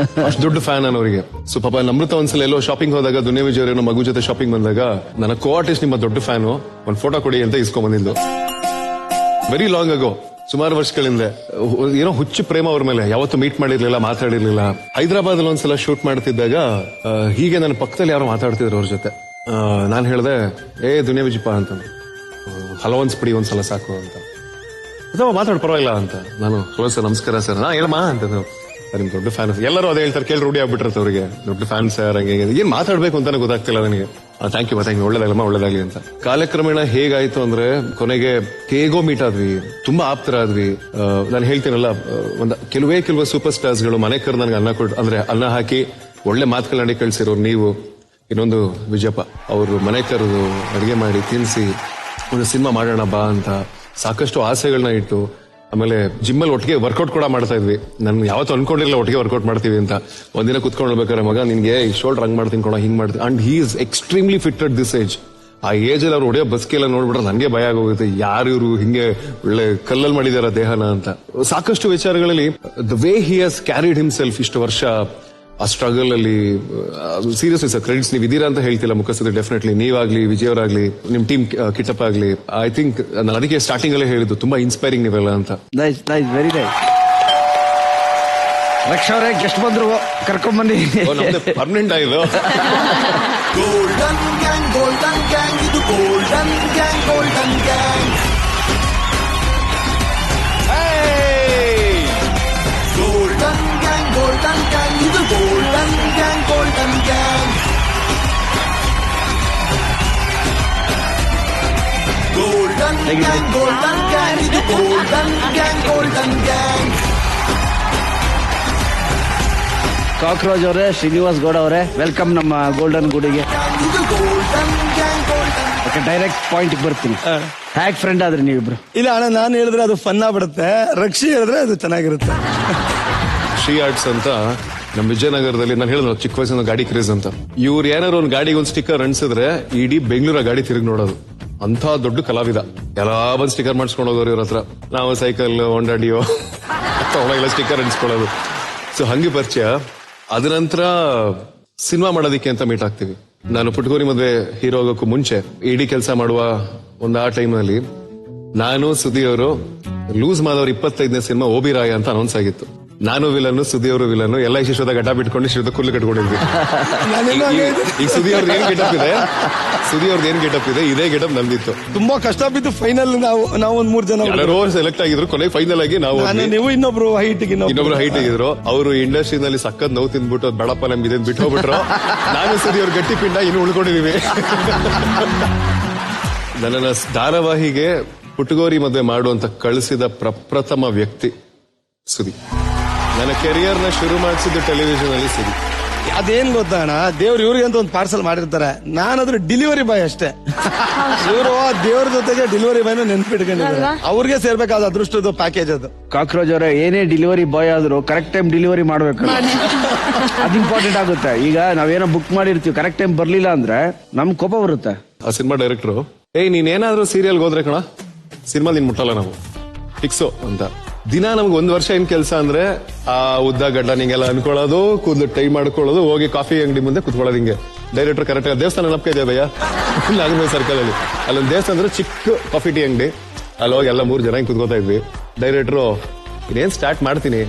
ಅಷ್ಟು ದೊಡ್ಡ ಫ್ಯಾನ್ ನಾನು ಅವರಿಗೆ. ಸೊ ಪಾಪ ನಮೃತ ಒಂದ್ಸಲ ಎಲ್ಲೋ ಶಾಪಿಂಗ್ ಹೋದಾಗ ದುನಿಯಾ ವಿಜಯ್ ಅವರೇನೋ ಮಗು ಜೊತೆ ಶಾಪಿಂಗ್ ಬಂದಾಗ, ನನ್ನ ಕೋ ಆರ್ಟಿಸ್ಟ್ ನಿಮ್ಮ ದೊಡ್ಡ ಫ್ಯಾನು, ಒಂದ್ ಫೋಟೋ ಕೊಡಿ ಅಂತ ಇಸ್ಕೊಂಡ್ ಬಂದಿದ್ದು. ವೆರಿ ಲಾಂಗ್ ಆಗೋ, ಸುಮಾರು ವರ್ಷಗಳಿಂದ. ಏನೋ ಹುಚ್ಚು ಪ್ರೇಮ ಅವ್ರ ಮೇಲೆ. ಯಾವತ್ತೂ ಮೀಟ್ ಮಾಡಿರ್ಲಿಲ್ಲ, ಮಾತಾಡಿರ್ಲಿಲ್ಲ. ಹೈದರಾಬಾದ್ ಅಲ್ಲಿ ಒಂದ್ಸಲ ಶೂಟ್ ಮಾಡ್ತಿದ್ದಾಗ ಹೀಗೆ ನನ್ನ ಪಕ್ಕದಲ್ಲಿ ಯಾರೋ ಮಾತಾಡ್ತಿದ್ರು ಅವ್ರ ಜೊತೆ. ನಾನ್ ಹೇಳ್ದೆ, ದುನಿಯಾ ವಿಜಯಪ್ಪ ಅಂತ, ಹಲವನ್ಸ್ ಬಿಡಿ ಒಂದ್ಸಲ ಸಾಕು ಅಂತ. ಅಥವಾ ಮಾತಾಡ್ ಪರವಾಗಿಲ್ಲ ಅಂತ. ನಾನು ಹಲೋ ಸರ್, ನಮಸ್ಕಾರ ಸರ್, ಹೇಳಮ್ಮ ಅಂತ. ನಿಮ್ ದೊಡ್ಡ ಫ್ಯಾನ್. ಎಲ್ಲರೂ ಅದೇ ಹೇಳ್ತಾರೆ, ಕೇಳಿ ರೂಢಿ ಆಗ್ಬಿಟ್ಟಿರತ್ತೆ ಅವ್ರಿಗೆ. ದೊಡ್ಡ ಫ್ಯಾನ್ ಸರ್, ಹಂಗೆ ಏನ್ ಮಾತಾಡ್ಬೇಕು ಅಂತಾನೆ ಗೊತ್ತಾಗ್ತಿಲ್ಲ ನನಗೆ. ಥ್ಯಾಂಕ್ ಯು, ಒಳ್ಳೇದಾಗಲ್ಲಮ್ಮ, ಒಳ್ಳೇದಾಗ್ಲಿ ಅಂತ. ಕಾಲಕ್ರಮೇಣ ಹೇಗಾಯ್ತು ಅಂದ್ರೆ, ಕೊನೆಗೆ ಹೇಗೋ ಮೀಟ್ ಆದ್ವಿ, ತುಂಬಾ ಆಪ್ತರಾದ್ವಿ. ನಾನು ಹೇಳ್ತೀನಲ್ಲ, ಕೆಲವೇ ಸೂಪರ್ ಸ್ಟಾರ್ಸ್ ಗಳು ಮನೆ ಕರ್ ನನಗೆ ಅನ್ನ ಹಾಕಿ ಒಳ್ಳೆ ಮಾತುಗಳನ್ನ ಕಳ್ಸಿರೋರು ನೀವು. ಇನ್ನೊಂದು ವಿಜಯಪ್ಪ, ಅವರು ಮನೆ ಕರೆದು ಅಡಿಗೆ ಮಾಡಿ ತಿನ್ಸಿ ಒಂದು ಸಿನಿಮಾ ಮಾಡೋಣ ಬಾ ಅಂತ ಸಾಕಷ್ಟು ಆಸೆಗಳನ್ನ ಇಟ್ಟು, ಆಮೇಲೆ ಜಿಮ್ಮಲ್ಲಿ ಒಟ್ಟಿಗೆ ವರ್ಕೌಟ್ ಕೂಡ ಮಾಡ್ತಾ ಇದ್ವಿ. ನಾನು ಯಾವತ್ತೂ ಅನ್ಕೊಂಡಿರಲಿಲ್ಲ ಒಟ್ಟಿಗೆ ವರ್ಕೌಟ್ ಮಾಡ್ತೀವಿ ಅಂತ. ಒಂದಿನ ಕುತ್ಕೊಂಡು ಹೇಳ್ಬೇಕಾರೆ, ಮಗ ನಿನ್ಗೆ ಶೋಲ್ಡರ್ ಹಂಗ್ ಮಾಡ್ತೀನಿ ಕೊಡ, ಹಿಂಗ್ ಮಾಡ್ತೀನಿ. And he is extremely fit at this age. ಆ ಏಜ್ ಅಲ್ಲಿ ಅವ್ರು ಹೊಡೆಯೋ ಬಸ್ಕೆಲ್ಲ ನೋಡ್ಬಿಟ್ರೆ ನನಗೆ ಭಯ ಆಗೋಗುತ್ತೆ. ಯಾರು ಇವರು ಹಿಂಗೆ ಒಳ್ಳೆ ಕಲ್ಲಲ್ಲಿ ಮಾಡಿದಾರ ದೇಹನ ಅಂತ. ಸಾಕಷ್ಟು ವಿಚಾರಗಳಲ್ಲಿ the way he has carried himself ಇಷ್ಟು ವರ್ಷ ಆ ಸ್ಟ್ರಗಲ್ ಅಲ್ಲಿ. ಸೀರಿಯಸ್ಲಿ ಸರ್, ಕ್ರೆಡಿಟ್ಸ್ ನೀವು ಇದೀರಾ ಅಂತ ಹೇಳ್ತಿಲ್ಲ ಮುಖಸ್ಥಿತಿ. ಡೆಫಿನೆಟ್ಲಿ ನೀವಾಗ್ಲಿ, ವಿಜಯ್ ಅವರಾಗ್ಲಿ, ನಿಮ್ ಟೀಮ್ ಕಿಟ್ಟಪ್ಪ ಆಗ್ಲಿ. ಐ ಥಿಂಕ್ ನಾನು ಅದಕ್ಕೆ ಸ್ಟಾರ್ಟಿಂಗ್ ಅಲ್ಲೇ ಹೇಳಿದ್ದು, ತುಂಬಾ ಇನ್ಸ್ಪೈರಿಂಗ್ ನೀವೆಲ್ಲ ಅಂತ. Very nice. ರಕ್ಷಾ ಅವರೇ ಗೆಸ್ಟ್ ಬಂದ್ರು, ಕರ್ಕೊಂಡ್ ಬನ್ನಿ. ಪರ್ಮನೆಂಟ್ ಆಗಿದೆ. ಗೋಲ್ಡನ್ ಗ್ಯಾಂಗ್, ಗೋಲ್ಡನ್ ಗ್ಯಾಂಗ್, ಇದು golden gang, golden gang. Golden gang, golden gang, ಇದು golden gang, golden gang. Golden gang, golden gang, ಇದು golden gang, golden gang. Cockroach ಅವರೇ, ಶ್ರೀನಿವಾಸ್ ಗೌಡ ಅವರೇ, ವೆಲ್ಕಮ್ ನಮ್ಮ ಗೋಲ್ಡನ್ ಗುಡಿಗೆ. ಇದು golden gang, okay, direct point ಬರ್ತೀನಿ. ಹ್ಯಾಕ್ ಫ್ರೆಂಡ್ ಆದ್ರಿ ನೀವಿಬ್ರು? ಇಲ್ಲ ಅಣ್ಣ, ನಾನು ಹೇಳಿದ್ರೆ ಅದು ಫನ್ ಆಗ್ಬಿಡುತ್ತೆ, ರಕ್ಷಿ ಹೇಳಿದ್ರೆ ಅದು ಚೆನ್ನಾಗಿರುತ್ತೆ. ಶ್ರೀ ಆರ್ಟ್ಸ್ ಅಂತ ನಮ್ ವಿಜಯನಗರದಲ್ಲಿ, ನಾನು ಹೇಳಿದ್ರು ಚಿಕ್ಕ ವಯಸ್ಸಿನ ಗಾಡಿ ಕ್ರೇಜ್ ಅಂತ. ಇವ್ರು ಏನಾದ್ರು ಒಂದು ಗಾಡಿಗೆ ಒಂದು ಸ್ಟಿಕ್ಕರ್ ಅಂಟಿಸಿದ್ರೆ ಇಡೀ ಬೆಂಗಳೂರ ಗಾಡಿ ತಿರುಗಿ ನೋಡೋದು. ಅಂತ ದೊಡ್ಡ ಕಲಾವಿದ. ಎಲ್ಲ ಬಂದ್ ಸ್ಟಿಕ್ಕರ್ ಮಾಡಿಸ್ಕೊಂಡು ಹೋಗೋರು ಇವ್ರ ಹತ್ರ. ನಾವು ಸೈಕಲ್, ಹೊಂಡಾ ಡಿಯೋ ಎಲ್ಲ ಸ್ಟಿಕ್ಕರ್ ಅಂಟಿಸ್ಕೊಳ್ಳೋದು. ಸೊ ಹಂಗೆ ಪರಿಚಯ. ಅದ ನಂತರ ಸಿನಿಮಾ ಮಾಡೋದಿಕ್ಕೆ ಅಂತ ಮೀಟ್ ಆಗ್ತೀವಿ. ನಾನು ಪುಟ್ಕೋರಿ ಮದ್ವೆ ಹೀರೋ ಆಗೋಕ್ಕೂ ಮುಂಚೆ ಇಡೀ ಕೆಲಸ ಮಾಡುವ ಒಂದು ಆ ಟೈಮ್ನಲ್ಲಿ ನಾನು ಸುದಿ ಅವರು ಲೂಸ್ ಮಾದವ್ರ 25ನೇ ಸಿನಿಮಾ ಓಬಿರಾಯ ಅಂತ ಅನೌನ್ಸ್ ಆಗಿತ್ತು. ನಾನು ವಿಲನ್ನು, ಸುದಿ ಅವರು ವಿಲನ್ನು, ಎಲ್ಲ ಶಿಶುದ ಗಡ್ಡ ಬಿಟ್ಕೊಂಡು ಶಿಶುದ ಕುಲ್ಲು ಕಟ್ಕೊಂಡಿದ್ವಿ. ಈಗ ಸುದಿ ಅವ್ರದ್ದು ಏನ್ ಗೆಟಪ್ ಇದೆ, ಇದೇ ಗೆಟಪ್ ನಮ್ದಿತ್ತು. ತುಂಬಾ ಕಷ್ಟ ಬಿದ್ದು ಫೈನಲ್ ನಾವು ಒಂದ್ 3 ಜನ ಎಲ್ಲರೂ ಸೆಲೆಕ್ಟ್ ಆಗಿದ್ರು. ಕೊನೆಗೆ ಫೈನಲ್ ಆಗಿ ನೀವು ಇನ್ನೊಬ್ರು ಹೈಟ್ ಇದ್ರು. ಅವರು ಇಂಡಸ್ಟ್ರಿನಲ್ಲಿ ಸಖತ್ ನೋವು ತಿಂದ್ಬಿಟ್ಟು ಬೇಡಪ್ಪ ನಮ್ಗೆ ಇದನ್ ಬಿಟ್ಟು ಹೋಗ್ಬಿಟ್ರು. ನಾನು ಸುದಿ ಅವ್ರ ಗಟ್ಟಿ ಪಿಂಡ ಇನ್ನು ಉಳ್ಕೊಂಡಿದೀವಿ. ನನ್ನನ್ನ ಧಾರಾವಾಹಿಗೆ ಪುಟ್ಟಗೋರಿ ಮದುವೆ ಮಾಡುವಂತ ಕಳಿಸಿದ ಪ್ರಪ್ರಥಮ ವ್ಯಕ್ತಿ ಸುದಿ. ನನ್ನ ಕೆರಿಯರ್ ನ ಶುರು ಮಾಡಿಸಿದ್ದು ಟೆಲಿವಿಷನ್ ಅಲ್ಲಿ ಸುದಿ. ಅದೇನ್ ಗೊತ್ತಾ ಅಣ್ಣ, ದೇವ್ರು ಇವ್ರಿಗೆ ಅಂತ ಒಂದು ಪಾರ್ಸಲ್ ಮಾಡಿರ್ತಾರೆ, ನಾನಾದ್ರೂ ಡೆಲಿವರಿ ಬಾಯ್ ಅಷ್ಟೇ. ಇವರು ದೇವ್ರ ಜೊತೆಗೆ ಡೆಲಿವರಿ ಬಾಯ್ನ ನೆನ್ಪಿಟ್ಕೊಂಡಿದ್ದಾರೆ. ಅವ್ರಿಗೆ ಸೇರ್ಬೇಕಾದ ಅದೃಷ್ಟದ ಪ್ಯಾಕೇಜ್ ಅದು. ಕಾಕ್ರೋಚ್ ಅವರೇ, ಏನೇ ಡೆಲಿವರಿ ಬಾಯ್ ಆದ್ರೂ ಕರೆಕ್ಟ್ ಟೈಮ್ ಡೆಲಿವರಿ ಮಾಡ್ಬೇಕು, ಅದು ಇಂಪಾರ್ಟೆಂಟ್ ಆಗುತ್ತೆ. ಈಗ ನಾವೇನೋ ಬುಕ್ ಮಾಡಿರ್ತೀವಿ, ಕರೆಕ್ಟ್ ಟೈಮ್ ಬರ್ಲಿಲ್ಲ ಅಂದ್ರೆ ನಮ್ ಕೋಪ ಬರುತ್ತೆ. ಆ ಸಿನಿಮಾ ಡೈರೆಕ್ಟರ್, ನೀನೇನಾದ್ರೂ ಸೀರಿಯಲ್ ಹೋದ್ರೆ ಕಣ, ಸಿನಿಮಾ ನಿನ್ ಮುಟ್ಟಲ್ಲ ನಾವು ಫಿಕ್ಸು ಅಂತ. ದಿನ ನಮ್ಗೆ 1 ವರ್ಷ ಏನ್ ಕೆಲಸ ಅಂದ್ರೆ ಆ ಉದ್ದ ಗಡ್ಡ ನಿಂಗೆಲ್ಲ ಅನ್ಕೊಳ್ಳೋದು, ಕೂದಲು ಟೈ ಮಾಡ್ಕೊಳ್ಳೋದು, ಹೋಗಿ ಕಾಫಿ ಅಂಗಡಿ ಮುಂದೆ ಕುತ್ಕೊಳ್ಳೋದು. ಹಿಂಗೆ ಡೈರೆಕ್ಟರ್ ಕರೆಕ್ಟ್ ಆಗಿ ದೇವಸ್ಥಾನ ನೆನಪೇ ಇದೆಯಾ ಭಯ್ಯ, ನಾಗಮೇ ಸರ್ಕಲ್ ಅಲ್ಲಿ ಅಲ್ಲೊಂದು ದೇವಸ್ಥಾನ ಅಂದ್ರೆ ಚಿಕ್ಕ ಕಾಫಿ ಟೀ ಅಂಗಡಿ, ಅಲ್ಲಿ ಹೋಗಿ ಎಲ್ಲ 3 ಜನ ಹಿಂಗ್ ಕುತ್ಕೋತಾ ಇದ್ವಿ. ಡೈರೆಕ್ಟ್ರು ಏನ್ ಸ್ಟಾರ್ಟ್ ಮಾಡ್ತೀನಿ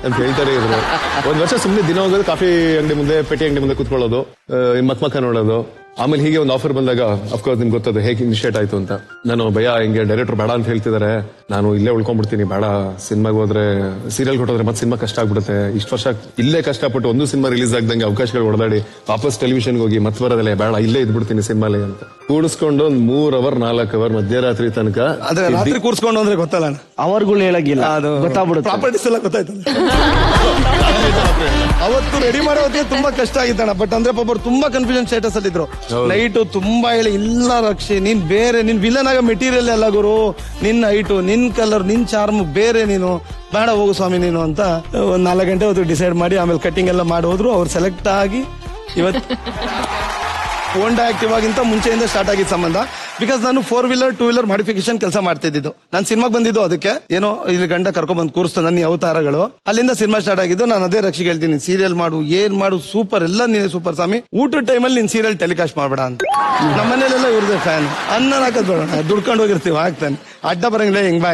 ಅಂತ ಹೇಳ್ತಾರೆ ಇದ್ರು. 1 ವರ್ಷ ಸುಮ್ಮನೆ ದಿನ ಹೋಗೋದು, ಕಾಫಿ ಅಂಗಡಿ ಮುಂದೆ, ಪೆಟ್ಟಿ ಅಂಗಡಿ ಮುಂದೆ ಕುತ್ಕೊಳ್ಳೋದು, ಮಕ್ಕ ನೋಡೋದು. ಆಮೇಲೆ ಹೀಗೆ ಒಂದು ಆಫರ್ ಬಂದಾಗ ಅಫ್ಕೋರ್ಸ್ ನಿಮ್ಗೆ ಗೊತ್ತದು ಹೇಗೆ ಇನಿಷಿಯೇಟ್ ಆಯ್ತು ಅಂತ. ನಾನು ಭಯ ಹಿಂಗೆ ಡೈರೆಕ್ಟರ್ ಬೇಡ ಅಂತ ಹೇಳ್ತಿದ್ದಾರೆ, ನಾನು ಇಲ್ಲೇ ಉಳ್ಕೊಂಡ್ಬಿಡ್ತೀನಿ, ಬೇಡ ಸಿನಿಮಾಗೆ ಹೋದ್ರೆ ಸೀರಿಯಲ್ ಕೊಟ್ಟೋದ್ರೆ ಮತ್ತೆ ಸಿನಿಮಾ ಕಷ್ಟ ಆಗ್ಬಿಡುತ್ತೆ. ಇಷ್ಟು ವರ್ಷ ಇಲ್ಲೇ ಕಷ್ಟಪಟ್ಟು ಒಂದು ಸಿನಿಮಾ ರಿಲೀಸ್ ಆಗ್ದಂಗೆ ಅವಕಾಶಗಳು ಹೊಡೆದಾಡಿ ವಾಪಸ್ ಟೆಲಿವಿಷನ್ಗೆ ಹೋಗಿ ಮತ್ತೆ ಬರೋದಲ್ಲೇ, ಬೇಡ ಇಲ್ಲೇ ಇದ್ಬಿಡ್ತೀನಿ ಸಿನಿಮಾಲಿ ಅಂತ ಕೂಡಿಸ್ಕೊಂಡು 3 ಅವರ್ 4 ಅವರ್ ಮಧ್ಯರಾತ್ರಿ ತನಕ ರಾತ್ರಿ ಕೂರ್ಸ್ಕೊಂಡು ಅಂದ್ರೆ ಗೊತ್ತಲ್ಲ ಅವರ್ಗಳು ಹೇಳಂಗಿಲ್ಲ, ಅದು ಗೊತ್ತಾಗ್ಬಿಡುತ್ತೆ. ಪ್ರಾಪರ್ಟೀಸ್ ಎಲ್ಲ ಗೊತ್ತಾಯ್ತು. ಅವತ್ತು ರೆಡಿ ಮಾಡೋದಕ್ಕೆ ತುಂಬಾ ಕಷ್ಟ ಆಗಿತ್ತಣ್ಣ. ಬಟ್ ಅಂದ್ರೆ ಪಾಪ ತುಂಬಾ ಕನ್ಫ್ಯೂಷನ್ ಸ್ಟೇಟಸ್ ಅಲ್ಲಿ ಇದ್ರು. ನೈಟು ತುಂಬಾ ಹೇಳಿ, ಇಲ್ಲ ರಕ್ಷಿ ನೀನ್ ಬೇರೆ, ನಿನ್ ವಿಲನ್ ಆಗ ಮೆಟೀರಿಯಲ್ ಎಲ್ಲ ಗುರು, ನಿನ್ ಹೈಟು, ನಿನ್ ಕಲರ್, ನಿನ್ ಚಾರ್ಮ್ ಬೇರೆ, ನೀನು ಬೇಡ ಹೋಗು ಸ್ವಾಮಿ ನೀನು ಅಂತ 1 4 ಗಂಟೆ ಹೊತ್ತು ಡಿಸೈಡ್ ಮಾಡಿ ಆಮೇಲೆ ಕಟ್ಟಿಂಗ್ ಎಲ್ಲ ಮಾಡಿ ಹೋದ್ರು. ಅವ್ರು ಸೆಲೆಕ್ಟ್ ಆಗಿ ಇವತ್ತು ಹೋಂಡಾ ಆಕ್ಟಿವಾಗಿಂತ ಮುಂಚೆಯಿಂದ ಸ್ಟಾರ್ಟ್ ಆಗಿದ್ದ ಸಂಬಂಧ. ಬಿಕಾಸ್ ನಾನು 4 ವೀಲರ್ 2 ವೀಲರ್ ಮಾಡಿಫಿಕೇಶನ್ ಕೆಲಸ ಮಾಡ್ತಿದ್ದು. ನಾನು ಸಿನಿಮಾಗೆ ಬಂದಿದ್ದು ಅದಕ್ಕೆ, ಏನೋ ಇಲ್ಲಿ ಗಂಡ ಕರ್ಕೊಂಡ್ ಬಂದು ಕೂರಿಸ್ತು ನನ್ನ ಅವತಾರಗಳು. ಅಲ್ಲಿಂದ ಸಿನಿಮಾ ಸ್ಟಾರ್ಟ್ ಆಗಿದ್ದು. ನಾನು ಅದೇ ರಕ್ಷಿಗೆ ಹೇಳ್ತೀನಿ, ಸೀರಿಯಲ್ ಮಾಡು, ಏನ್ ಮಾಡು, ಸೂಪರ್, ಎಲ್ಲ ನೀನು ಸೂಪರ್ ಸ್ವಾಮಿ, ಊಟದ ಟೈಮಲ್ಲಿ ನೀನ್ ಸೀರಿಯಲ್ ಟೆಲಿಕಾಸ್ಟ್ ಮಾಡ್ಬೇಡ ಅಂತ. ನಮ್ಮ ಮನೇಲೆಲ್ಲ ಇವ್ರದೇ ಫ್ಯಾನ್. ಅನ್ನ ಹಾಕದ್ ಬೇಡ, ದುಡ್ಕೊಂಡು ಹೋಗಿರ್ತೀವಿ, ಹಾಕ್ತಾನೆ, ಅಡ್ಡ ಬರಂಗಿಲ್ಲ, ಹಿಂಗ್ ಬಾ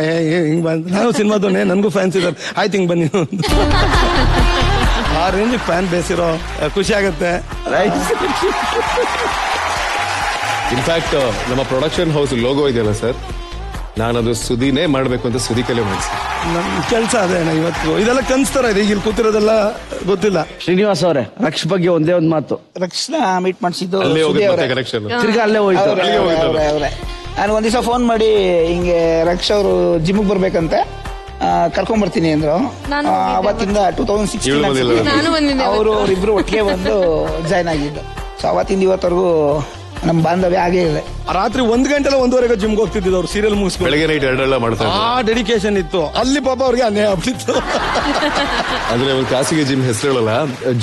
ಹಿಂಗ್ ಬಾ. ನಾನು ಸಿನಿಮಾದೋನೆ, ನನ್ಗೂ ಫ್ಯಾನ್ಸ್ ಇದ್ದಾರೆ, ಆಯ್ತು ಹಿಂಗ್ ಬನ್ನಿ. ಆ ರೇಂಜ್ ಫ್ಯಾನ್ ಬೇಸಿರೋ ಖುಷಿ ಆಗತ್ತೆ. ಇನ್ಫ್ಯಾಕ್ಟ್ ನಮ್ಮ ಪ್ರೊಡಕ್ಷನ್ ಹೌಸ್ ಲೋಗೋ ಇದೆಯಲ್ಲ ಸರ್, ನಾನದು ಸುದಿನೇ ಮಾಡ್ಬೇಕು ಅಂತ ಸುದಿ ಕಲೆ ಮಾಡಿಸಿ ನಮ್ ಕೆಲಸ ಅದೇ. ಇವತ್ತು ಇದೆಲ್ಲ ಕನ್ಸ್ತಾರ ಇದೆ, ಈಗ ಇಲ್ಲಿ ಕೂತಿರೋದೆಲ್ಲ ಗೊತ್ತಿಲ್ಲ. ಶ್ರೀನಿವಾಸ್ ಅವರೇ, ರಕ್ಷ ಬಗ್ಗೆ ಒಂದೇ ಒಂದು ಮಾತು. ರಕ್ಷಣ ಮೀಟ್ ಮಾಡಿಸಿದ್ದು ಅಲ್ಲೇ ಹೋಗಿ ಕನೆಕ್ಷನ್ ತಿರ್ಗಾ ಅಲ್ಲೇ ಹೋಯ್ತು. ನಾನು ಒಂದ್ ದಿವಸ ಫೋನ್ ಮಾಡಿ ಹಿಂಗೆ ರಕ್ಷ ಅವರು ಜಿಮ್ಗೆ ಬರ್ಬೇಕಂತೆ ಕರ್ಕೊಂಡ್ ಬರ್ತೀನಿ ಅಂದ್ರು. ಅವತ್ತಿಂದ 2016 ಅವರು ಇಬ್ರು ಒಟ್ಟಿಗೆ ಬಂದು ಜಾಯ್ನ್ ಆಗಿದ್ದು. ಸೊ ಅವತ್ತಿಂದ ಇವತ್ತವರೆಗೂ ನಮ್ ಬಾಂಧವ್ಯ ಆಗೇ ಇದೆ. ರಾತ್ರಿ 1 ಗಂಟೆ 1:30 ಜಿಮ್ಗೆ ಹೋಗ್ತಿದ್ದು ಅವ್ರು, ಸೀರಿಯಲ್ ಮುಗಿಸ್ಕೊಂಡು. ಬೆಳಗ್ಗೆ ನೈಟ್ 2 ಮಾಡ್ತಾರೆ. ಆ ಡೆಡಿಕೇಶನ್ ಇತ್ತು ಅಲ್ಲಿ. ಪಾಪ ಅವ್ರಿಗೆ ಅನ್ಯಾಯ ಆಗ್ತಿತ್ತು. ಅಂದ್ರೆ ಒಂದು ಖಾಸಗಿ ಜಿಮ್ ಹೆಸರು ಹೇಳಲ್ಲ.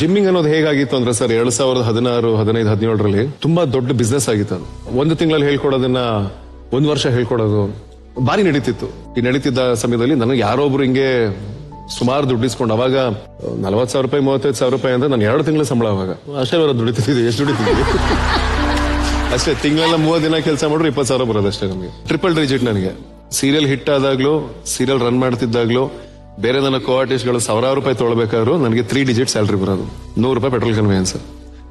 ಜಿಮ್ಮಿಂಗ್ ಅನ್ನೋದು ಹೇಗಾಗಿತ್ತು ಅಂದ್ರೆ ಸರ್, 2016, 15, 17ರಲ್ಲಿ ತುಂಬಾ ದೊಡ್ಡ ಬಿಸ್ನೆಸ್ ಆಗಿತ್ತು. 1 ತಿಂಗಳಲ್ಲಿ ಹೇಳ್ಕೊಡೋದನ್ನ 1 ವರ್ಷ ಹೇಳ್ಕೊಡೋದು ಬಾರಿ ನಡೀತಿತ್ತು. ಈ ನಡೀತಿದ್ದ ಸಮಯದಲ್ಲಿ ನನಗೆ ಯಾರೊಬ್ರು ಹಿಂಗೆ ಸುಮಾರು ದುಡ್ಡು ಇಸ್ಕೊಂಡು, ಅವಾಗ 40,000 ರೂಪಾಯಿ 35,000 ರೂಪಾಯಿ ಅಂದ್ರೆ ನಾನು 2 ತಿಂಗಳ ಸಂಬಳ. ಅವಾಗ ಅಷ್ಟೇ ಬರೋದು, ದುಡಿತಿದ್ವಿ. ಎಷ್ಟು ದುಡಿತಿದ್ವಿ ಅಷ್ಟೇ. ತಿಂಗಳೆಲ್ಲ 30 ದಿನ ಕೆಲಸ ಮಾಡಿದ್ರು 20,000 ಬರೋದು ಅಷ್ಟೇ ನಮಗೆ. Triple digit. ನನಗೆ ಸೀರಿಯಲ್ ಹಿಟ್ ಆದಾಗ್ಲೂ, ಸೀರಿಯಲ್ ರನ್ ಮಾಡ್ತಿದ್ದಾಗ್ಲೂ, ಬೇರೆ ನನ್ನ ಕೋಆರ್ಟಿಸ್ಟ್ಗಳು 1,000 ರೂಪಾಯಿ ತೊಗೊಳ್ಬೇಕಾದ್ರು ನನಗೆ 3 ಡಿಜಿಟ್ ಸ್ಯಾಲ್ರಿ ಬರೋದು. 100 ರೂಪಾಯಿ ಪೆಟ್ರೋಲ್ ಕನ್ವೇನ್ಸ್.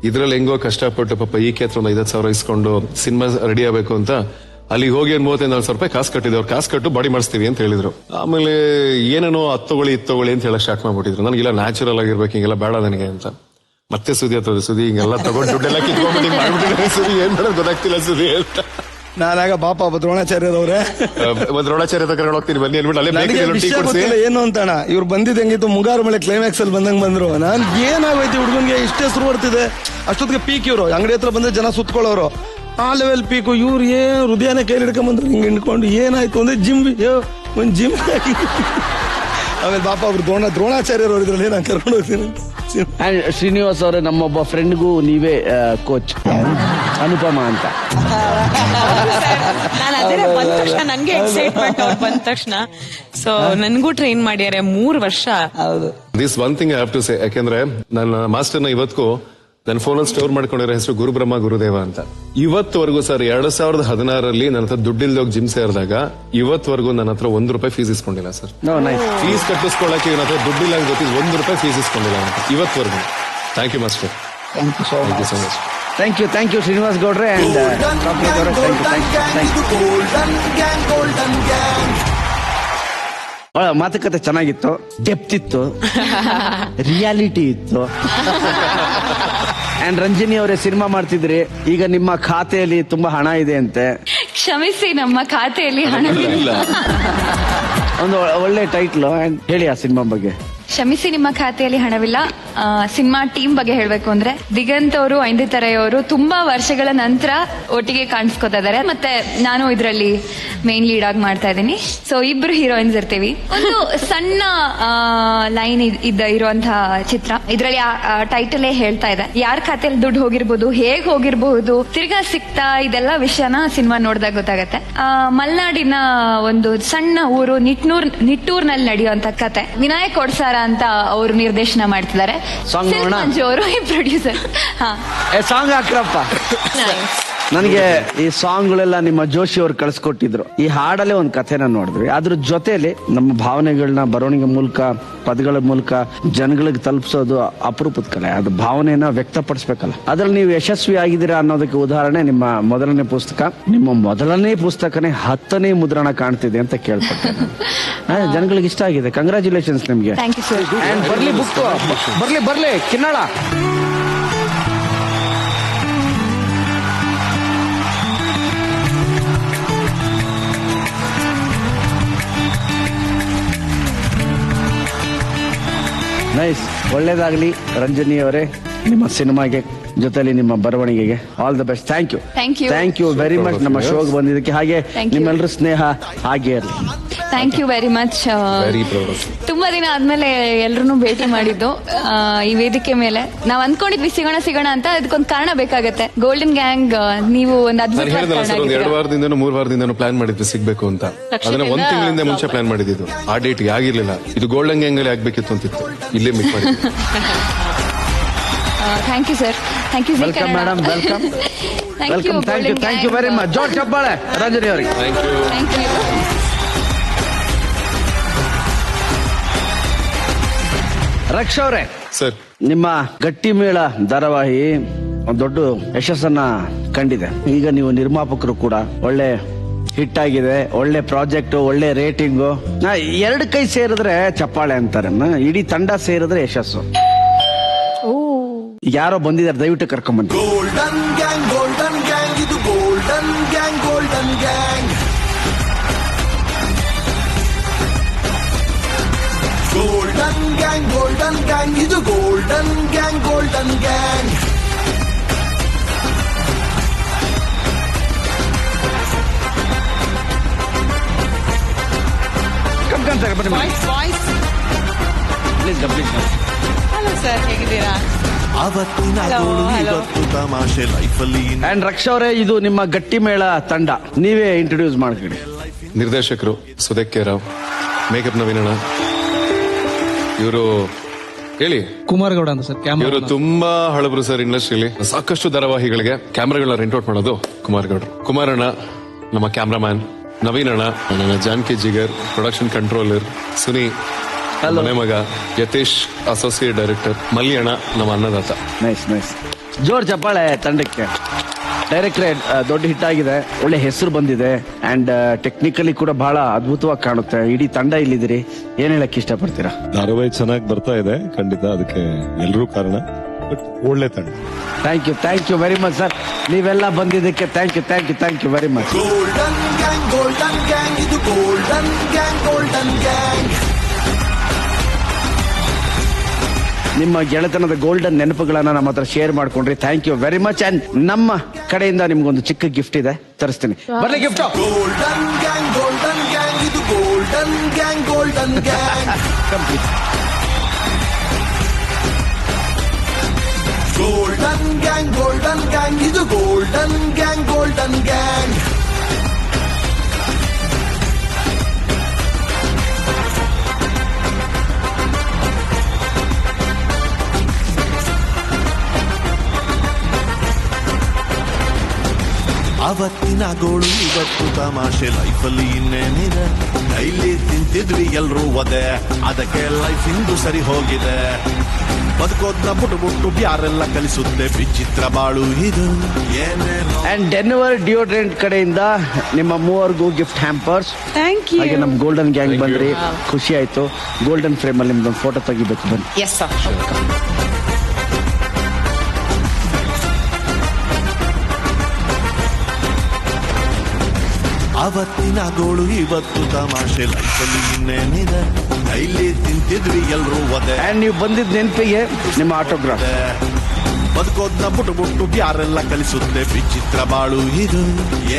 ಇದ್ರಲ್ಲಿ ಹೆಂಗೋ ಕಷ್ಟಪಟ್ಟು ಪಾಪ ಈ ಹತ್ರ ಒಂದು 5,000 ಇಸ್ಕೊಂಡು ಸಿನಿಮಾ ರೆಡಿ ಆಗಬೇಕು ಅಂತ ಅಲ್ಲಿಗೆ ಹೋಗಿ 35,000 ರೂಪಾಯಿ ಕಾಸು ಕಟ್ಟಿದ್ರು. ಅವ್ರು ಕಾಸು ಕಟ್ಟು ಬಾಡಿ ಮಾಡಿಸ್ತೀವಿ ಅಂತ ಹೇಳಿದ್ರು. ಆಮೇಲೆ ಏನೇನೋ ಅತ್ತೊಗೊಳ್ಳಿ ಅಂತ ಹೇಳಕ್ ಸ್ಟಾರ್ಟ್ ಮಾಡ್ಬಿಟ್ಟಿದ್ರು. ನನಗಿಲ್ಲ ನ್ಯಾಚುರಲ್ ಆಗಿರ್ಬೇಕು, ಹಿಂಗೆಲ್ಲ ಬೇಡ ನನಗೆ ಅಂತ. ಮತ್ತೆ ಸುದಿ ಹತ್ತದ, ಸುದಿ ಹಿಂಗೆಲ್ಲ ತಗೊಂಡು ದುಡ್ಡೆಲ್ಲ ಕಿತ್ಕೊಂಡ್ಬಿಟ್ಟು ಮಾಡ್ಬಿಟ್ಟಿದ್ರೆ ಸುದಿ ಏನ್ ಮಾಡೋದು ಗೊತ್ತಾಗ್ತಿಲ್ಲ ಸುದಿ ಅಂತ. ನಾನಾಗ ಬಾಪ ದ್ರೋಣಾಚಾರ್ಯರವ್ರೆ ದ್ರೋಣಾಚಾರ್ಯ ಕರ್ಕೊಂಡು ಹೋಗ್ತೀನಿ ಬನ್ನಿ ಅನ್ಬಿಟ್ಟು ಅಲ್ಲೇ ನನಗೆ ಬೇಕರಿ ಟೀ ವಿಷಯ ಕೊಡ್ಸಿ. ಗೊತ್ತಿಲ್ಲ ಏನು ಅಂತಣ ಇವ್ರು ಬಂದಿದ್ದು ಹೆಂಗಿತ್ತು ಮುಂಗಾರು ಮಳೆ ಕ್ಲೈಮ್ಯಾಕ್ಸ್ ಅಲ್ಲಿ ಬಂದ್ರು ನಾನ್ ಏನಾಗೋಯ್ತು ಹುಡುಗನ್ಗೆ ಇಷ್ಟೇ ಶುರು ಬರ್ತಿದೆ ಅಷ್ಟೊತ್ತಿಗೆ ಪೀಕ್ ಇವ್ರು ಅಂಗಡಿ ಹತ್ರ ಬಂದ್ರೆ ಜನ ಸುತ್ಕೊಳ್ಳೋರು ಆ ಲೆವೆಲ್ ಪೀಕು ಇವ್ರು ಏನ್ ಹೃದಯನೇ ಕೈಲಿ ಹಿಡ್ಕೊಂಡ್ಬಂದ್ರು ಹಿಂಗ್ ಹಿಡ್ಕೊಂಡು ಏನಾಯ್ತು ಅಂದ್ರೆ ಒಂದ್ ಜಿಮ್ ಆಮೇಲೆ ಬಾಪ ಅವ್ರು ದ್ರೋಣಾಚಾರ್ಯರು ಇದ್ರಲ್ಲಿ ನಾನು ಕರ್ಕೊಂಡು ಹೋಗ್ತೀನಿ. ಅಂಡ್ ಶ್ರೀನಿವಾಸ್ ಅವರೇ ನಮ್ಮೊಬ್ಬ ಫ್ರೆಂಡ್ಗೂ ನೀವೇ ಕೋಚ್ ಅನುಪಮ ಅಂತ. ನಾನು ಅದೇ ಬಂದ ತಕ್ಷಣ ನಂಗೆ ಎಕ್ಸೈಟ್ಮೆಂಟ್ ಅವ್ರು ಬಂದ ತಕ್ಷಣ. ಸೊ ನನ್ಗೂ ಟ್ರೈನ್ ಮಾಡ್ಯಾರೆ 3 ವರ್ಷ. This one thing I have to say, ಯಾಕೆಂದ್ರೆ ನನ್ನ ಮಾಸ್ಟರ್ನ ಇವತ್ತಿಗೂ ನನ್ನ ಫೋನಲ್ಲಿ ಸ್ಟೋರ್ ಮಾಡ್ಕೊಂಡಿರೋ ಹೆಸರು ಗುರುಬ್ರಹ್ಮ ಗುರುದೇವ ಅಂತ. ಇವತ್ತವರೆಗೂ ಸರ್ 2016ರಲ್ಲಿ ನನ್ನ ಹತ್ರ ದುಡ್ಡಿಲ್ದೋಗಿ ಜಿಮ್ ಸೇರಿದಾಗ ಇವತ್ತವರೆಗೂ ನನ್ನ ಹತ್ರ ₹1 ಫೀಸ್ ಇಸ್ಕೊಂಡಿಲ್ಲ ಸರ್. ಫೀಸ್ ಕಟ್ಟಿಸ್ಕೊಳ್ಳಕ್ಕೆ ನನ್ನ ಹತ್ರ ದುಡ್ಡಿಲ್ಲ ಗೊತ್ತಿದ್ದು ₹1 ಫೀಸ್ ಇಸ್ಕೊಂಡಿಲ್ಲ ಅಂತ ಇವತ್ತವರೆಗೂ. Thank you master. Thank you so much. Thank you Srinivas ಗೌಡ್ರೆ ಅಂಡ್ ಮಾತುಕತೆ ಚೆನ್ನಾಗಿತ್ತು, ಡೆಪ್ತ್ ಇತ್ತು, ರಿಯಾಲಿಟಿ ಇತ್ತು. ಅಂಡ್ ರಂಜಿನಿ ಅವರೇ ಸಿನಿಮಾ ಮಾಡ್ತಿದ್ರಿ, ಈಗ ನಿಮ್ಮ ಖಾತೆಯಲ್ಲಿ ತುಂಬಾ ಹಣ ಇದೆ ಅಂತೆ. ಕ್ಷಮಿಸಿ, ನಮ್ಮ ಖಾತೆಯಲ್ಲಿ ಹಣ ಇಲ್ಲ. ಒಂದು ಒಳ್ಳೆ ಟೈಟ್ಲು. ಅಂಡ್ ಹೇಳಿ ಆ ಸಿನಿಮಾ ಬಗ್ಗೆ. ಕ್ಷಮಿಸಿ, ನಿಮ್ಮ ಖಾತೆಯಲ್ಲಿ ಹಣವಿಲ್ಲ. ಸಿನಿಮಾ ಟೀಮ್ ಬಗ್ಗೆ ಹೇಳ್ಬೇಕು ಅಂದ್ರೆ ದಿಗಂತ್ ಅವರು, ಐಂದಿತರೆಯವರು ತುಂಬಾ ವರ್ಷಗಳ ನಂತರ ಒಟ್ಟಿಗೆ ಕಾಣಿಸ್ಕೊತಾ ಇದಾರೆ. ಮತ್ತೆ ನಾನು ಇದರಲ್ಲಿ ಮೇನ್ ಲೀಡ್ ಆಗಿ ಮಾಡ್ತಾ ಇದ್ದೀನಿ. ಸೊ ಇಬ್ರು ಹೀರೋಯಿನ್ಸ್ ಇರ್ತೀವಿ. ಒಂದು ಸಣ್ಣ ಲೈನ್ ಇರುವಂತಹ ಚಿತ್ರ. ಇದರಲ್ಲಿ ಟೈಟಲ್ ಹೇಳ್ತಾ ಇದೆ, ಯಾರ ಖಾತೆಯಲ್ಲಿ ದುಡ್ಡು ಹೋಗಿರ್ಬೋದು, ಹೇಗ್ ಹೋಗಿರ್ಬಹುದು, ತಿರ್ಗಾ ಸಿಕ್ತಾ, ಇದೆಲ್ಲ ವಿಷಯನ ಸಿನಿಮಾ ನೋಡಿದಾಗ ಗೊತ್ತಾಗತ್ತೆ. ಮಲೆನಾಡಿನ ಒಂದು ಸಣ್ಣ ಊರು ನಿಟ್ಟೂರ್ನಲ್ಲಿ ನಡೆಯುವಂತ ಕತೆ. ವಿನಾಯಕ್ ಕೊಡ್ಸಾರ ಅಂತ ಅವರು ನಿರ್ದೇಶನ ಮಾಡ್ತಿದ್ದಾರೆ. ಮಂಜು ಅವರು ಪ್ರೊಡ್ಯೂಸರ್. ಸಾಂಗ್ ಹಾಕ್ರಪ್ಪ. ನನಗೆ ಈ ಸಾಂಗ್ಗಳೆಲ್ಲ ನಿಮ್ಮ ಜೋಶಿ ಅವ್ರು ಕಳ್ಸಿಕೊಟ್ಟಿದ್ರು. ಈ ಹಾಡಲ್ಲೇ ಒಂದು ಕಥೆನ ನೋಡಿದ್ವಿ. ಅದ್ರ ಜೊತೆಲಿ ನಮ್ಮ ಭಾವನೆಗಳನ್ನ ಬರವಣಿಗೆ ಮೂಲಕ, ಪದಗಳ ಮೂಲಕ ಜನಗಳಿಗೆ ತಲುಪಿಸೋದು ಅಪರೂಪದ ಕಲೆ. ಅದು ಭಾವನೆಯನ್ನ ವ್ಯಕ್ತಪಡಿಸ್ಬೇಕಲ್ಲ. ಅದ್ರಲ್ಲಿ ನೀವು ಯಶಸ್ವಿ ಆಗಿದ್ದೀರಾ ಅನ್ನೋದಕ್ಕೆ ಉದಾಹರಣೆ ನಿಮ್ಮ ಮೊದಲನೇ ಪುಸ್ತಕ. ನಿಮ್ಮ ಮೊದಲನೇ ಪುಸ್ತಕನೇ 10ನೇ ಮುದ್ರಣ ಕಾಣ್ತಿದೆ ಅಂತ ಕೇಳ್ಪಟ್ಟೆ. ಜನಗಳಿಗೆ ಇಷ್ಟ ಆಗಿದೆ. ಕಂಗ್ರಾಚುಲೇಷನ್ಸ್ ನಿಮ್ಗೆ. ಬರ್ಲಿ ಬುಕ್, ಬರ್ಲಿ ಕಿನ್ನಾಳ. ನೈಸ್, ಒಳ್ಳೇದಾಗ್ಲಿ ರಂಜನಿ ಅವರೇ ನಿಮ್ಮ ಸಿನಿಮಾಗೆ, ಜೊತೆಲಿ ನಿಮ್ಮ ಬರವಣಿಗೆಗೆ. All the best. Thank you very much ನಮ್ಮ ಶೋಗೆ ಬಂದಿದ್ದಕ್ಕೆ. ಹಾಗೆ ನಿಮ್ಮೆಲ್ಲರ ಸ್ನೇಹ ಹಾಗೆ ಇರಲಿ. Thank you very much. ತುಂಬಾ ದಿನ ಆದ್ಮೇಲೆ ಎಲ್ರು ಭೇಟಿ ಮಾಡಿದ್ದು ಈ ವೇದಿಕೆ ಮೇಲೆ. ನಾವ್ ಅಂದ್ಕೊಂಡಿದ್ವಿ ಸಿಗೋಣ ಅಂತ, ಅದಕ್ಕೊಂದು ಕಾರಣ ಬೇಕಾಗತ್ತೆ. ಗೋಲ್ಡನ್ ಗ್ಯಾಂಗ್ ನೀವು ಒಂದು ಅದ್ಭುತ 2 ವಾರದಿಂದನೂ 3 ವಾರದಿಂದನೂ ಪ್ಲಾನ್ ಮಾಡಿದ್ವಿ ಸಿಗ್ಬೇಕು ಅಂತ. ಅದನ್ನ 1 ತಿಂಗಳಿಂದ ಮುಂಚೆ ಪ್ಲಾನ್ ಮಾಡಿದ್ದು. ಆ ಡೇಟ್ಗೆ ಆಗಿರ್ಲಿಲ್ಲ. ಇದು ಗೋಲ್ಡನ್ ಗ್ಯಾಂಗ್ ಅಲ್ಲಿ ಆಗ್ಬೇಕಿತ್ತು ಅಂತಿತ್ತು. ಇಲ್ಲೇ ಮೀಟ್ ಮಾಡಿದ್ವಿ. Thank you sir. Thank you welcome madam. Thank you very much. ಜೋರ್ ಚಪ್ಪಾಳೆ ರಂಜನಿ ಅವರಿಗೆ. Thank you. ರಕ್ಷ ಅವರೇ ಸರ್, ನಿಮ್ಮ ಗಟ್ಟಿ ಮೇಳ ಧಾರಾವಾಹಿ ದೊಡ್ಡ ಯಶಸ್ಸನ್ನ ಕಂಡಿದೆ. ಈಗ ನೀವು ನಿರ್ಮಾಪಕರು ಕೂಡ. ಒಳ್ಳೆ ಹಿಟ್ ಆಗಿದೆ, ಒಳ್ಳೆ ಪ್ರಾಜೆಕ್ಟ್, ಒಳ್ಳೆ ರೇಟಿಂಗು. 2 ಕೈ ಸೇರಿದ್ರೆ ಚಪ್ಪಾಳೆ ಅಂತಾರೆ, ಇಡೀ ತಂಡ ಸೇರಿದ್ರೆ ಯಶಸ್ಸು. ಯಾರೋ ಬಂದಿದ್ದಾರೆ, ದಯವಿಟ್ಟು ಕರ್ಕೊಂಡ್ ಬನ್ನಿ. ಗೋಲ್ಡನ್ ಗ್ಯಾಂಗ್ ಇದು ಗೋಲ್ಡನ್ ಗ್ಯಾಂಗ್ ಗೋಲ್ಡನ್ ಗ್ಯಾಂಗ್ ಇದು ಗೋಲ್ಡನ್ ಗ್ಯಾಂಗ್ ಹಲೋ ಸರ್, ಹೇಗಿದ್ದೀರಾ? ಅಂಡ್ ರಕ್ಷ ಅವರೇ, ಇದು ನಿಮ್ಮ ಗಟ್ಟಿ ಮೇಳ ತಂಡ. ನೀವೇ ಇಂಟ್ರೊಡ್ಯೂಸ್ ಮಾಡ್ಕೊಳ್ಳಿ. ನಿರ್ದೇಶಕರು ಸುದೇಕ್ ಕೆ ರಾವ್, ಮೇಕಪ್ ನವೀನಣ್ಣ. ಇವರು ಹೇಳಿ ಕುಮಾರಗೌಡ ಅಂತ ಸರ್. ಇವರು ತುಂಬಾ ಹಳಬರು ಸರ್ ಇಂಡಸ್ಟ್ರಿಯಲ್ಲಿ. ಸಾಕಷ್ಟು ಧಾರಾವಾಹಿಗಳಿಗೆ ಕ್ಯಾಮ್ರಾಗಳನ್ನ ರೆಂಟ್ ಔಟ್ ಮಾಡೋದು ಕುಮಾರಗೌಡರು. ಕುಮಾರಣ್ಣ ನಮ್ಮ ಕ್ಯಾಮ್ರಾಮ್ಯಾನ್, ನವೀನಣ್ಣ ನನ್ನ ಜಾನ್ಕಿ ಜಿಗರ್ ಪ್ರೊಡಕ್ಷನ್ ಕಂಟ್ರೋಲರ್, ಸುನಿ ಮನೆ ಮಗ, ಯತೀಶ್ ಅಸೋಸಿಯೇಟ್ ಡೈರೆಕ್ಟರ್, ಮಲ್ಲಿಯಣ್ಣ ನಮ್ಮ ಅನ್ನದಾತ. ನೈಸ್. ಜೋರ್ ಚಪ್ಪಾಳೆ ತಂಡಕ್ಕೆ. ಡೈರೆಕ್ಟ್ರೇ ದೊಡ್ಡ ಹಿಟ್ ಆಗಿದೆ, ಒಳ್ಳೆ ಹೆಸರು ಬಂದಿದೆ. ಅಂಡ್ ಟೆಕ್ನಿಕಲಿ ಕೂಡ ಬಹಳ ಅದ್ಭುತವಾಗಿ ಕಾಣುತ್ತೆ. ಇಡೀ ತಂಡ ಇಲ್ಲಿದ್ದೀರಿ, ಏನ್ ಹೇಳಕ್ ಇಷ್ಟಪಡ್ತೀರಾ? ಧಾರಾವಾಹಿ ಚೆನ್ನಾಗಿ ಬರ್ತಾ ಇದೆ, ಖಂಡಿತ ಅದಕ್ಕೆ ಎಲ್ಲರೂ ಕಾರಣ. ಬಟ್ ಒಳ್ಳೆ ತಂಡ. Thank you very much sir. ನೀವೆಲ್ಲ ಬಂದಿದ್ದಕ್ಕೆ thank you very much. Golden gang ಇದು ಗೋಲ್ಡನ್ ಗ್ಯಾಂಗ್. ನಿಮ್ಮ ಗೆಳೆತನದ ಗೋಲ್ಡನ್ ನೆನಪುಗಳನ್ನ ನಮ್ಮ ಹತ್ರ ಶೇರ್ ಮಾಡ್ಕೊಂಡ್ರಿ. Thank you very much. And ನಮ್ಮ ಕಡೆಯಿಂದ ನಿಮ್ಗೊಂದು ಚಿಕ್ಕ ಗಿಫ್ಟ್ ಇದೆ, ತರಿಸ್ತೀನಿ. ಬರ್ಲಿ ಗಿಫ್ಟ್. ಗೋಲ್ಡನ್ ಗ್ಯಾಂಗ್ ಇದು golden gang. Complete. Golden gang ಇದು ಗೋಲ್ಡನ್ ಗ್ಯಾಂಗ್. ಅವತ್ತಿನ ಗೋಳು ಇವತ್ತು ತಮಾಷೆ, ಲೈಫಲ್ಲಿ ಇನ್ನೇನಿದೆ, ಡೈಲಿ ತಿಂತಿದ್ವಿ ಎಲ್ರೂ ಒದೆ, ಅದಕ್ಕೆ ಲೈಫ್ ಇಂದು ಸರಿ ಹೋಗಿದೆ. ಬದುಕೋದ್ನ ಬಿಟ್ಟು ಯಾರೆಲ್ಲ ಕಲಿಸುತ್ತೆ ವಿಚಿತ್ರ ಬಾಳು ಇದು ಏನೇನೋ. ಅಂಡ್ ಡೆನ್ವರ್ ಡಿಯೋಡ್ರೆಂಟ್ ಕಡೆಯಿಂದ ನಿಮ್ಮ ಮೂವರ್ಗೂ ಗಿಫ್ಟ್ ಹ್ಯಾಂಪರ್ಸ್. Thank you. ಹಾಗೆ ನಮ್ ಗೋಲ್ಡನ್ ಗ್ಯಾಂಗ್ ಬಂದ್ರಿ, ಖುಷಿ ಆಯ್ತು. ಗೋಲ್ಡನ್ ಫ್ರೇಮ್ ಅಲ್ಲಿ ನಿಮ್ದೊಂದು ಫೋಟೋ ತೆಗಿಬೇಕು, ಬನ್ನಿ. Yes sir. ಅವತ್ತಿನ ಗೋಳು ಇವತ್ತು ತಮಾಷೆ, ಲೈಫಲ್ಲಿ ಇನ್ನೇನಿದೆ, ಡೈಲಿ ತಿಂತಿದ್ವಿ ಎಲ್ರೂ ಒದೆ. ಅಂಡ್ ನೀವು ಬಂದಿದ್ದ ನೆನಪಿಗೆ ನಿಮ್ಮ ಆಟೋಗ್ರಾಫ್. ಬದುಕೋದ್ನ ಬಿಟ್ಟು ಯಾರೆಲ್ಲ ಕಲಿಸುತ್ತೆ ವಿಚಿತ್ರ ಬಾಳು ಇದು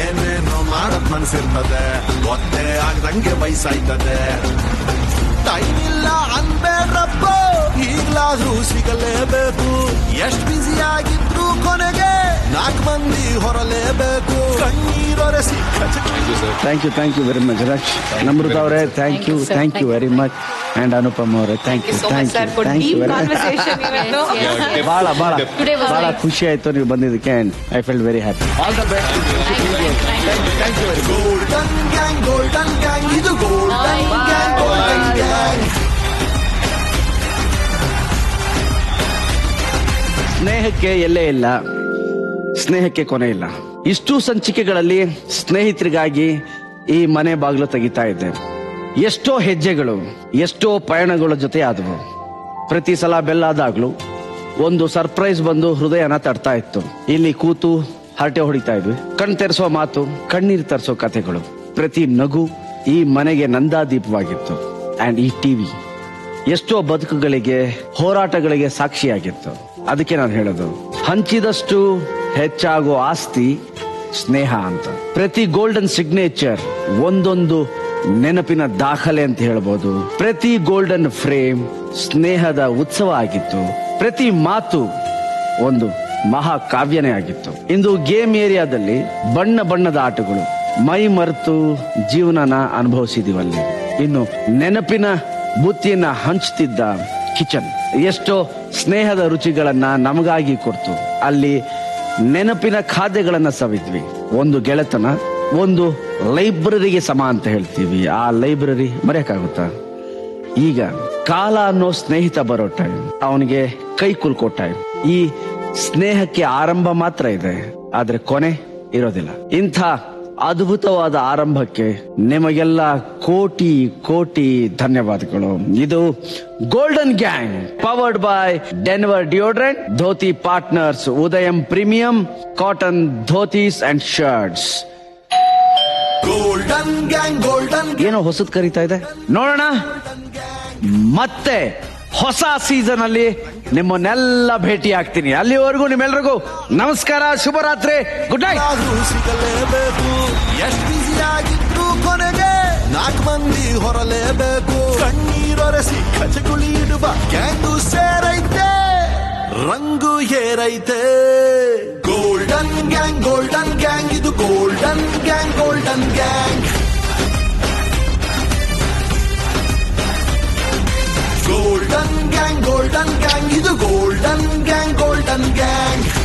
ಏನೇನೋ ಮಾಡದ್ ಮನಸ್ಸಿರ್ತದೆ, ಗೊತ್ತೇ ಆಗ್ದಂಗೆ ವಯಸ್ಸಾಯ್ತದೆ. ಟೈಮ್ ಇಲ್ಲ ಅನ್ಬೇಡ್ರಪ್ಪ, ಈಗ್ಲಾದ್ರೂ ಸಿಗಲೇಬೇಕು. ಎಷ್ಟ್ ಬ್ಯುಸಿ ಆಗಿದ್ರು ಕೊನೆಗೆ 4 ಮಂದಿ ಹೊರಲೇಬೇಕು. ಕಣ್ಣೀರೊರೆಸಿ thank you very much Raksh. Namrata ಅವರೇ thank you very much. And Anupam ಅವರೇ ಥ್ಯಾಂಕ್ ಯು ಬಹಳ ಖುಷಿ ಆಯ್ತು ನೀವು ಬಂದಿದ್ದಕ್ಕೆ. And I felt very happy. All the best. Golden gang ಇದು ಗೋಲ್ಡನ್ ಗ್ಯಾಂಗ್. ಸ್ನೇಹಕ್ಕೆ ಎಲ್ಲೇ ಇಲ್ಲ, ಸ್ನೇಹಕ್ಕೆ ಕೊನೆ ಇಲ್ಲ. ಇಷ್ಟು ಸಂಚಿಕೆಗಳಲ್ಲಿ ಸ್ನೇಹಿತರಿಗಾಗಿ ಈ ಮನೆ ಬಾಗಿಲು ತೆಗಿತಾ ಇದ್ದೆ. ಎಷ್ಟೋ ಹೆಜ್ಜೆಗಳು, ಎಷ್ಟೋ ಪಯಣಗಳ ಜೊತೆ ಆದವು. ಪ್ರತಿ ಸಲ ಬೆಲ್ಲಾದಾಗ್ಲೂ ಒಂದು ಸರ್ಪ್ರೈಸ್ ಬಂದು ಹೃದಯನ ತಡ್ತಾ ಇತ್ತು. ಇಲ್ಲಿ ಕೂತು ಹರಟೆ ಹೊಡಿತಾ ಇದ್ವಿ. ಕಣ್ ತೆರೆಸೋ ಮಾತು, ಕಣ್ಣೀರು ತರಿಸೋ ಕಥೆಗಳು, ಪ್ರತಿ ನಗು ಈ ಮನೆಗೆ ನಂದಾದೀಪವಾಗಿತ್ತು. ಅಂಡ್ ಈ ಟಿವಿ ಎಷ್ಟೋ ಬದುಕುಗಳಿಗೆ, ಹೋರಾಟಗಳಿಗೆ ಸಾಕ್ಷಿಯಾಗಿತ್ತು. ಅದಕ್ಕೆ ನಾನು ಹೇಳೋದು, ಹಂಚಿದಷ್ಟು ಹೆಚ್ಚಾಗೋ ಆಸ್ತಿ ಸ್ನೇಹ ಅಂತ. ಪ್ರತಿ ಗೋಲ್ಡನ್ ಸಿಗ್ನೇಚರ್ ಒಂದೊಂದು ನೆನಪಿನ ದಾಖಲೆ ಅಂತ ಹೇಳ್ಬೋದು. ಪ್ರತಿ ಗೋಲ್ಡನ್ ಫ್ರೇಮ್ ಸ್ನೇಹದ ಉತ್ಸವ ಆಗಿತ್ತು. ಪ್ರತಿ ಮಾತು ಒಂದು ಮಹಾಕಾವ್ಯನೇ ಆಗಿತ್ತು. ಇಂದು ಗೇಮ್ ಏರಿಯಾದಲ್ಲಿ ಬಣ್ಣ ಬಣ್ಣದ ಆಟಗಳು, ಮೈ ಮರೆತು ಜೀವನನ ಅನುಭವಿಸಿದೀವಲ್ಲಿ. ಇನ್ನು ನೆನಪಿನ ಬುತ್ತಿಯನ್ನ ಹಂಚ್ತಿದ್ದ ಕಿಚನ್ ಎಷ್ಟೋ ಸ್ನೇಹದ ರುಚಿಗಳನ್ನ ನಮಗಾಗಿ ಕೊಡ್ತು. ಅಲ್ಲಿ ನೆನಪಿನ ಖಾದ್ಯಗಳನ್ನ ಸವಿದ್ವಿ. ಒಂದು ಗೆಳೆತನ, ಒಂದು ಲೈಬ್ರರಿಗೆ ಸಮ ಅಂತ ಹೇಳ್ತೀವಿ. ಆ ಲೈಬ್ರರಿ ಮರೆಯಕ್ಕಾಗುತ್ತಾ? ಈಗ ಕಾಲ ಅನ್ನೋ ಸ್ನೇಹಿತ ಬರೋ ಟೈಮ್, ಅವನಿಗೆ ಕೈ ಕುಲ್ಕೋ ಟೈಮ್. ಈ ಸ್ನೇಹಕ್ಕೆ ಆರಂಭ ಮಾತ್ರ ಇದೆ, ಆದ್ರೆ ಕೊನೆ ಇರೋದಿಲ್ಲ. ಇಂಥ ಅದ್ಭುತವಾದ ಆರಂಭಕ್ಕೆ ನಿಮಗೆಲ್ಲ ಕೋಟಿ ಕೋಟಿ ಧನ್ಯವಾದಗಳು. ಇದು golden gang powered by Denver deodorant, dhoti partners, Udayam premium cotton dhotis and shirts. Golden gang ಏನೋ ಹೊಸದ್ ಕರೀತಾ ಇದೆ, ನೋಡೋಣ. ಮತ್ತೆ ಹೊಸ ಸೀಸನ್ ಅಲ್ಲಿ ನಿಮ್ಮನ್ನೆಲ್ಲ ಭೇಟಿ ಆಗ್ತೀನಿ. ಅಲ್ಲಿವರೆಗೂ ನಿಮ್ಮೆಲ್ರಿಗೂ ನಮಸ್ಕಾರ, ಶುಭರಾತ್ರಿ, ಗುಡ್ ನೈಟ್. ಸಿಗಲೇಬೇಕು, ಎಷ್ಟು ಬಿಸಿ ಆಗಿದ್ರು ಕೊನೆಗೆ 4 ಮಂದಿ ಹೊರಲೇಬೇಕು. ಕಣ್ಣೀರೊರೆಸಿ ಕಚಗುಳಿ ಇಡುವ ಗ್ಯಾಂಗು ಸೇರೈತೆ, ರಂಗು ಏರೈತೆ. ಗೋಲ್ಡನ್ ಗ್ಯಾಂಗ್ ಇದು ಗೋಲ್ಡನ್ ಗ್ಯಾಂಗ್. ಗೋಲ್ಡನ್ ಗ್ಯಾಂಗ್ ಇದು ಗೋಲ್ಡನ್ ಗ್ಯಾಂಗ್.